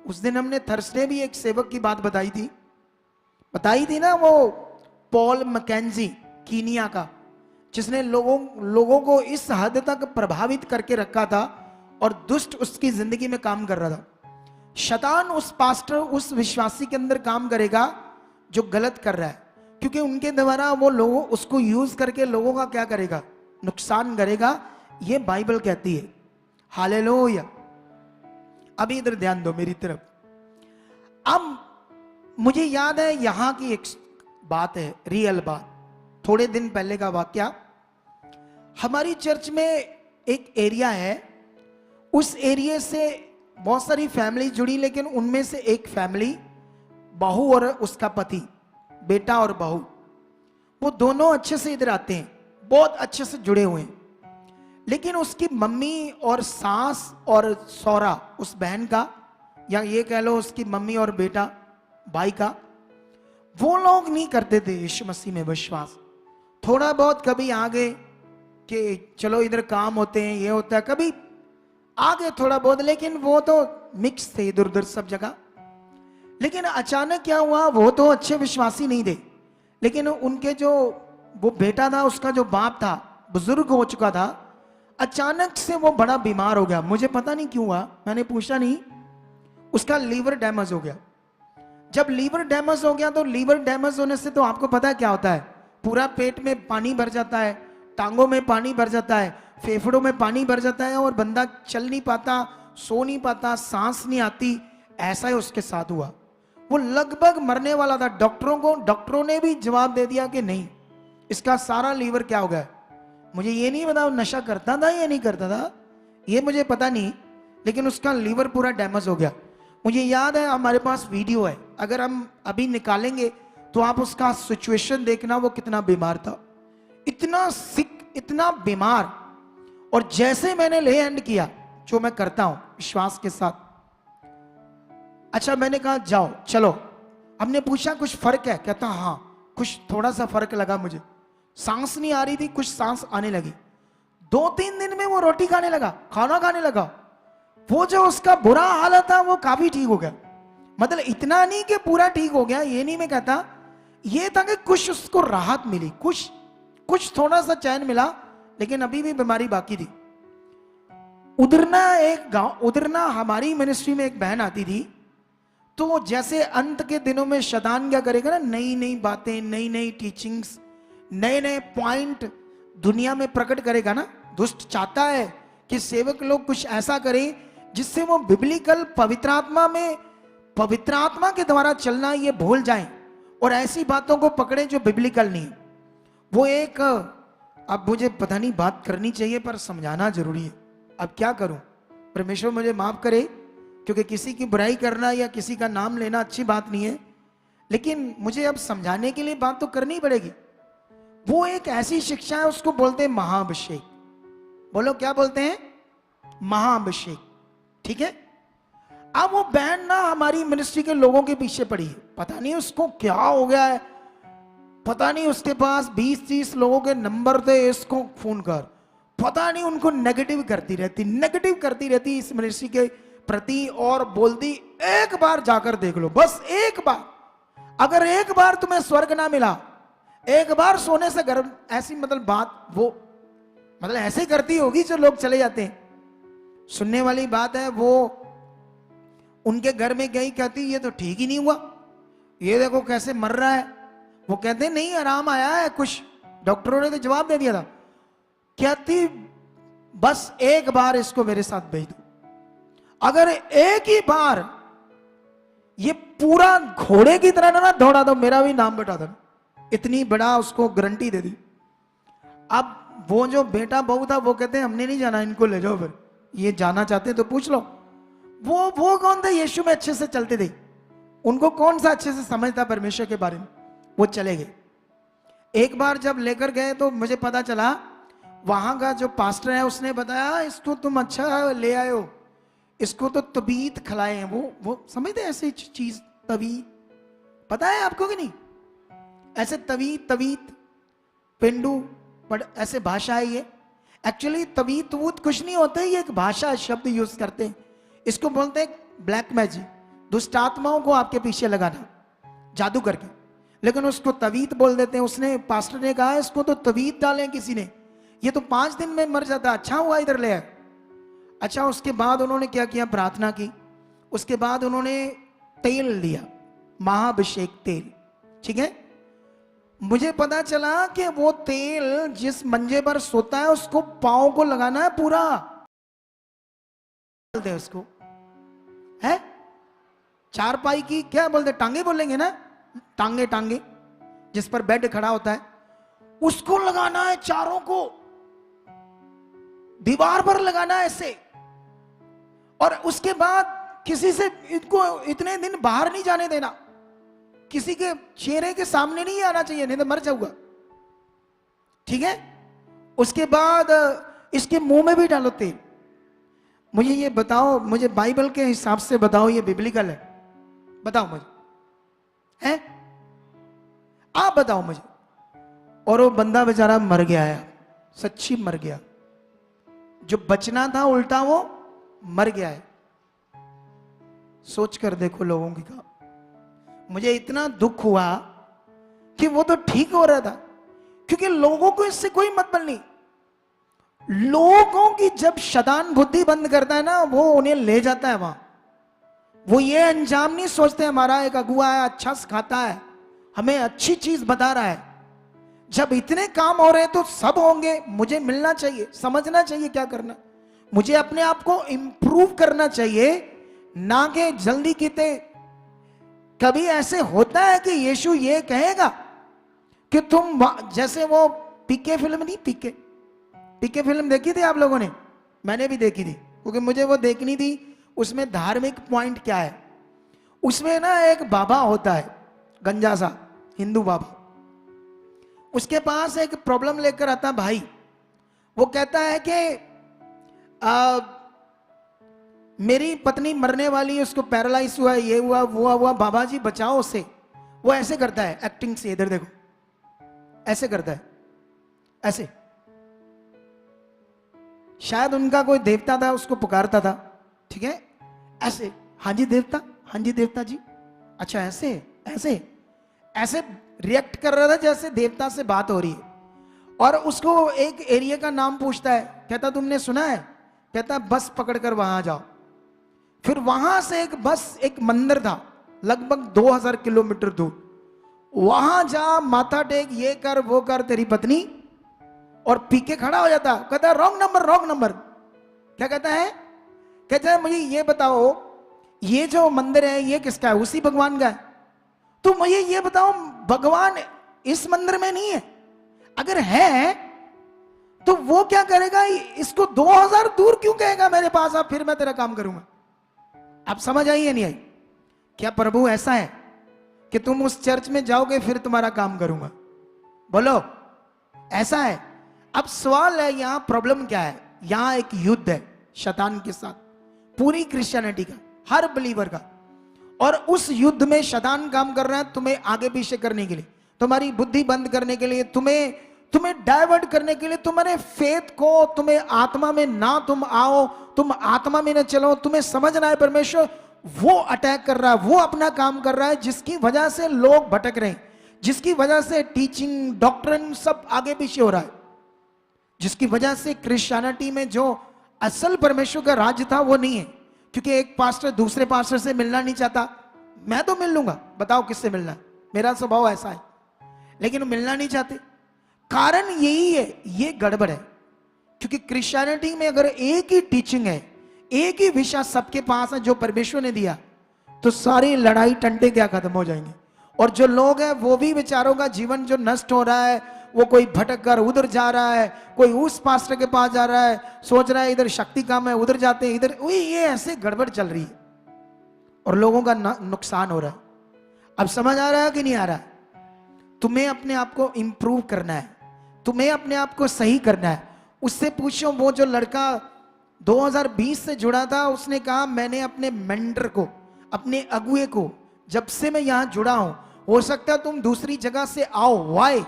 उस दिन हमने थर्सडे भी एक सेवक की बात बताई थी ना, वो पॉल मैकेंजी कीनिया का, जिसने लोगों को इस हद तक प्रभावित करके रखा था और दुष्ट उसकी जिंदगी में काम कर रहा था। शैतान उस पास्टर, उस विश्वासी के अंदर काम करेगा जो गलत कर रहा है, क्योंकि उनके द्वारा वो लोगों उसको यूज करके लोगों का क्या करेगा, नुकसान करेगा। ये बाइबल कहती है। हालेलुया। अभी इधर ध्यान दो मेरी तरफ। अब मुझे याद है यहां की एक बात है, रियल बात, थोड़े दिन पहले का वाकया। हमारी चर्च में एक एरिया है, उस एरिया से बहुत सारी फैमिली जुड़ी, लेकिन उनमें से एक फैमिली, बहू और उसका पति, बेटा और बहू, वो दोनों अच्छे से इधर आते हैं, बहुत अच्छे से जुड़े हुए हैं। लेकिन उसकी मम्मी और सास और सौरा, उस बहन का, या ये कह लो उसकी मम्मी और बेटा भाई का, वो लोग नहीं करते थे यीशु मसीह में विश्वास। थोड़ा बहुत कभी आगे कि चलो इधर काम होते हैं, ये होता है, कभी आगे थोड़ा बहुत, लेकिन वो तो मिक्स थे इधर उधर सब जगह। लेकिन अचानक क्या हुआ, वो तो अच्छे विश्वासी नहीं थे, लेकिन उनके जो वो बेटा था, उसका जो बाप था, बुजुर्ग हो चुका था, अचानक से वो बड़ा बीमार हो गया। मुझे पता नहीं क्यों हुआ, मैंने पूछा नहीं। उसका लीवर डैमेज हो गया। जब लीवर डैमेज हो गया तो लीवर डैमेज होने से तो आपको पता है क्या होता है, पूरा पेट में पानी भर जाता है, टांगों में पानी भर जाता है, फेफड़ों में पानी भर जाता है, और बंदा चल नहीं पाता, सो नहीं पाता, सांस नहीं आती। ऐसा ही उसके साथ हुआ। वो लगभग मरने वाला था। डॉक्टरों ने भी जवाब दे दिया कि नहीं, इसका सारा लीवर क्या हो गया। मुझे ये नहीं पता वो नशा करता था या नहीं करता था, ये मुझे पता नहीं, लेकिन उसका लीवर पूरा डैमेज हो गया। मुझे याद है हमारे पास वीडियो है, अगर हम अभी निकालेंगे तो आप उसका सिचुएशन देखना, वो कितना बीमार था, इतना सिक, इतना बीमार। और जैसे मैंने ले हैंड किया, जो मैं करता हूं विश्वास के साथ, अच्छा मैंने कहा जाओ चलो, हमने पूछा कुछ फर्क है, कहता हाँ कुछ थोड़ा सा फर्क लगा मुझे, सांस नहीं आ रही थी, कुछ सांस आने लगी। 2-3 दिन में वो रोटी खाने लगा, खाना खाने लगा। वो जो उसका बुरा हालत था वो काफी ठीक हो गया। मतलब इतना नहीं कि पूरा ठीक हो गया, ये नहीं मैं कहता, ये था कि कुछ उसको राहत मिली, कुछ थोड़ा सा चैन मिला, लेकिन अभी भी बीमारी बाकी थी। उधरना हमारी मिनिस्ट्री में एक बहन आती थी, तो जैसे अंत के दिनों में शैतान क्या करेगा ना, नई नई बातें, नई नई टीचिंग्स, नए नए पॉइंट दुनिया में प्रकट करेगा ना। दुष्ट चाहता है कि सेवक लोग कुछ ऐसा करें जिससे वो बिब्लिकल पवित्र आत्मा के द्वारा चलना ये भूल जाएं, और ऐसी बातों को पकड़े जो बिब्लिकल नहीं। वो एक, अब मुझे पता नहीं बात करनी चाहिए पर समझाना जरूरी है। अब क्या करूं, परमेश्वर मुझे माफ करे, क्योंकि किसी की बुराई करना या किसी का नाम लेना अच्छी बात नहीं है, लेकिन मुझे अब समझाने के लिए बात तो करनी पड़ेगी। वो एक ऐसी शिक्षा है, उसको बोलते हैं महाअभिषेक। बोलो क्या बोलते हैं, महाअभिषेक, ठीक है। अब वो बहन ना हमारी मिनिस्ट्री के लोगों के पीछे पड़ी है, पता नहीं उसको क्या हो गया है, पता नहीं उसके पास 20-30 लोगों के नंबर थे, इसको फोन कर, पता नहीं उनको नेगेटिव करती रहती इस मिनिस्ट्री के प्रति, और बोलती एक बार जाकर देख लो, बस एक बार, अगर एक बार तुम्हें स्वर्ग ना मिला, एक बार सोने से गर्भ, ऐसी मतलब बात, वो मतलब ऐसे करती होगी जो लोग चले जाते हैं। सुनने वाली बात है। वो उनके घर में गई, कहती ये तो ठीक ही नहीं हुआ, ये देखो कैसे मर रहा है। वो कहते नहीं आराम आया है कुछ, डॉक्टरों ने तो जवाब दे दिया था। कहती बस एक बार इसको मेरे साथ भेज दो, अगर एक ही बार ये पूरा घोड़े की तरह ना दौड़ा दो, मेरा भी नाम बता दो, इतनी बड़ा उसको गारंटी दे दी। अब वो जो बेटा बहू था वो कहते हैं हमने नहीं जाना, इनको ले जाओ, फिर ये जाना चाहते तो पूछ लो। वो कौन थे, यीशु में अच्छे से चलते थे, उनको कौन सा अच्छे से समझता परमेश्वर के बारे में, वो चले गए। एक बार जब लेकर गए तो मुझे पता चला, वहां का जो पास्टर है उसने बताया इसको तुम अच्छा ले आए हो, इसको तो तबीत खिलाए हैं। वो समझते ऐसी चीज तबीत, पता है आपको कि नहीं, ऐसे तवीत पेंडू, बट ऐसे भाषा है ये। एक्चुअली तवीत कुछ नहीं होता है, ये एक भाषा शब्द यूज करते हैं, इसको बोलते हैं ब्लैक मैजिक, दुष्ट आत्माओं को आपके पीछे लगाना जादू करके, लेकिन उसको तवीत बोल देते हैं। उसने, पास्टर ने कहा इसको तो तवीत डालें किसी ने, ये तो 5 दिन में मर जाता, अच्छा हुआ इधर ले आए। अच्छा, उसके बाद उन्होंने क्या किया, प्रार्थना की, उसके बाद उन्होंने तेल लिया, महाअभिषेक तेल, ठीक है। मुझे पता चला कि वो तेल जिस मंजे पर सोता है उसको पांव को लगाना है पूरा, बोलते हैं उसको, है चारपाई की क्या बोलते, टांगे बोलेंगे ना, टांगे टांगे जिस पर बेड खड़ा होता है, उसको लगाना है, चारों को दीवार पर लगाना है ऐसे। और उसके बाद किसी से इनको इतने दिन बाहर नहीं जाने देना, किसी के चेहरे के सामने नहीं आना चाहिए, नहीं तो मर जाऊंगा, ठीक है। उसके बाद इसके मुंह में भी डालो तेल। मुझे ये बताओ, मुझे बाइबल के हिसाब से बताओ, ये बिब्लिकल है? बताओ मुझे, है? आप बताओ मुझे। और वो बंदा बेचारा मर गया है, सच्ची मर गया, जो बचना था उल्टा वो मर गया है। सोच कर देखो लोगों की काम। मुझे इतना दुख हुआ कि वो तो ठीक हो रहा था, क्योंकि लोगों को इससे कोई मतलब नहीं। लोगों की जब शैतान बुद्धि बंद करता है ना, वो उन्हें ले जाता है वहां। वो ये अंजाम नहीं सोचते हमारा एक अगुआ है, अच्छा सिखाता है, हमें अच्छी चीज बता रहा है। जब इतने काम हो रहे हैं तो सब होंगे, मुझे मिलना चाहिए, समझना चाहिए क्या करना, मुझे अपने आप को इंप्रूव करना चाहिए, ना कि जल्दी कीते। कभी ऐसे होता है कि यीशु ये कहेगा कि तुम, जैसे वो पीके फिल्म नहीं, पीके फिल्म देखी थी आप लोगों ने? मैंने भी देखी थी, क्योंकि मुझे वो देखनी थी। उसमें धार्मिक पॉइंट क्या है, उसमें ना एक बाबा होता है, गंजा सा हिंदू बाबा, उसके पास एक प्रॉब्लम लेकर आता भाई। वो कहता है कि मेरी पत्नी मरने वाली है, उसको पैरालाइज हुआ, ये हुआ वो हुआ, बाबा जी बचाओ उससे। वो ऐसे करता है एक्टिंग से, इधर देखो, ऐसे करता है, ऐसे। शायद उनका कोई देवता था, उसको पुकारता था, ठीक है, ऐसे, हाँ जी देवता, हाँ जी देवता जी, अच्छा ऐसे ऐसे ऐसे रिएक्ट कर रहा था जैसे देवता से बात हो रही है। और उसको एक एरिया का नाम पूछता है, कहता तुमने सुना है? कहता बस पकड़कर वहां जाओ। फिर वहां से एक बस, एक मंदिर था लगभग 2000 किलोमीटर दूर, वहां जा, माथा टेक, ये कर वो कर तेरी पत्नी, और पीके खड़ा हो जाता। कहता रॉन्ग नंबर, रॉन्ग नंबर। क्या कहता है? कहता है मुझे ये बताओ, ये जो मंदिर है ये किसका है? उसी भगवान का है। तो मुझे ये बताओ, भगवान इस मंदिर में नहीं है, अगर है तो वो क्या करेगा? इसको 2000 दूर क्यों कहेगा मेरे पास आप, फिर मैं तेरा काम करूंगा। आप समझ आई या नहीं आई? क्या प्रभु ऐसा है कि तुम उस चर्च में जाओगे फिर तुम्हारा काम करूंगा? बोलो, ऐसा है? अब सवाल है, यहां प्रॉब्लम क्या है? यहां एक युद्ध है शैतान के साथ, पूरी क्रिश्चियनिटी का, हर बिलीवर का। और उस युद्ध में शैतान काम कर रहा है तुम्हें आगे पीछे करने के लिए, तुम्हारी बुद्धि बंद करने के लिए, तुम्हें डाइवर्ट करने के लिए, तुम्हारे फेथ को, तुम्हें आत्मा में ना तुम आओ, तुम आत्मा में न चलो, तुम्हें समझना है परमेश्वर वो अटैक कर रहा है, वो अपना काम कर रहा है, जिसकी वजह से लोग भटक रहे हैं, जिसकी वजह से टीचिंग, डॉक्ट्रिन सब आगे पीछे हो रहा है, जिसकी वजह से क्रिश्चियनिटी में जो असल परमेश्वर का राज्य था वो नहीं है। क्योंकि एक पास्टर दूसरे पास्टर से मिलना नहीं चाहता, मैं तो मिल लूंगा, बताओ किससे मिलना है, मेरा स्वभाव ऐसा है, लेकिन मिलना नहीं चाहते। कारण यही है, ये गड़बड़ है। क्योंकि क्रिश्चियनिटी में अगर एक ही टीचिंग है, एक ही विषय सबके पास है जो परमेश्वर ने दिया, तो सारी लड़ाई टंटे क्या खत्म हो जाएंगे। और जो लोग हैं वो भी बेचारों का जीवन जो नष्ट हो रहा है, वो कोई भटक कर उधर जा रहा है, कोई उस पास्टर के पास जा रहा है, सोच रहा है इधर शक्ति कम है, उधर जाते हैं, इधर ये ऐसे गड़बड़ चल रही है और लोगों का नुकसान हो रहा है। अब समझ आ रहा है कि नहीं आ रहा है? तुम्हें अपने आप को इंप्रूव करना है, तुम्हें अपने आप को सही करना है। उससे पूछो, वो जो लड़का 2020 से जुड़ा था, उसने कहा मैंने अपने मेंटर को, अपने अगुए को, जब से मैं यहां जुड़ा हूं, हो सकता है तुम दूसरी जगह से आओ, वाई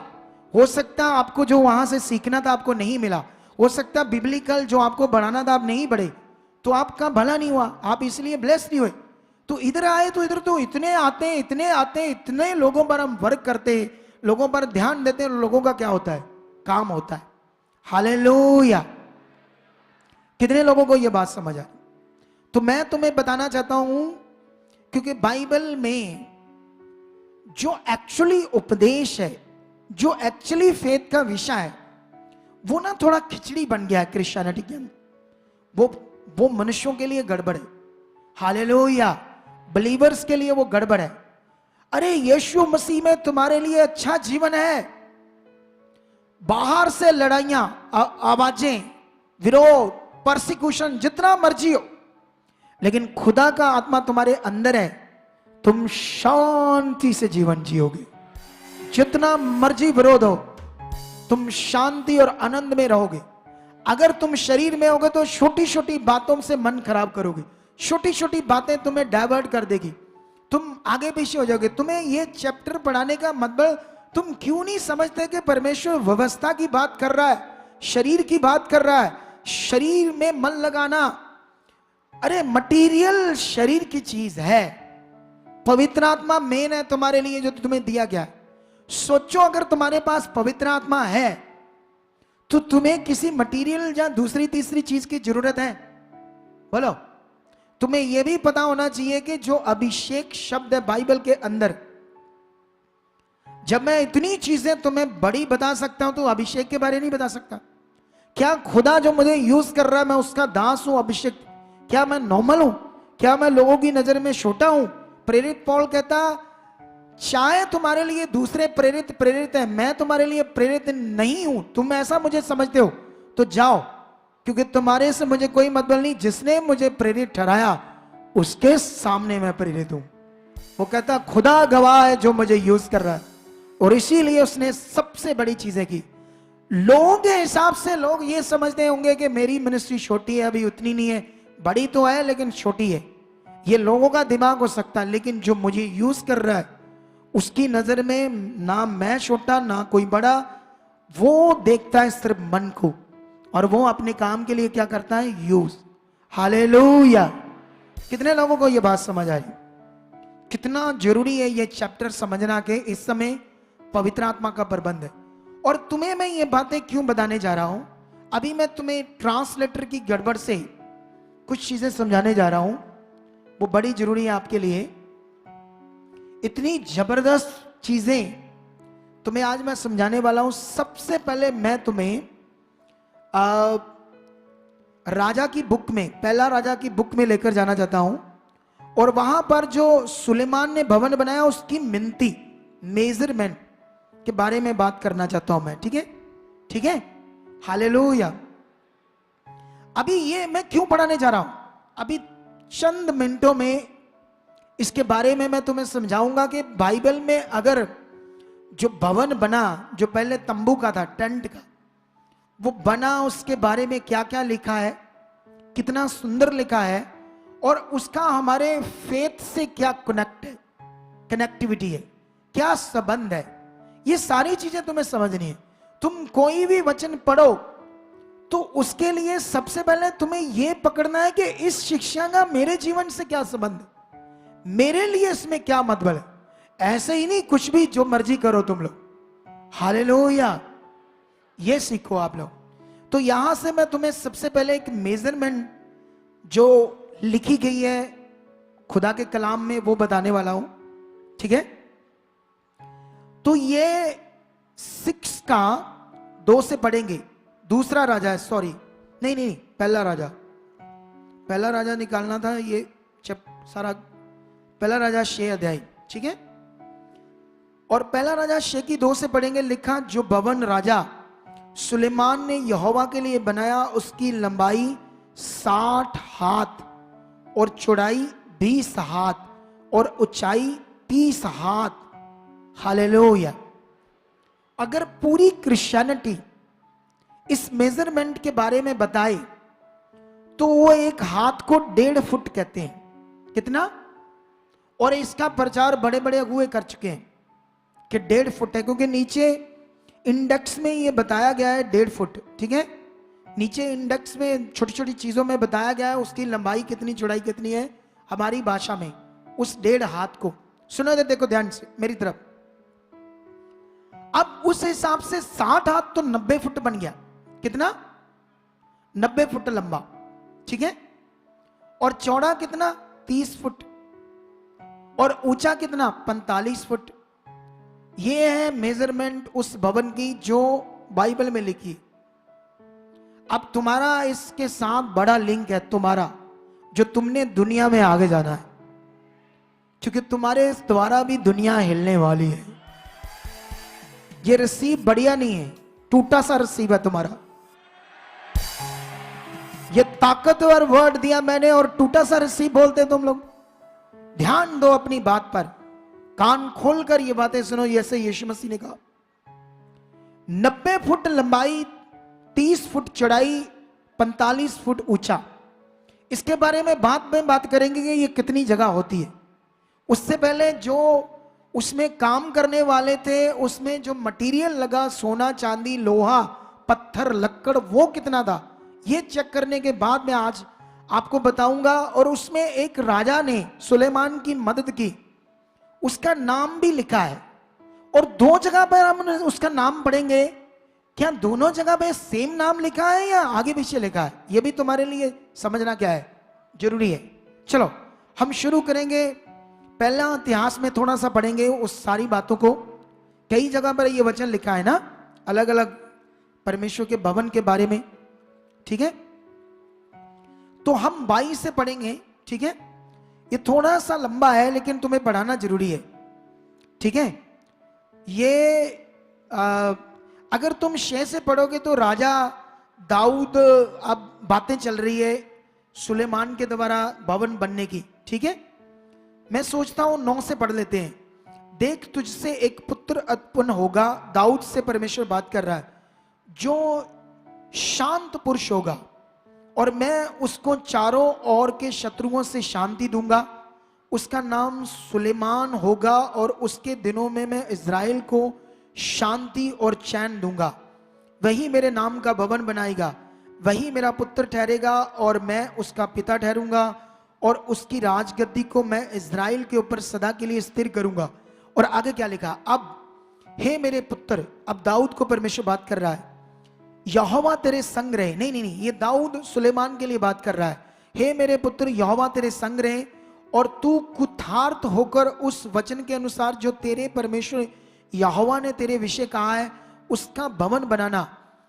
हो सकता है आपको जो वहां से सीखना था आपको नहीं मिला, हो सकता है बिब्लिकल जो आपको बढ़ाना था आप नहीं बढ़े, तो आपका भला नहीं हुआ, आप इसलिए ब्लेस नहीं हुए। तो इधर आए, तो इधर तो इतने आते हैं, इतने आते हैं, इतने लोगों पर हम वर्क करते हैं, लोगों पर ध्यान देते हैं, लोगों का क्या होता है? काम होता है। हालेलुया! कितने लोगों को यह बात समझ आ? तो मैं तुम्हें बताना चाहता हूं, क्योंकि बाइबल में जो एक्चुअली उपदेश है, जो एक्चुअली फेथ का विषय है, वो ना थोड़ा खिचड़ी बन गया है क्रिश्चियनिटी के अंदर। वो मनुष्यों के लिए गड़बड़ है, हालेलुया, बिलीवर्स के लिए वो गड़बड़ है। अरे यीशु मसीह में तुम्हारे लिए अच्छा जीवन है। बाहर से लड़ाइयां, आवाजें, विरोध, परसिक्यूशन जितना मर्जी हो, लेकिन खुदा का आत्मा तुम्हारे अंदर है, तुम शांति से जीवन जियोगे। जितना मर्जी विरोध हो, तुम शांति और आनंद में रहोगे। अगर तुम शरीर में होगे तो छोटी छोटी बातों से मन खराब करोगे, छोटी छोटी बातें तुम्हें डाइवर्ट कर देगी, तुम आगे पीछे हो जाओगे। तुम्हें ये चैप्टर पढ़ाने का मतलब, तुम क्यों नहीं समझते कि परमेश्वर व्यवस्था की बात कर रहा है, शरीर की बात कर रहा है, शरीर में मन लगाना। अरे मटेरियल शरीर की चीज है, पवित्र आत्मा मेन है तुम्हारे लिए जो तुम्हें दिया गया है। सोचो अगर तुम्हारे पास पवित्र आत्मा है तो तुम्हें किसी मटेरियल या दूसरी तीसरी चीज की जरूरत है? बोलो। तुम्हें यह भी पता होना चाहिए कि जो अभिषेक शब्द है बाइबल के अंदर, जब मैं इतनी चीजें तुम्हें बड़ी बता सकता हूं तो अभिषेक के बारे नहीं बता सकता? क्या खुदा जो मुझे यूज कर रहा है मैं उसका दास हूं? अभिषेक, क्या मैं नॉर्मल हूं? क्या मैं लोगों की नजर में छोटा हूं? प्रेरित पौल कहता, चाहे तुम्हारे लिए दूसरे प्रेरित है, मैं तुम्हारे लिए प्रेरित नहीं हूं। तुम ऐसा मुझे समझते हो तो जाओ, क्योंकि तुम्हारे से मुझे कोई मतलब नहीं। जिसने मुझे प्रेरित ठहराया उसके सामने मैं प्रेरित हूं। वो कहता खुदा गवाह है जो मुझे यूज कर रहा है, और इसीलिए उसने सबसे बड़ी चीजें की। लोगों के हिसाब से लोग ये समझते होंगे कि मेरी मिनिस्ट्री छोटी है, अभी उतनी नहीं है, बड़ी तो है लेकिन छोटी है। ये लोगों का दिमाग हो सकता है, लेकिन जो मुझे यूज कर रहा है उसकी नजर में ना मैं छोटा ना कोई बड़ा, वो देखता है सिर्फ मन को, और वो अपने काम के लिए क्या करता है? यूज। हालेलुया। कितने लोगों को ये बात समझ आई? कितना जरूरी है ये चैप्टर समझना के इस समय पवित्र आत्मा का प्रबंध है। और तुम्हें मैं ये बातें क्यों बताने जा रहा हूं? अभी मैं तुम्हें ट्रांसलेटर की गड़बड़ से कुछ चीजें समझाने जा रहा हूं, वो बड़ी जरूरी है आपके लिए। इतनी जबरदस्त चीजें तुम्हें आज मैं समझाने वाला हूं। सबसे पहले मैं तुम्हें राजा की बुक में, पहला राजा की बुक में लेकर जाना चाहता हूं, और वहां पर जो सुलेमान ने भवन बनाया उसकी मिनती, मेजरमेंट के बारे में बात करना चाहता हूं मैं। ठीक है? ठीक है, हालेलुया। अभी ये मैं क्यों पढ़ाने जा रहा हूं? अभी चंद मिनटों में इसके बारे में मैं तुम्हें समझाऊंगा कि बाइबल में अगर जो भवन बना, जो पहले तंबू का था, टेंट का, वो बना, उसके बारे में क्या क्या लिखा है, कितना सुंदर लिखा है, और उसका हमारे फेथ से क्या कनेक्टिविटी है, क्या संबंध है, ये सारी चीजें तुम्हें समझनी है। तुम कोई भी वचन पढ़ो तो उसके लिए सबसे पहले तुम्हें यह पकड़ना है कि इस शिक्षा का मेरे जीवन से क्या संबंध है, मेरे लिए इसमें क्या मतलब है। ऐसे ही नहीं कुछ भी जो मर्जी करो तुम लोग। हालेलुया, ये सीखो आप लोग। तो यहां से मैं तुम्हें सबसे पहले एक मेजरमेंट जो लिखी गई है खुदा के कलाम में वो बताने वाला हूं। ठीक है? तो ये 6 का 2 से पढ़ेंगे। दूसरा राजा है, सॉरी, नहीं, पहला राजा निकालना था, ये सारा पहला राजा 6 अध्याय। ठीक है? और पहला राजा 6 की 2 से पढ़ेंगे। लिखा, जो भवन राजा सुलेमान ने यहोवा के लिए बनाया उसकी लंबाई 60 हाथ और चौड़ाई 20 हाथ और ऊंचाई 30 हाथ। हालेलुया। अगर पूरी क्रिश्चियनिटी इस मेजरमेंट के बारे में बताए तो वो एक हाथ को 1.5 फुट कहते हैं। कितना? और इसका प्रचार बड़े बड़े अगुए कर चुके हैं कि 1.5 फुट है, क्योंकि नीचे इंडेक्स में ये बताया गया है 1.5 फुट। ठीक है? नीचे इंडेक्स में छोटी छोटी चीजों में बताया गया है उसकी लंबाई कितनी, चौड़ाई कितनी है हमारी भाषा में, उस 1.5 हाथ को। सुनो दे, देखो ध्यान से मेरी तरफ। अब उस हिसाब से 60 हाथ तो 90 फुट बन गया। कितना? 90 फुट लंबा। ठीक है? और चौड़ा कितना 30 फुट और ऊंचा कितना 45 फुट। ये है मेजरमेंट उस भवन की जो बाइबल में लिखी। अब तुम्हारा इसके साथ बड़ा लिंक है, तुम्हारा जो तुमने दुनिया में आगे जाना है, क्योंकि तुम्हारे द्वारा भी दुनिया हिलने वाली है। ये रस्सी बढ़िया नहीं है, टूटा सा रस्सी है तुम्हारा। ये ताकतवर वर्ड दिया मैंने और टूटा सा रस्सी बोलते तुम लोग। ध्यान दो अपनी बात पर, कान खोलकर ये बातें सुनो। जैसे यीशु मसीह ने कहा 90 फुट लंबाई, 30 फुट चौड़ाई, 45 फुट ऊंचा। इसके बारे में बाद में बात करेंगे कि ये कितनी जगह होती है। उससे पहले जो उसमें काम करने वाले थे, उसमें जो मटेरियल लगा, सोना चांदी लोहा पत्थर लक्कड़, वो कितना था, ये चेक करने के बाद मैं आज आपको बताऊंगा। और उसमें एक राजा ने सुलेमान की मदद की, उसका नाम भी लिखा है। और 2 जगह पर हम उसका नाम पढ़ेंगे। क्या दोनों जगह पे सेम नाम लिखा है या आगे पीछे लिखा है, ये भी तुम्हारे लिए समझना क्या है जरूरी है। चलो हम शुरू करेंगे। पहला इतिहास में थोड़ा सा पढ़ेंगे उस सारी बातों को। कई जगह पर ये वचन लिखा है ना, अलग अलग परमेश्वर के भवन के बारे में, ठीक है। तो हम 22 से पढ़ेंगे, ठीक है। ये थोड़ा सा लंबा है लेकिन तुम्हें पढ़ाना जरूरी है, ठीक है। ये अगर तुम 6 से पढ़ोगे तो राजा दाऊद, अब बातें चल रही है सुलेमान के द्वारा भवन बनने की, ठीक है। मैं सोचता हूं 9 से पढ़ लेते हैं। देख तुझसे एक पुत्र उत्पन्न होगा, दाऊद से परमेश्वर बात कर रहा है, जो शांत पुरुष होगा और मैं उसको चारों ओर के शत्रुओं से शांति दूंगा। उसका नाम सुलेमान होगा और उसके दिनों में मैं इज़राइल को शांति और चैन दूंगा। वही मेरे नाम का भवन बनाएगा, वही मेरा पुत्र ठहरेगा और मैं उसका पिता ठहरूंगा और उसकी राजगद्दी को मैं इज़राइल के ऊपर सदा के लिए स्थिर करूंगा। और आगे क्या लिखा, अब हे मेरे पुत्र, अब दाऊद को परमेश्वर बात कर रहा है, यहोवा तेरे संग रहे। नहीं, ये दाऊद सुलेमान के लिए बात कर रहा है। हे मेरे पुत्र, यहोवा तेरे संग रहे और तू कुठार्थ होकर उस वचन के अनुसार जो तेरे परमेश्वर यहोवा ने तेरे विषय कहा है उसका भवन बनाना।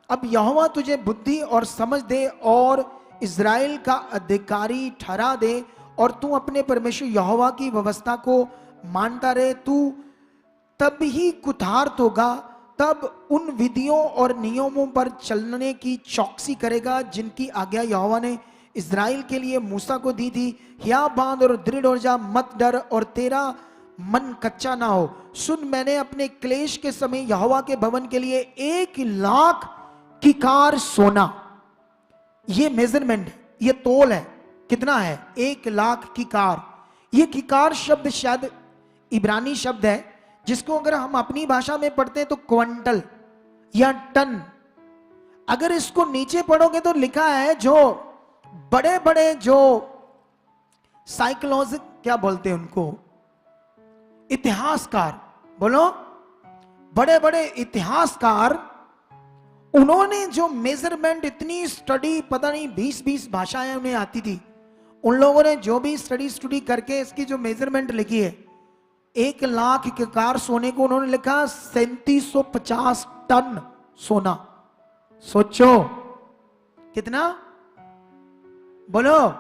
अब यहोवा तुझे बुद्धि और समझ दे और इज़राइल का अधिकारी ठहरा दे और तू अपने परमेश्वर यहोवा की व्यवस्था को मानता रहे। तू तब ही कुठार्थ होगा, तब उन विधियों और नियमों पर चलने की चौकसी करेगा जिनकी आज्ञा यहोवा ने इज़राइल के लिए मूसा को दी थी। हिया बांध और दृढ़ हो जा, मत डर और तेरा मन कच्चा ना हो। सुन, मैंने अपने क्लेश के समय यहोवा के भवन के लिए 1,00,000 किकार सोना, ये मेजरमेंट, ये तोल है, कितना है 1,00,000 किकार। ये किकार शब्द शायद इब्रानी शब्द है जिसको अगर हम अपनी भाषा में पढ़ते हैं तो क्विंटल या टन। अगर इसको नीचे पढ़ोगे तो लिखा है जो बड़े बड़े जो साइकोलॉजी क्या बोलते हैं उनको, इतिहासकार, बोलो बड़े बड़े इतिहासकार, उन्होंने जो मेजरमेंट, इतनी स्टडी, पता नहीं 20-20 भाषाएं उन्हें आती थी, उन लोगों ने जो भी स्टडी करके इसकी जो मेजरमेंट लिखी है 1,00,000 किकार सोने को उन्होंने लिखा 3750 टन सोना। सोचो कितना, बोलो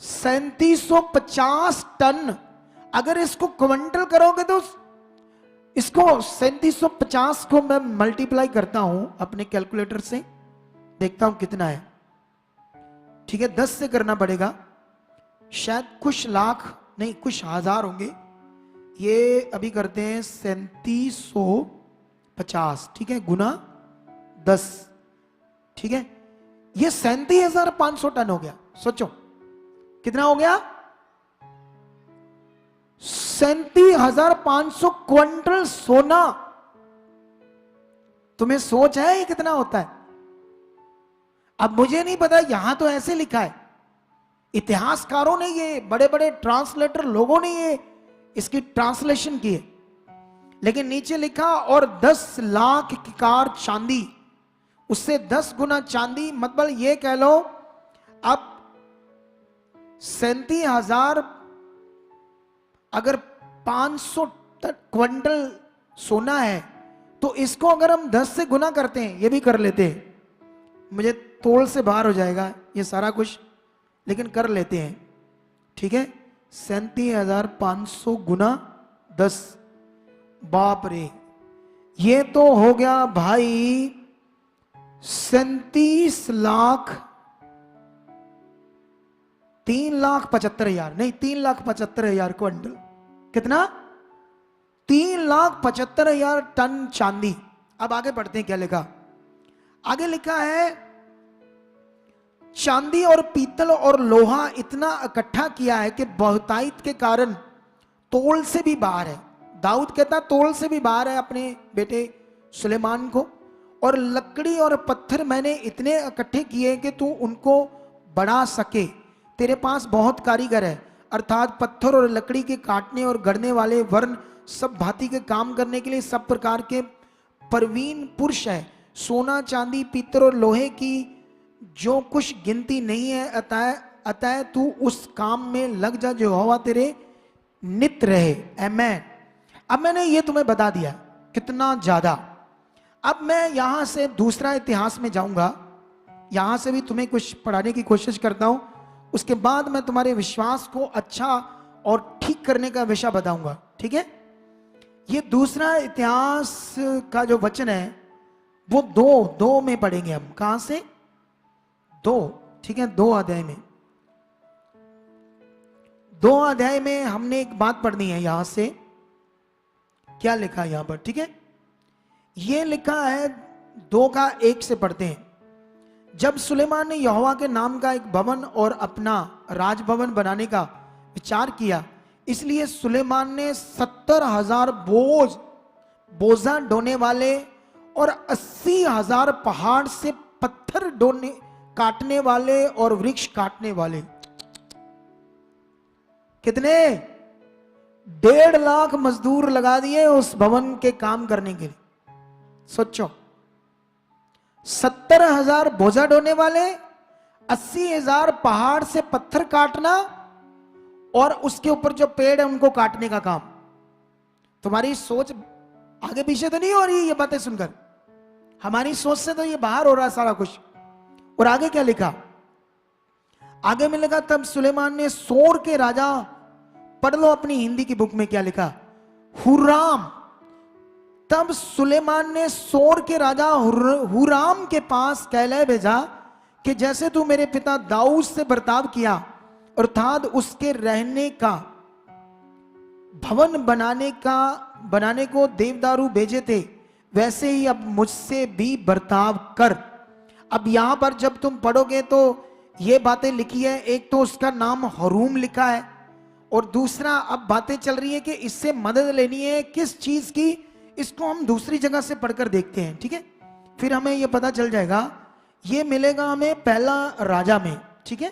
3750 टन। अगर इसको क्विंटल करोगे तो इसको 3750 को मैं मल्टीप्लाई करता हूं अपने कैलकुलेटर से, देखता हूं कितना है, ठीक है। 10 से करना पड़ेगा, शायद कुछ लाख नहीं कुछ हजार होंगे। ये अभी करते हैं 3750, ठीक है, गुना 10, ठीक है। ये 37,500 टन हो गया। सोचो कितना हो गया, 37,500 क्विंटल सोना। तुम्हें सोच है ये कितना होता है? अब मुझे नहीं पता, यहां तो ऐसे लिखा है, इतिहासकारों ने, ये बड़े बड़े ट्रांसलेटर लोगों ने ये इसकी ट्रांसलेशन की है, लेकिन नीचे लिखा और 10,00,000 किकार चांदी, उससे 10 गुना चांदी, मतलब ये कह लो अब 37,000 अगर 500 क्विंटल सोना है तो इसको अगर हम 10 से गुना करते हैं, ये भी कर लेते हैं, मुझे तोल से बाहर हो जाएगा ये सारा कुछ, लेकिन कर लेते हैं, ठीक है। 37,500 गुना 10, बाप रे, ये तो हो गया भाई 37 लाख 3,75,000, नहीं 3,75,000 क्विंटल, कितना? 3,75,000 टन चांदी। अब आगे पढ़ते हैं क्या लिखा। आगे लिखा है चांदी और पीतल और लोहा इतना इकट्ठा किया है कि बहुतायत के कारण तोल से भी बाहर है। दाऊद कहता तोल से भी बाहर है अपने बेटे सुलेमान को। और लकड़ी और पत्थर मैंने इतने इकट्ठे किए कि तू उनको बढ़ा सके, तेरे पास बहुत कारीगर है, अर्थात पत्थर और लकड़ी के काटने और गढ़ने वाले, वर्ण सब भांति के काम करने के लिए सब प्रकार के प्रवीण पुरुष है। सोना चांदी पीतल और लोहे की जो कुछ गिनती नहीं है, अतः तू उस काम में लग जा जो यहोवा तेरे नित रहे। आमीन। अब मैंने ये तुम्हें बता दिया कितना ज्यादा। अब मैं यहां से दूसरा इतिहास में जाऊंगा, यहां से भी तुम्हें कुछ पढ़ाने की कोशिश करता हूं, उसके बाद मैं तुम्हारे विश्वास को अच्छा और ठीक करने का विषय बताऊंगा, ठीक है। ये दूसरा इतिहास का जो वचन है वो दो में पढ़ेंगे हम। कहां से? 2, ठीक है, 2 अध्याय में। 2 अध्याय में हमने एक बात पढ़नी है। यहां से क्या लिखा है यहां पर, ठीक है, ये लिखा है 2:1 से पढ़ते हैं। जब सुलेमान ने यहोवा के नाम का एक भवन और अपना राजभवन बनाने का विचार किया, इसलिए सुलेमान ने 70,000 बोझा ढोने वाले और 80,000 पहाड़ से पत्थर काटने वाले और वृक्ष काटने वाले, कितने 1.5 लाख मजदूर लगा दिए उस भवन के काम करने के लिए। सोचो, 70,000 बोझा ढोने वाले, 80,000 पहाड़ से पत्थर काटना और उसके ऊपर जो पेड़ है उनको काटने का काम। तुम्हारी सोच आगे पीछे तो नहीं हो रही ये बातें सुनकर? हमारी सोच से तो ये बाहर हो रहा है सारा कुछ। और आगे क्या लिखा? आगे में लिखा तब सुलेमान ने सोर के राजा, पढ़ लो अपनी हिंदी की बुक में क्या लिखा, हुराम। तब सुलेमान ने सोर के राजा हुराम के पास कहले भेजा कि जैसे तू मेरे पिता दाऊद से बर्ताव किया, अर्थात उसके रहने का भवन बनाने को देवदारू भेजे थे, वैसे ही अब मुझसे भी बर्ताव कर। अब यहां पर जब तुम पढ़ोगे तो ये बातें लिखी है, एक तो उसका नाम हुराम लिखा है और दूसरा अब बातें चल रही है कि इससे मदद लेनी है किस चीज की, इसको हम दूसरी जगह से पढ़कर देखते हैं, ठीक है, फिर हमें यह पता चल जाएगा। ये मिलेगा हमें पहला राजा में, ठीक है।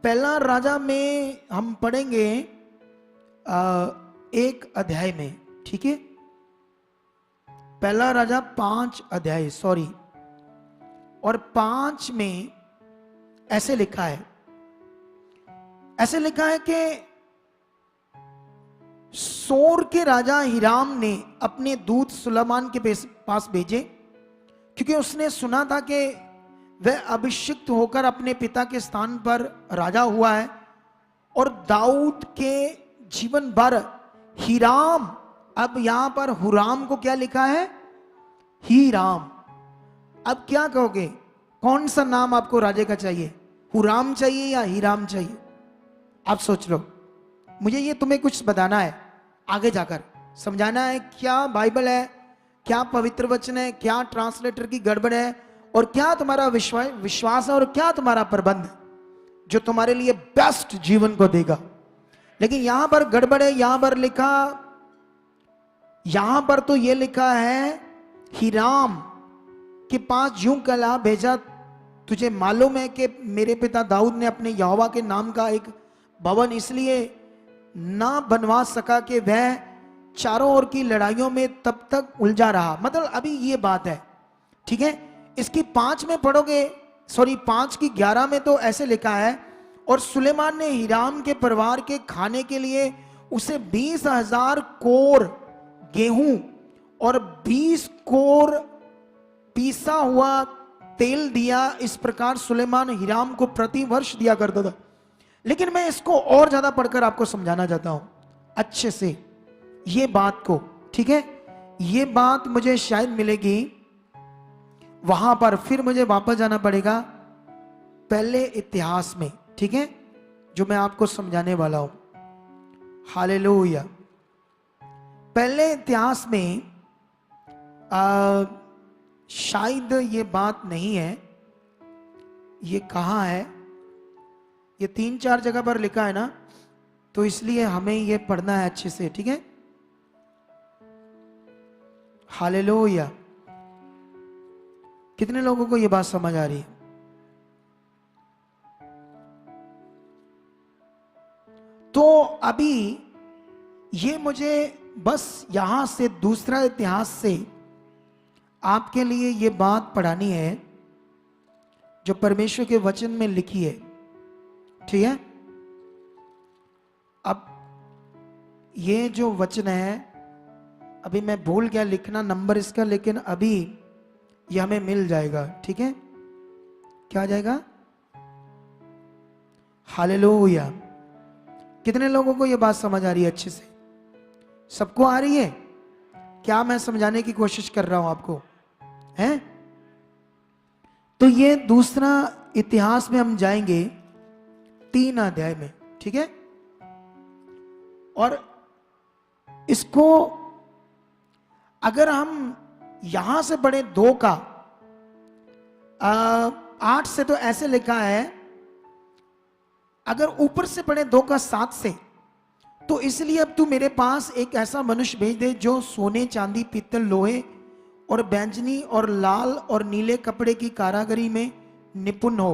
पहला राजा में हम पढ़ेंगे 1 अध्याय में, ठीक है। पहला राजा 5 अध्याय, सॉरी, और 5 में ऐसे लिखा है, कि सोर के राजा हिराम ने अपने दूत सुलेमान के पास भेजे, क्योंकि उसने सुना था कि वह अभिषिक्त होकर अपने पिता के स्थान पर राजा हुआ है और दाऊद के जीवन भर हिराम। अब यहां पर हुराम को क्या लिखा है? हिराम। अब क्या कहोगे, कौन सा नाम आपको राजे का चाहिए, हुराम चाहिए या हिराम चाहिए? आप सोच लो, मुझे ये तुम्हें कुछ बताना है, आगे जाकर समझाना है क्या बाइबल है, क्या पवित्र वचन है, क्या ट्रांसलेटर की गड़बड़ है, और क्या तुम्हारा विश्वास है और क्या तुम्हारा प्रबंध जो तुम्हारे लिए बेस्ट जीवन को देगा। लेकिन यहां पर गड़बड़ है, यहां पर तो ये लिखा है हिराम के पास यूं कला भेजा, तुझे मालूम है कि मेरे पिता दाऊद ने अपने यहोवा के नाम का एक भवन इसलिए ना बनवा सका कि वह चारों ओर की लड़ाइयों में तब तक उलझा रहा। मतलब अभी ये बात है, ठीक है। इसकी 5 में पढ़ोगे, सॉरी 5 की 11 में तो ऐसे लिखा है, और सुलेमान ने हीराम के परिवार के खाने के लिए उसे 20,000 कोर गेहूं और 20 कोर पीसा हुआ तेल दिया। इस प्रकार सुलेमान हीराम को प्रति वर्ष दिया करता था। लेकिन मैं इसको और ज्यादा पढ़कर आपको समझाना चाहता हूं अच्छे से ये बात को, ठीक है। ये बात मुझे शायद मिलेगी वहां पर, फिर मुझे वापस जाना पड़ेगा पहले इतिहास में, ठीक है, जो मैं आपको समझाने वाला हूं। हालेलुया। पहले इतिहास में शायद ये बात नहीं है, ये कहां है, ये 3-4 जगह पर लिखा है ना, तो इसलिए हमें ये पढ़ना है अच्छे से, ठीक है। हालेलुया। कितने लोगों को ये बात समझ आ रही है? तो अभी ये मुझे बस यहां से दूसरा इतिहास से आपके लिए ये बात पढ़ानी है जो परमेश्वर के वचन में लिखी है, ठीक है। अब ये जो वचन है, अभी मैं भूल गया लिखना नंबर इसका, लेकिन अभी ये हमें मिल जाएगा, ठीक है। क्या आ जाएगा? हालेलुया। कितने लोगों को ये बात समझ आ रही है अच्छे से? सबको आ रही है? क्या मैं समझाने की कोशिश कर रहा हूं आपको? हैं? तो ये दूसरा इतिहास में हम जाएंगे 3 अध्याय में, ठीक है। और इसको अगर हम यहां से पढ़े 2 का 8 से, तो ऐसे लिखा है, अगर ऊपर से पढ़े 2 का 7 से, तो इसलिए अब तू मेरे पास एक ऐसा मनुष्य भेज दे जो सोने, चांदी, पीतल, लोहे और बैंजनी और लाल और नीले कपड़े की कारागरी में निपुण हो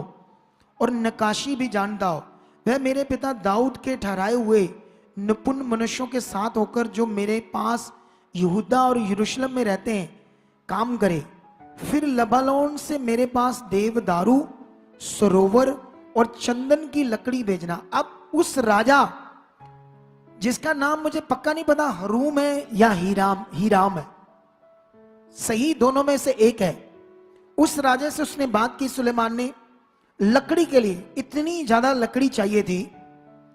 और नक्काशी भी जानता हो। वह मेरे पिता दाऊद के ठहराए हुए निपुण मनुष्यों के साथ होकर जो मेरे पास यहूदा और यरूशलेम में रहते हैं काम करे। फिर लबानोन से मेरे पास देवदारू, सरोवर और चंदन की लकड़ी भेजना। अब उस राजा जिसका नाम मुझे पक्का नहीं पता, हरूम है या हीराम है, सही दोनों में से एक है, उस राजा से उसने बात की सुलेमान ने लकड़ी के लिए। इतनी ज्यादा लकड़ी चाहिए थी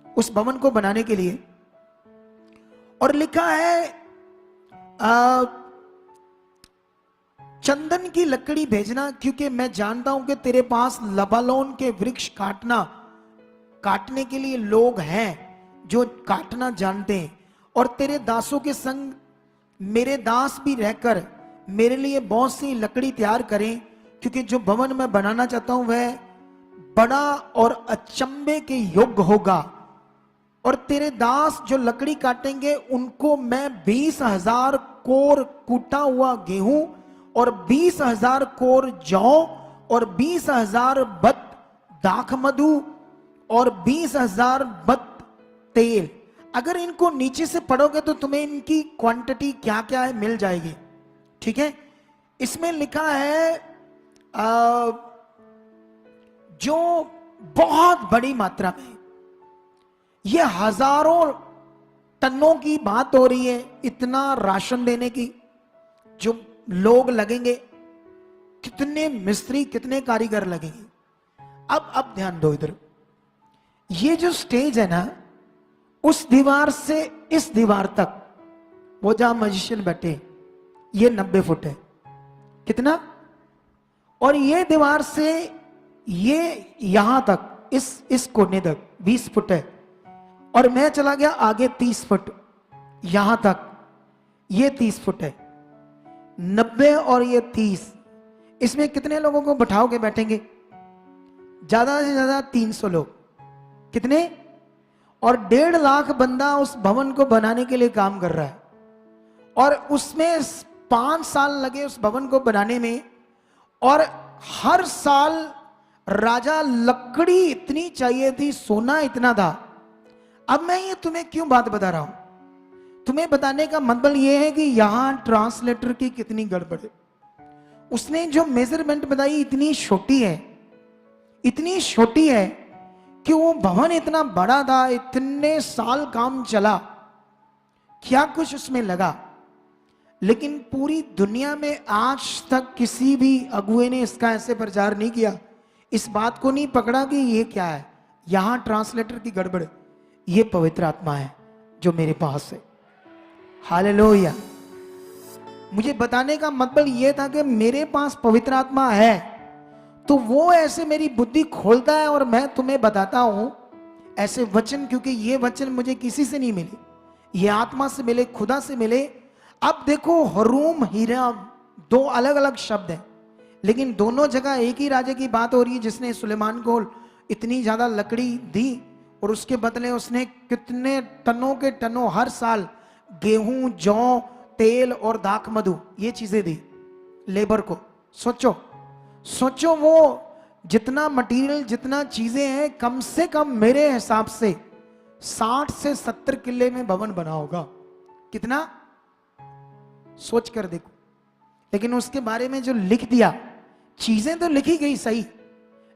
उस भवन को बनाने के लिए। और लिखा है चंदन की लकड़ी भेजना, क्योंकि मैं जानता हूं कि तेरे पास लबानोन के वृक्ष काटने के लिए लोग हैं जो काटना जानते हैं, और तेरे दासों के संग मेरे दास भी रहकर मेरे लिए बहुत सी लकड़ी तैयार करें, क्योंकि जो भवन मैं बनाना चाहता हूं वह बड़ा और अचंभे के योग्य होगा। और तेरे दास जो लकड़ी काटेंगे उनको मैं 20,000 कोर कूटा हुआ गेहूं और 20,000 कोर जौ और 20,000 बत दाखमधु और 20,000 बत तेल। अगर इनको नीचे से पढ़ोगे तो तुम्हें इनकी क्वांटिटी क्या क्या है मिल जाएगी, ठीक है। इसमें लिखा है जो बहुत बड़ी मात्रा में, ये हजारों टनों की बात हो रही है, इतना राशन देने की, जो लोग लगेंगे, कितने मिस्त्री, कितने कारीगर लगेंगे। अब ध्यान दो इधर, ये जो स्टेज है ना, उस दीवार से इस दीवार तक, वो जहां मजिशियन बैठे, ये 90 फुट है। कितना? और ये दीवार से ये यहां तक, इस कोने तक 20 फुट है। और मैं चला गया आगे 30 फुट, यहां तक ये 30 फुट है। 90 और ये 30, इसमें कितने लोगों को बैठाओगे बैठेंगे? ज्यादा से ज्यादा 300 लोग। कितने? और 1.5 लाख बंदा उस भवन को बनाने के लिए काम कर रहा है। और उसमें 5 साल लगे उस भवन को बनाने में, और हर साल राजा लकड़ी इतनी चाहिए थी, सोना इतना था। अब मैं ये तुम्हें क्यों बात बता रहा हूं? तुम्हें बताने का मतलब यह है कि यहां ट्रांसलेटर की कितनी गड़बड़ है। उसने जो मेजरमेंट बताई इतनी छोटी है, इतनी छोटी है कि वो भवन इतना बड़ा था, इतने साल काम चला, क्या कुछ उसमें लगा, लेकिन पूरी दुनिया में आज तक किसी भी अगुए ने इसका ऐसे प्रचार नहीं किया, इस बात को नहीं पकड़ा कि ये क्या है, यहां ट्रांसलेटर की गड़बड़, ये पवित्र आत्मा है जो मेरे पास है। हालेलुया। मुझे बताने का मतलब ये था कि मेरे पास पवित्र आत्मा है, तो वो ऐसे मेरी बुद्धि खोलता है और मैं तुम्हें बताता हूं ऐसे वचन, क्योंकि ये वचन मुझे किसी से नहीं मिले, ये आत्मा से मिले, खुदा से मिले। अब देखो, हरूम हीरा दो अलग अलग शब्द हैं, लेकिन दोनों जगह एक ही राजा की बात हो रही है जिसने सुलेमान को इतनी ज्यादा लकड़ी दी और उसके बदले उसने कितने टनों के टनों हर साल गेहूं, जौ, तेल और दाख मधु, ये चीजें दी लेबर को। सोचो सोचो, वो जितना मटेरियल, जितना चीजें हैं, कम से कम मेरे हिसाब से 60 से 70 किले में भवन बना होगा। कितना? सोच कर देखो। लेकिन उसके बारे में जो लिख दिया, चीजें तो लिखी गई सही,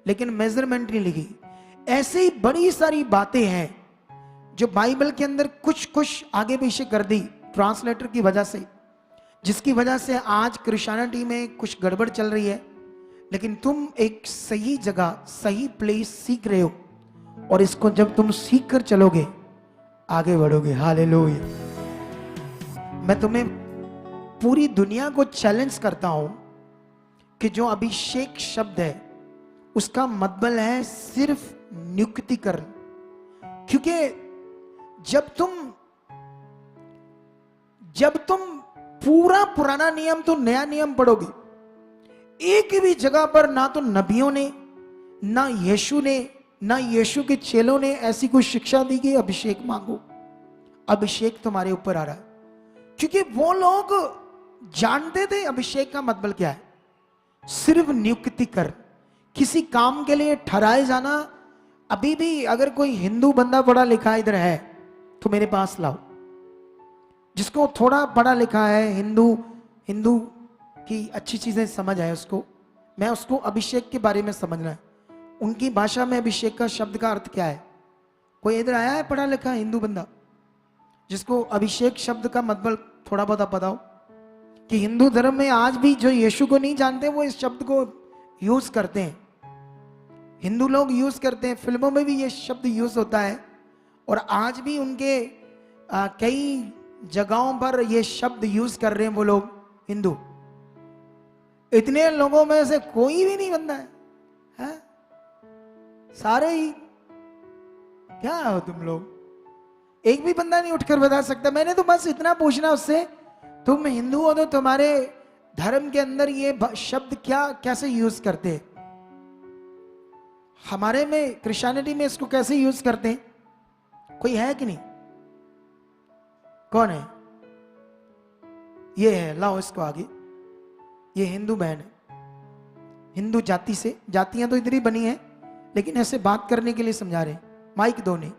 लेकिन मेजरमेंट नहीं लिखी। ऐसे ही बड़ी सारी बातें हैं जो बाइबल के अंदर कुछ कुछ आगे पीछे कर दी ट्रांसलेटर की वजह से, जिसकी वजह से आज क्रिश्चियनिटी में कुछ गड़बड़ चल रही है। लेकिन तुम एक सही जगह, सही प्लेस सीख रहे हो, और इसको जब तुम सीख कर चलोगे आगे बढ़ोगे। हालेलुया। मैं तुम्हें पूरी दुनिया को चैलेंज करता हूं कि जो अभिषेक शब्द है उसका मतलब है सिर्फ नियुक्तिकरण। क्योंकि जब तुम पूरा पुराना नियम तो नया नियम पढ़ोगे, एक भी जगह पर ना तो नबियों ने, ना यीशु ने, ना यीशु के चेलों ने ऐसी कोई शिक्षा दी कि अभिषेक मांगो, अभिषेक तुम्हारे ऊपर आ रहा है। क्योंकि वो लोग जानते थे अभिषेक का मतलब क्या है, सिर्फ नियुक्ति कर, किसी काम के लिए ठहराए जाना। अभी भी अगर कोई हिंदू बंदा पढ़ा लिखा इधर है तो मेरे पास लाओ, जिसको थोड़ा पढ़ा लिखा है, हिंदू की अच्छी चीजें समझ आए उसको, मैं उसको अभिषेक के बारे में समझना है, उनकी भाषा में अभिषेक का शब्द का अर्थ क्या है। कोई इधर आया है पढ़ा लिखा हिंदू बंदा जिसको अभिषेक शब्द का मतलब थोड़ा बहुत पता हो? कि हिंदू धर्म में आज भी जो यीशु को नहीं जानते वो इस शब्द को यूज करते हैं, हिंदू लोग यूज करते हैं, फिल्मों में भी ये शब्द यूज होता है, और आज भी उनके कई जगहों पर ये शब्द यूज कर रहे हैं वो लोग हिंदू। इतने लोगों में से कोई भी नहीं बनता है? सारे ही क्या हो तुम लोग? एक भी बंदा नहीं उठकर बता सकता। मैंने तो बस इतना पूछना उससे, तुम हिंदू हो तो तुम्हारे धर्म के अंदर ये शब्द क्या कैसे यूज करते हैं? हमारे में क्रिश्चियनिटी में इसको कैसे यूज करते हैं? कोई है कि नहीं? कौन है? ये है, लाओ इसको आगे। ये हिंदू बहन है, हिंदू जाति से, जातियां तो इधर ही बनी है, लेकिन ऐसे बात करने के लिए समझा रहे हैं। माइक दो ने।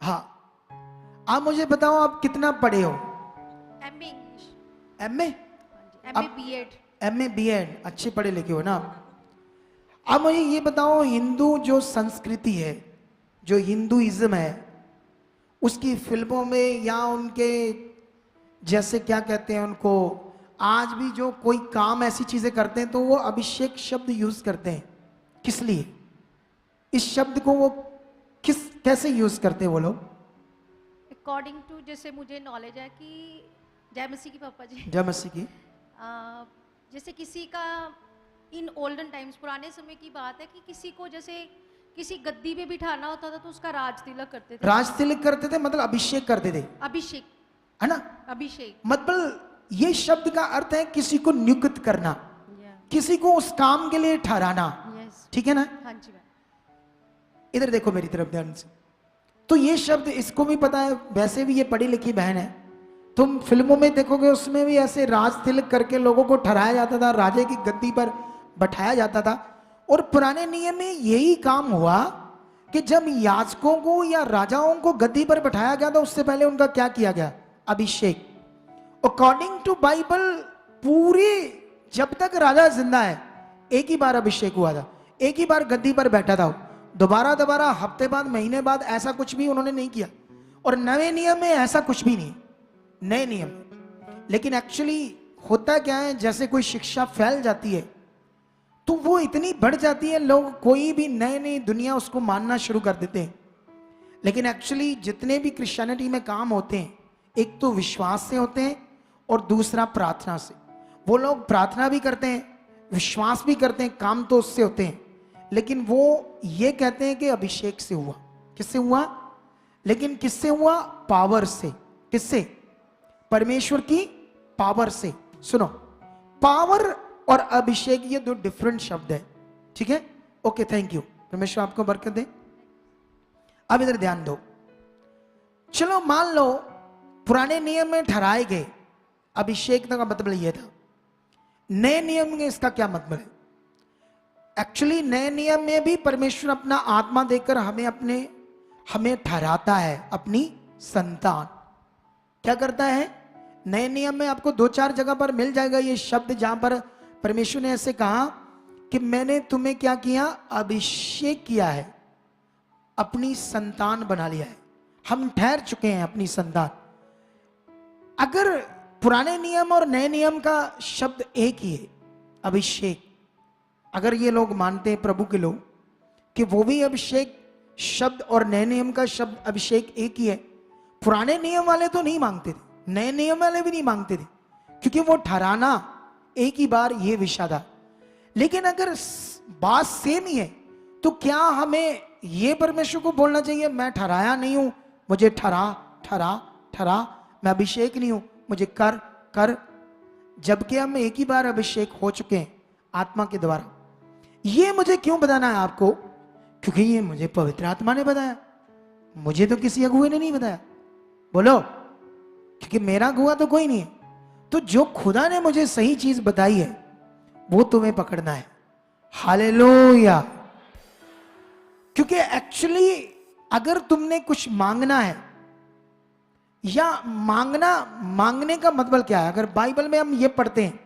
हाँ, आप मुझे बताओ आप कितना पढ़े हो? MA English. MA? MA BEd. MA BEd, अच्छे पढ़े लिखे हो ना आप। अब मुझे ये बताओ, हिंदू जो संस्कृति है, जो हिंदुइज्म है, उसकी फिल्मों में या उनके जैसे क्या कहते हैं उनको, आज भी जो कोई काम ऐसी चीजें करते हैं तो वो अभिषेक शब्द यूज करते हैं। किस लिए? इस शब्द को वो कैसे यूज करते हैं वो लोग? अकॉर्डिंग टू जैसे मुझे नॉलेज है कि जय मसीह की पापा जी, जय मसीह की। जैसे किसी का इन ओल्डन टाइम्स, पुराने समय की बात है कि किसी को जैसे किसी गद्दी पे बिठाना होता था तो उसका राज तिलक करते थे। राज तिलक करते थे मतलब अभिषेक करते थे। अभिषेक है ना? अभिषेक मतलब ये शब्द का अर्थ है किसी को नियुक्त करना, किसी को उस काम के लिए ठहराना। ठीक है ना? हाँ जी। इधर देखो मेरी तरफ ध्यान से। तो ये शब्द इसको भी पता है, वैसे भी ये पढ़ी लिखी बहन है। तुम फिल्मों में देखोगे उसमें भी ऐसे राज तिलक करके लोगों को ठहराया जाता था, राजे की गद्दी पर बैठाया जाता था। और पुराने नियम में यही काम हुआ कि जब याजकों को या राजाओं को गद्दी पर बैठाया गया था, उससे पहले उनका क्या किया गया? अभिषेक। अकॉर्डिंग टू बाइबल पूरी जब तक राजा जिंदा है एक ही बार अभिषेक हुआ था। एक ही बार गद्दी पर बैठा था, दोबारा दोबारा हफ्ते बाद महीने बाद ऐसा कुछ भी उन्होंने नहीं किया। और नए नियम में ऐसा कुछ भी नहीं, नए नियम। लेकिन एक्चुअली होता क्या है, जैसे कोई शिक्षा फैल जाती है तो वो इतनी बढ़ जाती है, लोग कोई भी नई नई दुनिया उसको मानना शुरू कर देते हैं। लेकिन एक्चुअली जितने भी क्रिश्चियनिटी में काम होते हैं, एक तो विश्वास से होते हैं और दूसरा प्रार्थना से। वो लोग प्रार्थना भी करते हैं, विश्वास भी करते हैं, काम तो उससे होते हैं, लेकिन वो ये कहते हैं कि अभिषेक से हुआ। किससे हुआ? लेकिन किससे हुआ? पावर से। किससे? परमेश्वर की पावर से। सुनो, पावर और अभिषेक ये दो डिफरेंट शब्द है, ठीक है? ओके, थैंक यू, परमेश्वर आपको बरकत दे। अब इधर ध्यान दो। चलो मान लो पुराने नियम में ठहराए गए अभिषेक का मतलब ये था, नए नियम में इसका क्या मतलब है? एक्चुअली नए नियम में भी परमेश्वर अपना आत्मा देकर हमें ठहराता है अपनी संतान। क्या करता है? नए नियम में आपको 2-4 जगह पर मिल जाएगा ये शब्द, जहां पर परमेश्वर ने ऐसे कहा कि मैंने तुम्हें क्या किया? अभिषेक किया है, अपनी संतान बना लिया है, हम ठहर चुके हैं अपनी संतान। अगर पुराने नियम और नए नियम का शब्द एक ही है, अभिषेक, अगर ये लोग मानते हैं प्रभु के लोग कि वो भी अभिषेक शब्द और नए नियम का शब्द अभिषेक एक ही है, पुराने नियम वाले तो नहीं मांगते थे, नए नियम वाले भी नहीं मांगते थे, क्योंकि वो ठहराना एक ही बार ये विषय था। लेकिन अगर बात सेम ही है तो क्या हमें ये परमेश्वर को बोलना चाहिए मैं ठहराया नहीं हूं, मुझे ठहरा, मैं अभिषेक नहीं हूं, मुझे कर, जबकि हम एक ही बार अभिषेक हो चुके हैं आत्मा के द्वारा। ये मुझे क्यों बताना है आपको? क्योंकि ये मुझे पवित्र आत्मा ने बताया, मुझे तो किसी अगुए ने नहीं बताया। बोलो, क्योंकि मेरा अगुआ तो कोई नहीं है। तो जो खुदा ने मुझे सही चीज बताई है वो तुम्हें पकड़ना है। हालेलुया। क्योंकि एक्चुअली अगर तुमने कुछ मांगना है, या मांगने का मतलब क्या है? अगर बाइबल में हम ये पढ़ते हैं,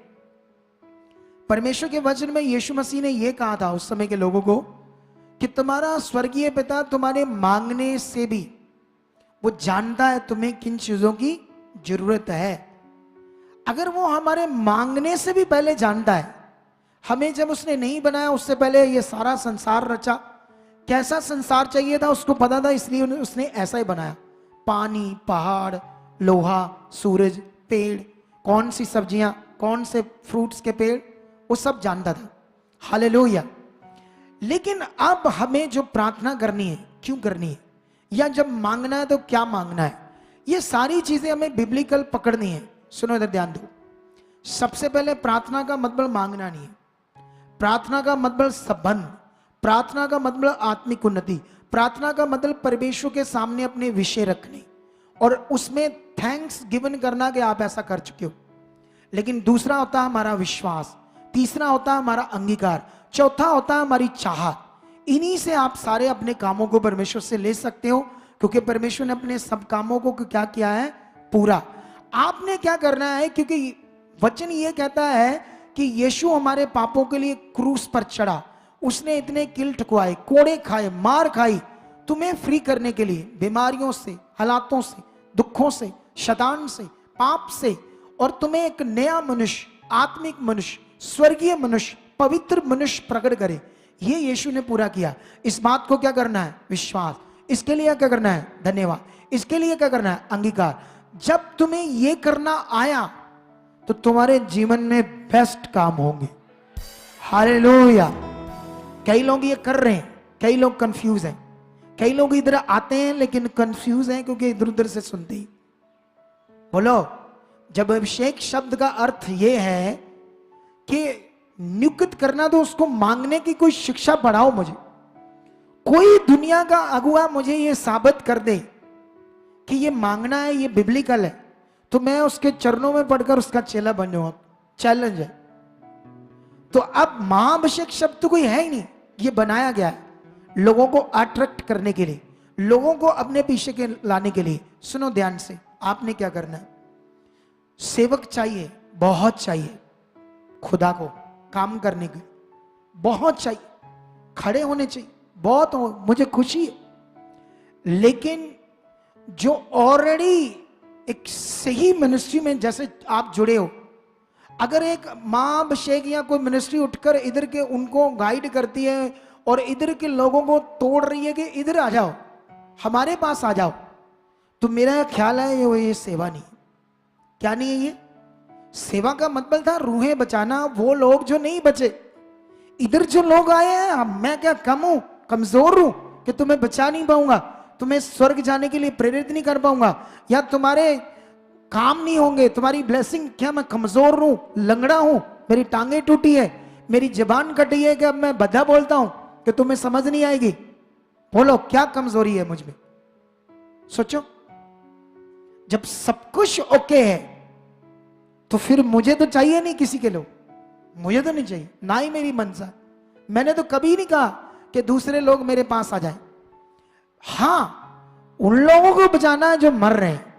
परमेश्वर के वचन में यीशु मसीह ने यह कहा था उस समय के लोगों को कि तुम्हारा स्वर्गीय पिता तुम्हारे मांगने से भी वो जानता है तुम्हें किन चीजों की जरूरत है। अगर वो हमारे मांगने से भी पहले जानता है, हमें जब उसने नहीं बनाया उससे पहले ये सारा संसार रचा, कैसा संसार चाहिए था उसको पता था, इसलिए उसने ऐसा ही बनाया। पानी, पहाड़, लोहा, सूरज, पेड़, कौन सी सब्जियां, कौन से फ्रूट्स के पेड़, वो सब जानता था। हालेलुया। लेकिन अब हमें जो प्रार्थना करनी है, क्यों करनी है, या जब मांगना है तो क्या मांगना है, ये सारी चीजें हमें बिब्लिकल पकड़नी है। सुनो, इधर ध्यान दो। सबसे पहले प्रार्थना का मतलब मांगना नहीं है, प्रार्थना का मतलब संबंध, प्रार्थना का मतलब आत्मिक उन्नति, प्रार्थना का मतलब परमेश्वर के सामने अपने विषय रखने और उसमें थैंक्स गिवन करना कि आप ऐसा कर चुके हो। लेकिन दूसरा होता है हमारा विश्वास, तीसरा होता है हमारा अंगीकार, चौथा होता है हमारी चाहत। इन्हीं से आप सारे अपने कामों को परमेश्वर से ले सकते हो, क्योंकि परमेश्वर ने अपने सब कामों को क्या किया है? पूरा। आपने क्या करना है? क्योंकि वचन ये कहता है कि यीशु हमारे पापों के लिए क्रूस पर चढ़ा, उसने इतने किल ठुकवाए, कोड़े खाए, मार खाई, तुम्हें फ्री करने के लिए बीमारियों से, हालातों से, दुखों से, शैतान से, पाप से, और तुम्हें एक नया मनुष्य, आत्मिक मनुष्य, स्वर्गीय मनुष्य, पवित्र मनुष्य प्रकट करे। ये यीशु ने पूरा किया। इस बात को क्या करना है? विश्वास। इसके लिए क्या करना है? धन्यवाद। इसके लिए क्या करना है? अंगीकार। जब तुम्हें ये करना आया तो तुम्हारे जीवन में बेस्ट काम होंगे। हालेलुया। कई लोग ये कर रहे हैं, कई लोग कंफ्यूज हैं, कई लोग इधर आते हैं लेकिन कंफ्यूज हैं क्योंकि इधर उधर से सुनते ही। बोलो, जब अभिषेक शब्द का अर्थ ये है कि नियुक्त करना, तो उसको मांगने की कोई शिक्षा पढ़ाओ मुझे। कोई दुनिया का अगुआ मुझे ये साबित कर दे कि ये मांगना है, ये बिब्लिकल है, तो मैं उसके चरणों में पढ़कर उसका चेला बन जाऊंगा। चैलेंज है। तो अब महाअभिषेक शब्द तो कोई है ही नहीं, ये बनाया गया है लोगों को अट्रैक्ट करने के लिए, लोगों को अपने पीछे के लाने के लिए। सुनो ध्यान से, आपने क्या करना है? सेवक चाहिए, बहुत चाहिए, खुदा को काम करने के बहुत चाहिए, खड़े होने चाहिए, बहुत मुझे खुशी है। लेकिन जो ऑलरेडी एक सही मिनिस्ट्री में जैसे आप जुड़े हो, अगर एक मां अभिषेक या कोई मिनिस्ट्री उठकर इधर के उनको गाइड करती है और इधर के लोगों को तोड़ रही है कि इधर आ जाओ, हमारे पास आ जाओ, तो मेरा ख्याल है ये सेवा नहीं। क्या नहीं है ये? सेवा का मतलब था रूहें बचाना, वो लोग जो नहीं बचे। इधर जो लोग आए हैं, मैं क्या कम हूं, कमजोर हूं कि तुम्हें बचा नहीं पाऊंगा, तुम्हें स्वर्ग जाने के लिए प्रेरित नहीं कर पाऊंगा, या तुम्हारे काम नहीं होंगे, तुम्हारी ब्लेसिंग, क्या मैं कमजोर हूं, लंगड़ा हूं, मेरी टांगे टूटी है, मेरी जबान कटी है कि अब मैं बद्धा बोलता हूं कि तुम्हें समझ नहीं आएगी? बोलो क्या कमजोरी है मुझ में? सोचो, जब सब कुछ ओके है तो फिर मुझे तो चाहिए नहीं किसी के लोग, मुझे तो नहीं चाहिए, ना ही मेरी मनसा। मैंने तो कभी नहीं कहा कि दूसरे लोग मेरे पास आ जाएं। हां, उन लोगों को बचाना है जो मर रहे हैं,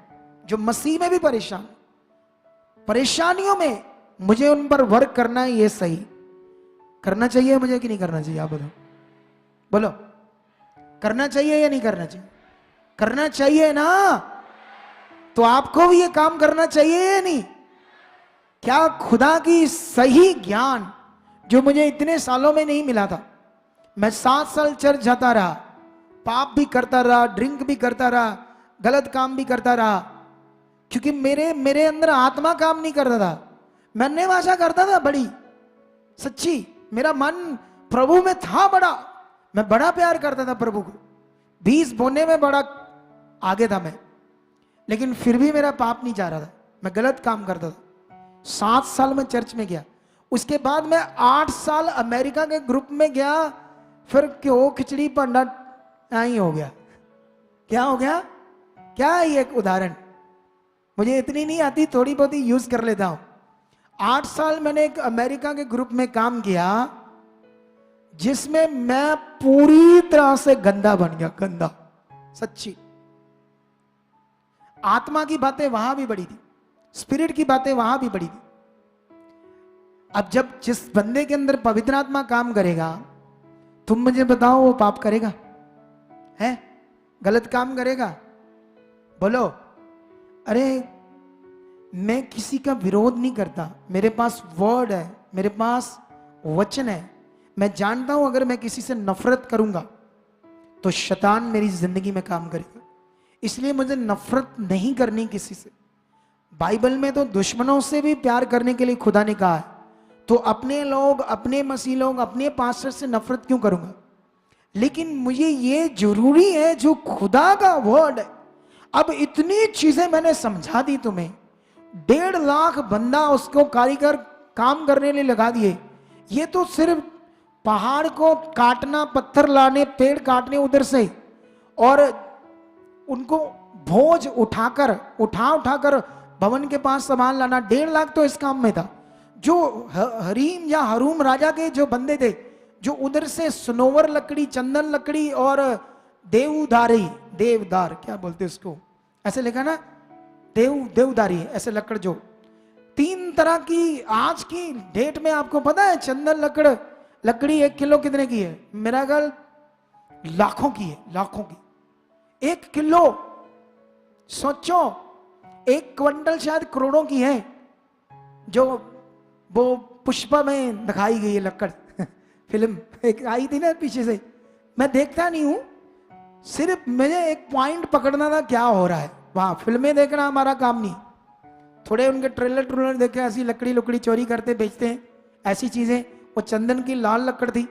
जो मसीह में भी परेशान, परेशानियों में, मुझे उन पर वर्क करना है। ये सही करना चाहिए मुझे कि नहीं करना चाहिए? आप बताओ, बोलो, करना चाहिए या नहीं करना चाहिए? करना चाहिए ना? तो आपको भी ये काम करना चाहिए या नहीं? क्या खुदा की सही ज्ञान जो मुझे इतने सालों में नहीं मिला था, मैं 7 साल चर्च जाता रहा, पाप भी करता रहा, ड्रिंक भी करता रहा, गलत काम भी करता रहा, क्योंकि मेरे अंदर आत्मा काम नहीं करता था। मैं अन्य भाषा करता था बड़ी सच्ची, मेरा मन प्रभु में था बड़ा, मैं बड़ा प्यार करता था प्रभु को, 20 बोने में बड़ा आगे था मैं, लेकिन फिर भी मेरा पाप नहीं जा रहा था, मैं गलत काम करता था। 7 साल में चर्च में गया, उसके बाद मैं 8 साल अमेरिका के ग्रुप में गया, फिर क्यों खिचड़ी पंडा ही हो गया। क्या हो गया? क्या है ये? एक उदाहरण, मुझे इतनी नहीं आती, थोड़ी बहुत ही यूज कर लेता हूं। 8 साल मैंने एक अमेरिका के ग्रुप में काम किया जिसमें मैं पूरी तरह से गंदा बन गया, गंदा सच्ची। आत्मा की बातें वहां भी बड़ी थी, स्पिरिट की बातें वहां भी बड़ी थी। अब जब जिस बंदे के अंदर पवित्र आत्मा काम करेगा, तुम मुझे बताओ वो पाप करेगा? है? गलत काम करेगा? बोलो। अरे मैं किसी का विरोध नहीं करता, मेरे पास वर्ड है, मेरे पास वचन है। मैं जानता हूं अगर मैं किसी से नफरत करूंगा तो शैतान मेरी जिंदगी में काम करेगा, इसलिए मुझे नफरत नहीं करनी किसी से। बाइबल में तो दुश्मनों से भी प्यार करने के लिए खुदा ने कहा है, तो अपने लोग, अपने मसीह लोग, अपने पास्टर से नफरत क्यों करूंगा? लेकिन मुझे ये जरूरी है जो खुदा का वर्ड है। अब इतनी चीजें मैंने समझा दी तुम्हें, 1.5 लाख बंदा उसको कारीगर काम करने लिए लगा दिए। ये तो सिर्फ पहाड़ को काटना, पत्थर लाने, पेड़ काटने उधर से, और उनको बोझ उठाकर भवन के पास सामान लाना, 1.5 लाख तो इस काम में था। जो हरीम या हरूम राजा के जो बंदे थे, जो उधर से सनोवर लकड़ी, चंदन लकड़ी और देवदार क्या बोलते उसको, ऐसे लिखा ना, देवदारी ऐसे लकड़, जो 3 तरह की आज की डेट में आपको पता है चंदन लकड़ी 1 किलो कितने की है? मेरा ख्याल लाखों की है, लाखों की। 1 किलो, सोचो 1 क्विंटल शायद करोड़ों की है, जो वो पुष्पा में दिखाई गई है लकड़ फिल्म एक आई थी ना पीछे से, मैं देखता नहीं हूं, सिर्फ मुझे एक पॉइंट पकड़ना था क्या हो रहा है वहां। फिल्में देखना हमारा काम नहीं, थोड़े उनके ट्रेलर देखे, ऐसी लकड़ी चोरी करते बेचते हैं ऐसी चीजें। वो चंदन की लाल लकड़ थी।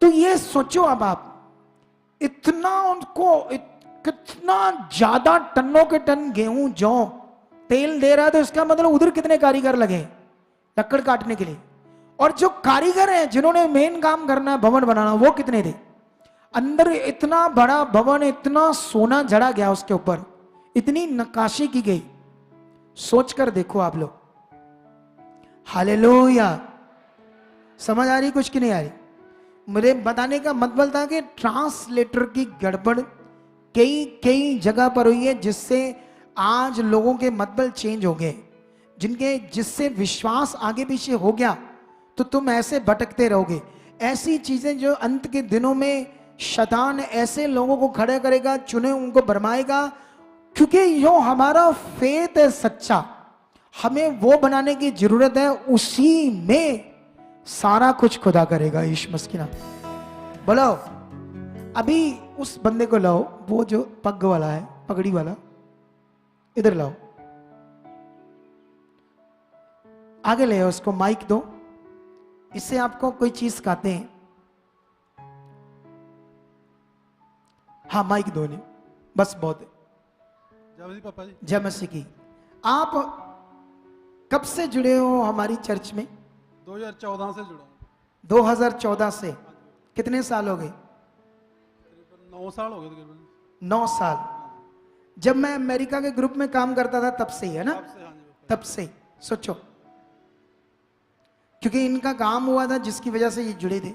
तो ये सोचो अब आप, इतना उनको कितना ज्यादा टनों के टन गेहूं, जौ, तेल दे रहा है, तो इसका मतलब उधर कितने कारीगर लगे लकड़ काटने के लिए। और जो कारीगर हैं जिन्होंने मेन काम करना है भवन बनाना, वो कितने थे? अंदर इतना बड़ा भवन, इतना सोना जड़ा गया उसके ऊपर, इतनी नक्काशी की गई। सोचकर देखो आप लोग। हालेलुया। समझ आ रही कुछ की नहीं आ रही? मुझे बताने का मतलब था कि ट्रांसलेटर की गड़बड़ कई जगह पर हुई है, जिससे आज लोगों के मतलब चेंज हो गए, जिससे विश्वास आगे पीछे हो गया, तो तुम ऐसे भटकते रहोगे। ऐसी चीजें जो अंत के दिनों में शैतान ऐसे लोगों को खड़े करेगा, चुने उनको भरमाएगा, क्योंकि जो हमारा फेथ है सच्चा, हमें वो बनाने की जरूरत है, उसी में सारा कुछ खुदा करेगा। यीशु मसीह की नाम। बोलो अभी उस बंदे को लाओ, वो जो पग वाला है, पगड़ी वाला, इधर लाओ, आगे ले आओ, उसको माइक दो, इससे आपको कोई चीज सिखाते हैं। हाँ माइक दो ने, बस बहुत है। जय मसीह पापा जी। जय मसीह की। आप कब से जुड़े हो हमारी चर्च में? 2014 से जुड़ा हूँ। 2014 से। कितने साल हो गए? तकरीबन 9 साल हो गए तकरीबन। 9 साल। जब मैं अमेरिका के ग्रुप में काम करता था तब से ही है ना? तब से, हाँ जी पापा। तब से। सोचो, क्योंकि इनका काम हुआ था जिसकी वजह से ये जुड़े थे।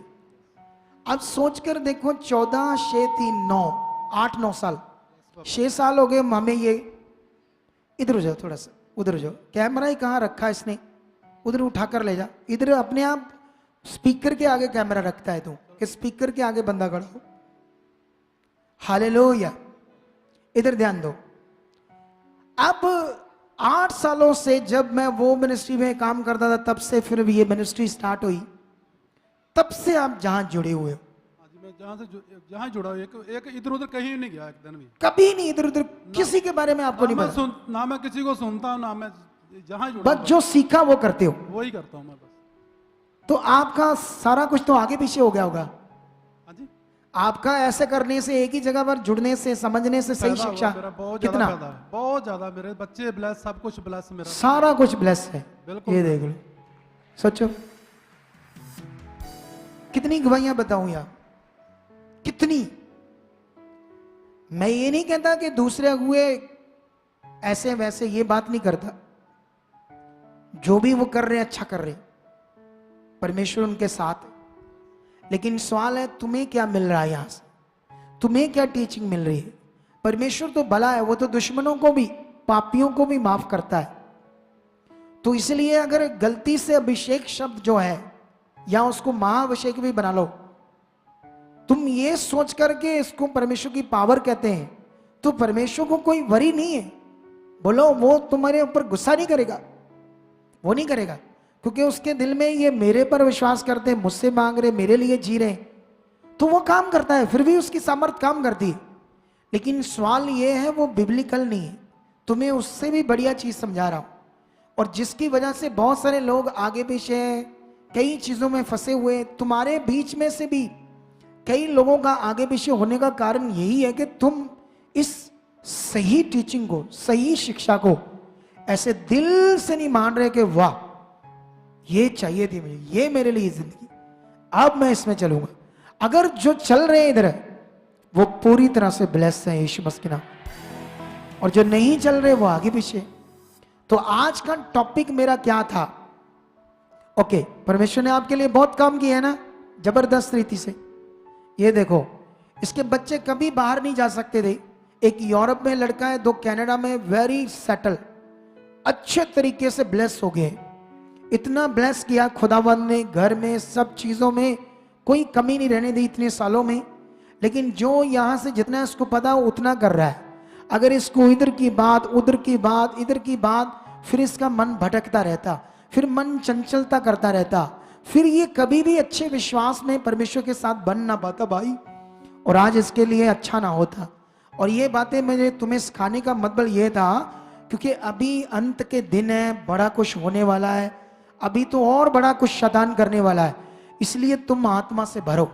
अब सोचकर देखो, 14 6 3 9 8 9 साल, 6 साल हो गए हमें। ये इधर हो जाओ, थोड़ा सा उधर हो जाओ। कैमरा ही कहाँ रखा है इसने? उधर उठाकर ले जा। इधर अपने आप स्पीकर के आगे कैमरा रखता है तू, कि स्पीकर के आगे बंदा खड़ा हो। हालेलुया। इधर ध्यान दो। अब 8 सालों से जब मैं वो मिनिस्ट्री में काम करता था, तब से फिर ये मिनिस्ट्री स्टार्ट हुई, तब से आप जहां जुड़े हुए हो। हाँ जी, मैं जहाँ जुड़ा हूँ, एक इधर उधर कहीं नहीं गया एक दिन भी। कभी नहीं इधर उधर किसी के बारे में आपको नहीं पता? ना मैं किसी को सुनता हूँ, ना मैं जहाँ जुड़ा बस जो सीखा वो करते हो, वही करता हूँ मैं बस। तो आपका सारा कुछ तो आगे पीछे हो गया होगा। हाँ जी, आपका ऐसे करने से, एक ही जगह पर जुड़ने से, समझने से सही फायदा हुआ शिक्षा मेरा बहुत कितना? ज्यादा फायदा है, बहुत ज्यादा। मेरे बच्चे ब्लेस, सब कुछ ब्लेस मेरा। सारा कुछ ब्लेस है। बिल्कुल। ये देख लो, सोचो कितनी गवाहियां बताऊं यार, कितनी। मैं ये नहीं कहता कि दूसरे हुए ऐसे वैसे, ये बात नहीं करता। जो भी वो कर रहे हैं अच्छा कर रहे हैं, परमेश्वर उनके साथ है। लेकिन सवाल है, तुम्हें क्या मिल रहा है यहां से? तुम्हें क्या टीचिंग मिल रही है? परमेश्वर तो भला है, वो तो दुश्मनों को भी, पापियों को भी माफ करता है। तो इसलिए अगर गलती से अभिषेक शब्द जो है, या उसको महाअभिषेक भी बना लो, तुम ये सोच करके इसको परमेश्वर की पावर कहते हैं, तो परमेश्वर को कोई वरी नहीं है। बोलो, वो तुम्हारे ऊपर गुस्सा नहीं करेगा, वो नहीं करेगा, क्योंकि उसके दिल में ये मेरे पर विश्वास करते हैं, मुझसे मांग रहे, मेरे लिए जी रहे, तो वो काम करता है। फिर भी उसकी सामर्थ काम करती है। लेकिन सवाल ये है, वो बिब्लिकल नहीं है। तुम्हें उससे भी बढ़िया चीज समझा रहा हूं, और जिसकी वजह से बहुत सारे लोग आगे पीछे कई चीजों में फंसे हुए। तुम्हारे बीच में से भी कई लोगों का आगे पीछे होने का कारण यही है कि तुम इस सही टीचिंग को, सही शिक्षा को ऐसे दिल से नहीं मान रहे कि वाह ये चाहिए थी मुझे, ये मेरे लिए जिंदगी, अब मैं इसमें चलूंगा। अगर जो चल रहे हैं इधर वो पूरी तरह से ब्लेस है यीशु मसीह के नाम, और जो नहीं चल रहे वो आगे पीछे। तो आज का टॉपिक मेरा क्या था? ओके, परमेश्वर ने आपके लिए बहुत काम किया है ना, जबरदस्त रीति से। ये देखो, इसके बच्चे कभी बाहर नहीं जा सकते थे। एक यूरोप में लड़का है, 2 कनाडा में, वेरी सेटल, अच्छे तरीके से ब्लेस हो गए। इतना ब्लेस किया खुदावंद ने, घर में सब चीजों में कोई कमी नहीं रहने दी इतने सालों में। लेकिन जो यहां से जितना इसको पता हो उतना कर रहा है। अगर इसको इधर की बात, उधर की बात, इधर की बात, फिर इसका मन भटकता रहता, फिर मन चंचलता करता रहता, फिर ये कभी भी अच्छे विश्वास में परमेश्वर के साथ बन ना पाता भाई, और आज इसके लिए अच्छा ना होता। और ये बातें मुझे तुम्हें सिखाने का मतलब ये था, क्योंकि अभी अंत के दिन है, बड़ा कुछ होने वाला है, अभी तो और बड़ा कुछ शैतान करने वाला है। इसलिए तुम आत्मा से भरो,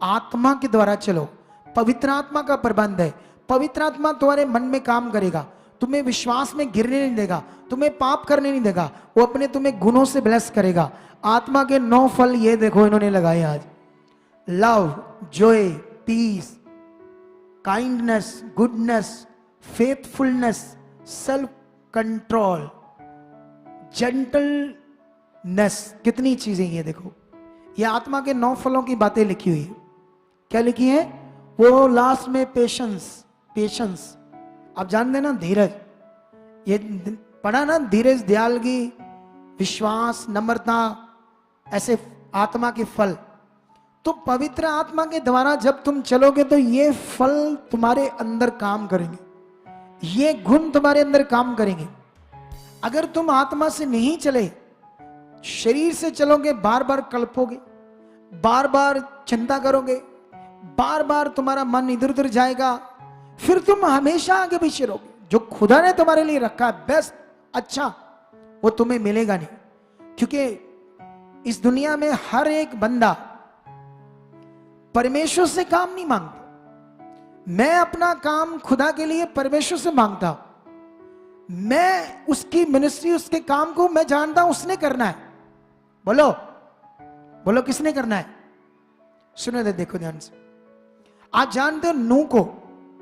आत्मा के द्वारा चलो। पवित्र आत्मा का प्रबंध है, पवित्र आत्मा तुम्हारे मन में काम करेगा, तुम्हें विश्वास में गिरने नहीं देगा, तुम्हें पाप करने नहीं देगा, वो अपने तुम्हें गुणों से ब्लेस करेगा। आत्मा के 9 फल ये देखो इन्होंने लगाए आज: love, joy, peace, kindness, goodness, faithfulness, self control, gentleness. कितनी चीजें ये देखो, ये आत्मा के 9 फलों की बातें लिखी हुई है। क्या लिखी है? वो लास्ट में पेशेंस, पेशेंस आप जानते हैं ना, धीरज। ये पढ़ा ना, धीरज, दयालगी, विश्वास, नम्रता, ऐसे आत्मा के फल। तो पवित्र आत्मा के द्वारा जब तुम चलोगे तो ये फल तुम्हारे अंदर काम करेंगे, ये गुण तुम्हारे अंदर काम करेंगे। अगर तुम आत्मा से नहीं चले, शरीर से चलोगे, बार बार कल्पोगे, बार बार चिंता करोगे, बार बार तुम्हारा मन इधर उधर जाएगा, फिर तुम हमेशा आगे पीछे रहोगे। जो खुदा ने तुम्हारे लिए रखा है बेस्ट, अच्छा, वो तुम्हें मिलेगा नहीं। क्योंकि इस दुनिया में हर एक बंदा परमेश्वर से काम नहीं मांगता। मैं अपना काम खुदा के लिए परमेश्वर से मांगता हूं। मैं उसकी मिनिस्ट्री, उसके काम को मैं जानता हूं उसने करना है। बोलो बोलो, किसने करना है? सुनो दे, देखो ध्यान से। आप जानते हो नूह को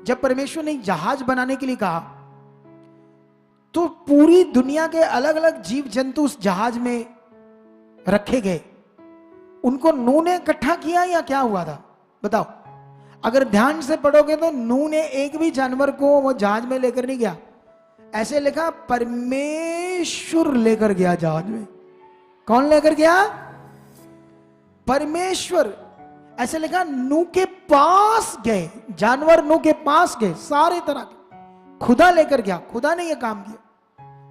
जब परमेश्वर ने जहाज बनाने के लिए कहा तो पूरी दुनिया के अलग अलग जीव जंतु उस जहाज में रखे गए। उनको नूह ने इकट्ठा किया या क्या हुआ था? बताओ। अगर ध्यान से पढ़ोगे तो नूह ने एक भी जानवर को वो जहाज में लेकर नहीं गया। ऐसे लिखा, परमेश्वर लेकर गया जहाज में। कौन लेकर गया? परमेश्वर। ऐसे लिखा, नूह के पास गए, जानवर नूह के पास गए, सारे तरह के खुदा लेकर गया। खुदा ने यह काम किया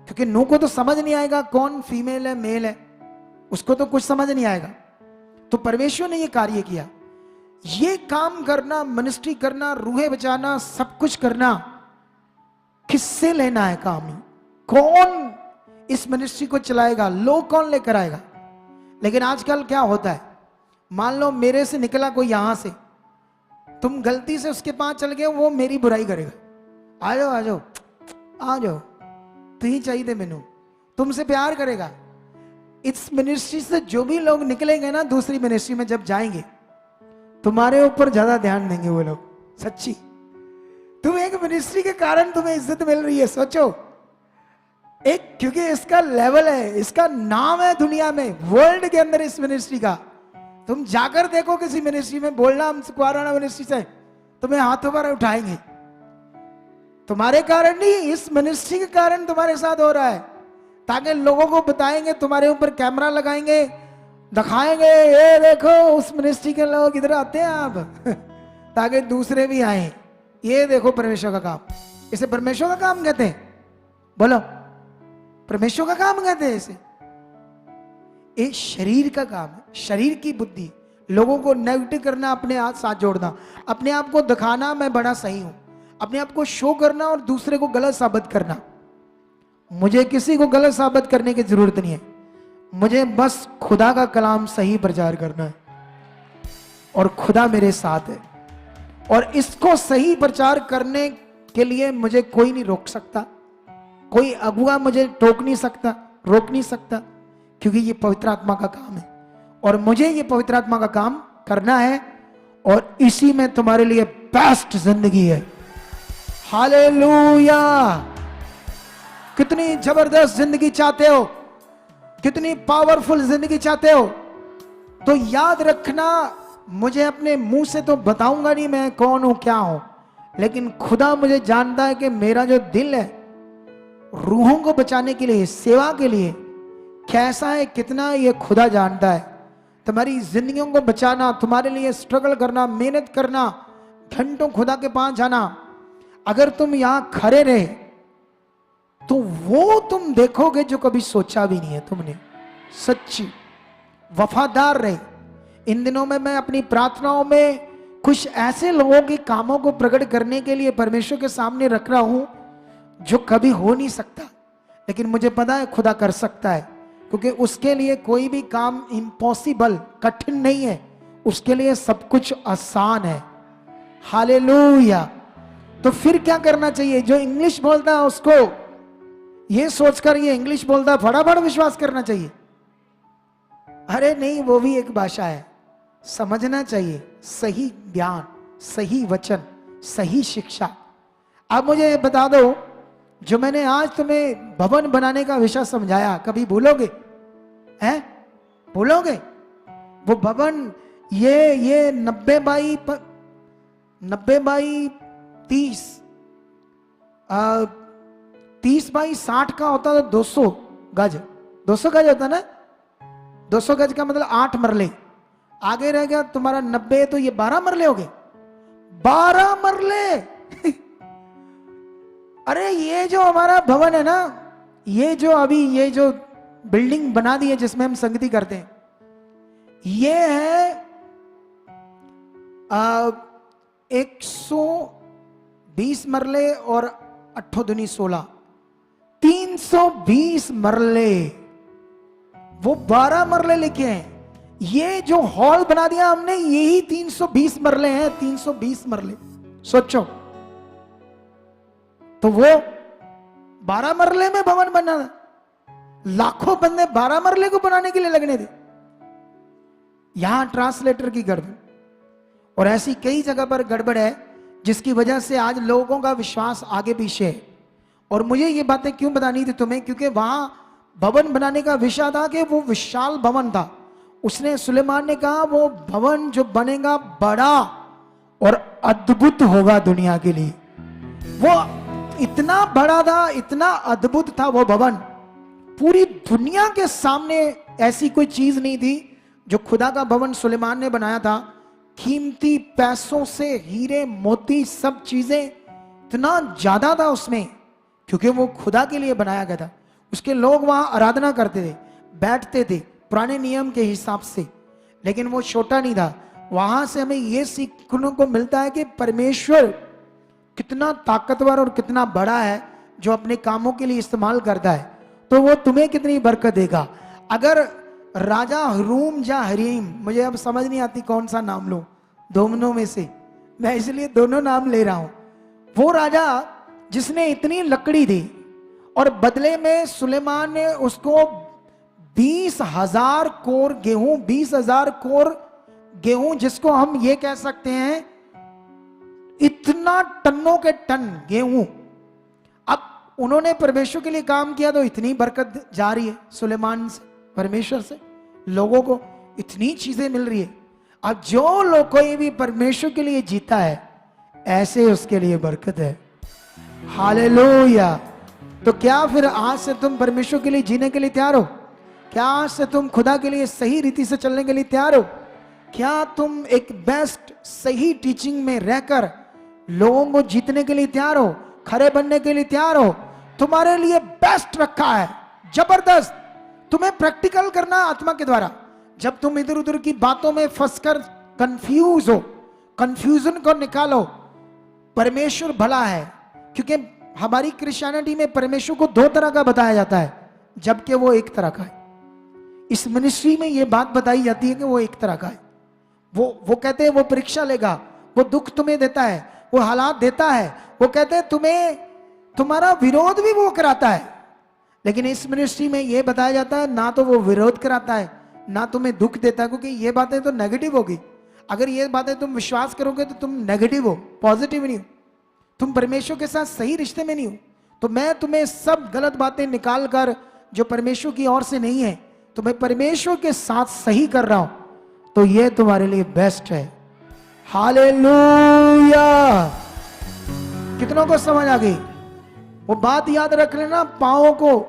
क्योंकि नूह को तो समझ नहीं आएगा कौन फीमेल है मेल है, उसको तो कुछ समझ नहीं आएगा। तो परमेश्वर ने यह कार्य किया। ये काम करना, मिनिस्ट्री करना, रूहें बचाना, सब कुछ करना, किससे लेना है काम? कौन इस मिनिस्ट्री को चलाएगा? लोग कौन लेकर आएगा? लेकिन आजकल क्या होता है, मान लो मेरे से निकला कोई यहां से, तुम गलती से उसके पास चल गए, वो मेरी बुराई करेगा। आ जाओ आ जाओ आ जाओ, तू ही चाहिए मैनू, तुमसे प्यार करेगा। इस मिनिस्ट्री से जो भी लोग निकलेंगे ना, दूसरी मिनिस्ट्री में जब जाएंगे, तुम्हारे ऊपर ज्यादा ध्यान देंगे वो लोग। सच्ची, तुम एक मिनिस्ट्री के कारण तुम्हें इज्जत मिल रही है। सोचो, एक, क्योंकि इसका लेवल है, इसका नाम है दुनिया में, वर्ल्ड के अंदर इस मिनिस्ट्री का। तुम जाकर देखो किसी मिनिस्ट्री में, बोलना हम कुआराना मिनिस्ट्री से, तुम्हें हाथों पर उठाएंगे। तुम्हारे कारण नहीं, इस मिनिस्ट्री के कारण तुम्हारे साथ हो रहा है, ताकि लोगों को बताएंगे, तुम्हारे ऊपर कैमरा लगाएंगे, दिखाएंगे, ये देखो उस मिनिस्ट्री के लोग इधर आते हैं आप ताकि दूसरे भी आए। ये देखो परमेश्वर का काम। इसे परमेश्वर का काम कहते हैं। बोलो, परमेश्वर का काम कहते हैं इसे। एक शरीर का काम है, शरीर की बुद्धि, लोगों को नेगेटिव करना, अपने आप साथ जोड़ना, अपने आप को दिखाना मैं बड़ा सही हूं, अपने आप को शो करना और दूसरे को गलत साबित करना। मुझे किसी को गलत साबित करने की जरूरत नहीं है, मुझे बस खुदा का कलाम सही प्रचार करना है और खुदा मेरे साथ है। और इसको सही प्रचार करने के लिए मुझे कोई नहीं रोक सकता, कोई अगुआ मुझे टोक नहीं सकता, रोक नहीं सकता, क्योंकि ये पवित्र आत्मा का काम है और मुझे ये पवित्र आत्मा का काम करना है। और इसी में तुम्हारे लिए बेस्ट जिंदगी है। हालेलुया। कितनी जबरदस्त जिंदगी चाहते हो, कितनी पावरफुल जिंदगी चाहते हो, तो याद रखना, मुझे अपने मुंह से तो बताऊंगा नहीं मैं कौन हूं क्या हूं, लेकिन खुदा मुझे जानता है कि मेरा जो दिल है रूहों को बचाने के लिए, सेवा के लिए कैसा है, कितना ये खुदा जानता है। तुम्हारी जिंदगियों को बचाना, तुम्हारे लिए स्ट्रगल करना, मेहनत करना, घंटों खुदा के पास जाना, अगर तुम यहां खड़े रहे तो वो तुम देखोगे जो कभी सोचा भी नहीं है तुमने। सच्ची वफादार रहे। इन दिनों में मैं अपनी प्रार्थनाओं में कुछ ऐसे लोगों के कामों को प्रकट करने के लिए परमेश्वर के सामने रख रहा हूं जो कभी हो नहीं सकता, लेकिन मुझे पता है खुदा कर सकता है, क्योंकि उसके लिए कोई भी काम इम्पॉसिबल, कठिन नहीं है, उसके लिए सब कुछ आसान है। हालेलुया। तो फिर क्या करना चाहिए? जो इंग्लिश बोलता है उसको ये सोचकर ये इंग्लिश बोलता है फटाफट विश्वास करना चाहिए? अरे नहीं, वो भी एक भाषा है, समझना चाहिए। सही ज्ञान, सही वचन, सही शिक्षा। अब मुझे ये बता दो, जो मैंने आज तुम्हें भवन बनाने का विषय समझाया, कभी भूलोगे? हैं? भूलोगे? वो भवन ये 90 बाई 30 30 बाई 60 का होता था 200 गज। 200 गज होता ना, 200 गज का मतलब 8 मरले। आगे रह गया तुम्हारा 90, तो ये 12 मरले हो गए, 12 मरले। अरे ये जो हमारा भवन है ना, ये जो अभी ये जो बिल्डिंग बना दी है जिसमें हम संगति करते हैं, ये है 120 मरले और 8 दूनी 16, 320 मरले। वो 12 मरले लिखे हैं। ये जो हॉल बना दिया हमने, यही 320 मरले हैं, 320 मरले। सोचो, तो वो 12 मरले में भवन बना, लाखों बंदे 12 मरले को बनाने के लिए लगने थे। यहां ट्रांसलेटर की गड़बड़, और ऐसी कई जगह पर गड़बड़ है जिसकी वजह से आज लोगों का विश्वास आगे पीछे है। और मुझे ये बातें क्यों बतानी थी तुम्हें, क्योंकि वहां भवन बनाने का विषय था कि वो विशाल भवन था। उसने, सुलेमान ने कहा वो भवन जो बनेगा बड़ा और अद्भुत होगा दुनिया के लिए। वो इतना बड़ा था, इतना अद्भुत था वो भवन, पूरी दुनिया के सामने ऐसी कोई चीज नहीं थी जो खुदा का भवन सुलेमान ने बनाया था। कीमती पैसों से हीरे मोती सब चीजें, इतना ज्यादा था उसमें, क्योंकि वो खुदा के लिए बनाया गया था। उसके लोग वहां आराधना करते थे, बैठते थे पुराने नियम के हिसाब से, लेकिन वो छोटा नहीं था। वहां से हमें यह सीखने को मिलता है कि परमेश्वर कितना ताकतवर और कितना बड़ा है, जो अपने कामों के लिए इस्तेमाल करता है। तो वो तुम्हें कितनी बरकत देगा। अगर राजा हरूम या हरीम, मुझे अब समझ नहीं आती कौन सा नाम लूं दोनों में से, मैं इसलिए दोनों नाम ले रहा हूं। वो राजा जिसने इतनी लकड़ी दी और बदले में सुलेमान ने उसको 20,000 कोर गेहूं, 20,000 कोर गेहूं, जिसको हम ये कह सकते हैं इतना टनों के टन गेहूं। अब उन्होंने परमेश्वर के लिए काम किया तो इतनी बरकत जा रही है सुलेमान से, परमेश्वर से लोगों को इतनी चीजें मिल रही है। अब जो लोग कोई भी परमेश्वर के लिए जीता है, ऐसे उसके लिए बरकत है। हालेलुया। तो क्या फिर आज से तुम परमेश्वर के लिए जीने के लिए तैयार हो? क्या आज से तुम खुदा के लिए सही रीति से चलने के लिए तैयार हो? क्या तुम एक बेस्ट सही टीचिंग में रहकर लोगों को जीतने के लिए तैयार हो, खरे बनने के लिए तैयार हो? तुम्हारे लिए बेस्ट रखा है, जबरदस्त। तुम्हें प्रैक्टिकल करना आत्मा के द्वारा। जब तुम इधर उधर की बातों में फंसकर कंफ्यूज हो, कंफ्यूजन को निकालो। परमेश्वर भला है, क्योंकि हमारी क्रिश्चियनिटी में परमेश्वर को 2 तरह का बताया जाता है, जबकि वो एक तरह का है। इस मिनिस्ट्री में ये बात बताई जाती है कि वो एक तरह का है। वो कहते हैं वो परीक्षा लेगा, वो दुख तुम्हें देता है, वो हालात देता है, वो कहते हैं तुम्हें तुम्हारा विरोध भी वो कराता है। लेकिन इस मिनिस्ट्री में ये बताया जाता है ना तो वो विरोध कराता है, ना तुम्हें दुख देता है, क्योंकि ये बातें तो नेगेटिव होगी। अगर ये बातें तुम विश्वास करोगे तो तुम नेगेटिव हो, पॉजिटिव नहीं हो, तुम परमेश्वर के साथ सही रिश्ते में नहीं हो। तो मैं तुम्हें सब गलत बातें निकाल कर, जो परमेश्वर की ओर से नहीं है, तुम्हें परमेश्वर के साथ सही कर रहा हूं, तो ये तुम्हारे लिए बेस्ट है। हालेलुया। कितनों को समझ आ गई? वो बात याद रख लेना, पांवों को,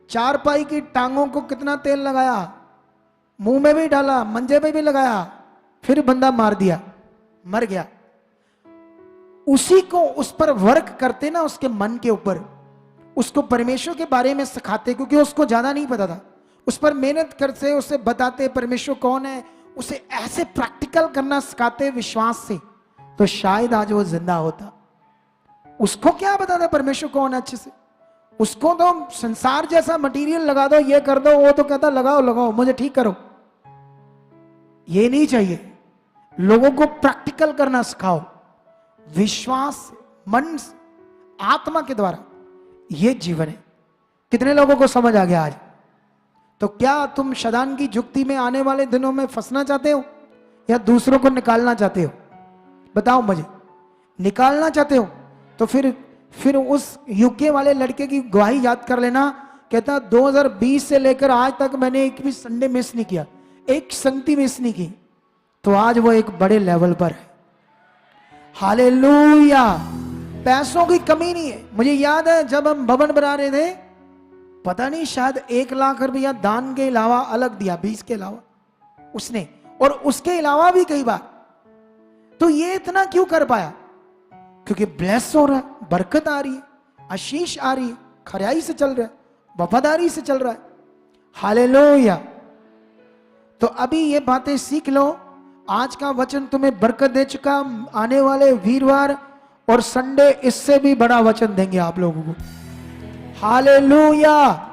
चारपाई की टांगों को कितना तेल लगाया, मुंह में भी डाला, मंजे पे भी लगाया, फिर बंदा मार दिया, मर गया। उसी को उस पर वर्क करते ना, उसके मन के ऊपर, उसको परमेश्वर के बारे में सिखाते, क्योंकि उसको ज्यादा नहीं पता था। उस पर मेहनत करते, उसे बताते परमेश्वर कौन है, उसे ऐसे प्रैक्टिकल करना सिखाते विश्वास से, तो शायद आज वो जिंदा होता। उसको क्या बताता परमेश्वर कौन है अच्छे से? उसको तो संसार जैसा मटेरियल लगा दो, ये कर दो, वो तो कहता लगाओ लगाओ, मुझे ठीक करो। ये नहीं चाहिए। लोगों को प्रैक्टिकल करना सिखाओ, विश्वास, मन, आत्मा के द्वारा। ये जीवन है। कितने लोगों को समझ आ गया आज? तो क्या तुम शैतान की जुक्ति में आने वाले दिनों में फंसना चाहते हो, या दूसरों को निकालना चाहते हो? बताओ मुझे। निकालना चाहते हो तो फिर उस यूके वाले लड़के की गवाही याद कर लेना। कहता 2020 से लेकर आज तक मैंने एक भी संडे मिस नहीं किया, एक संगति मिस नहीं की। तो आज वो एक बड़े लेवल पर है। हालेलुया। पैसों की कमी नहीं है। मुझे याद है जब हम भवन बना रहे थे, पता नहीं शायद 1 लाख रुपया दान के अलावा अलग दिया, 20 के अलावा उसने, और उसके अलावा भी कई बार। तो ये इतना क्यों कर पाया? क्योंकि ब्लेस हो रहा है, बरकत आ रही है, आशीष आ रही है, खराई से चल रहा है, वफादारी से चल रहा है। हालेलुया। तो अभी ये बातें सीख लो। आज का वचन तुम्हें बरकत दे चुका। आने वाले वीरवार और संडे इससे भी बड़ा वचन देंगे आप लोगों को। हालेलुया।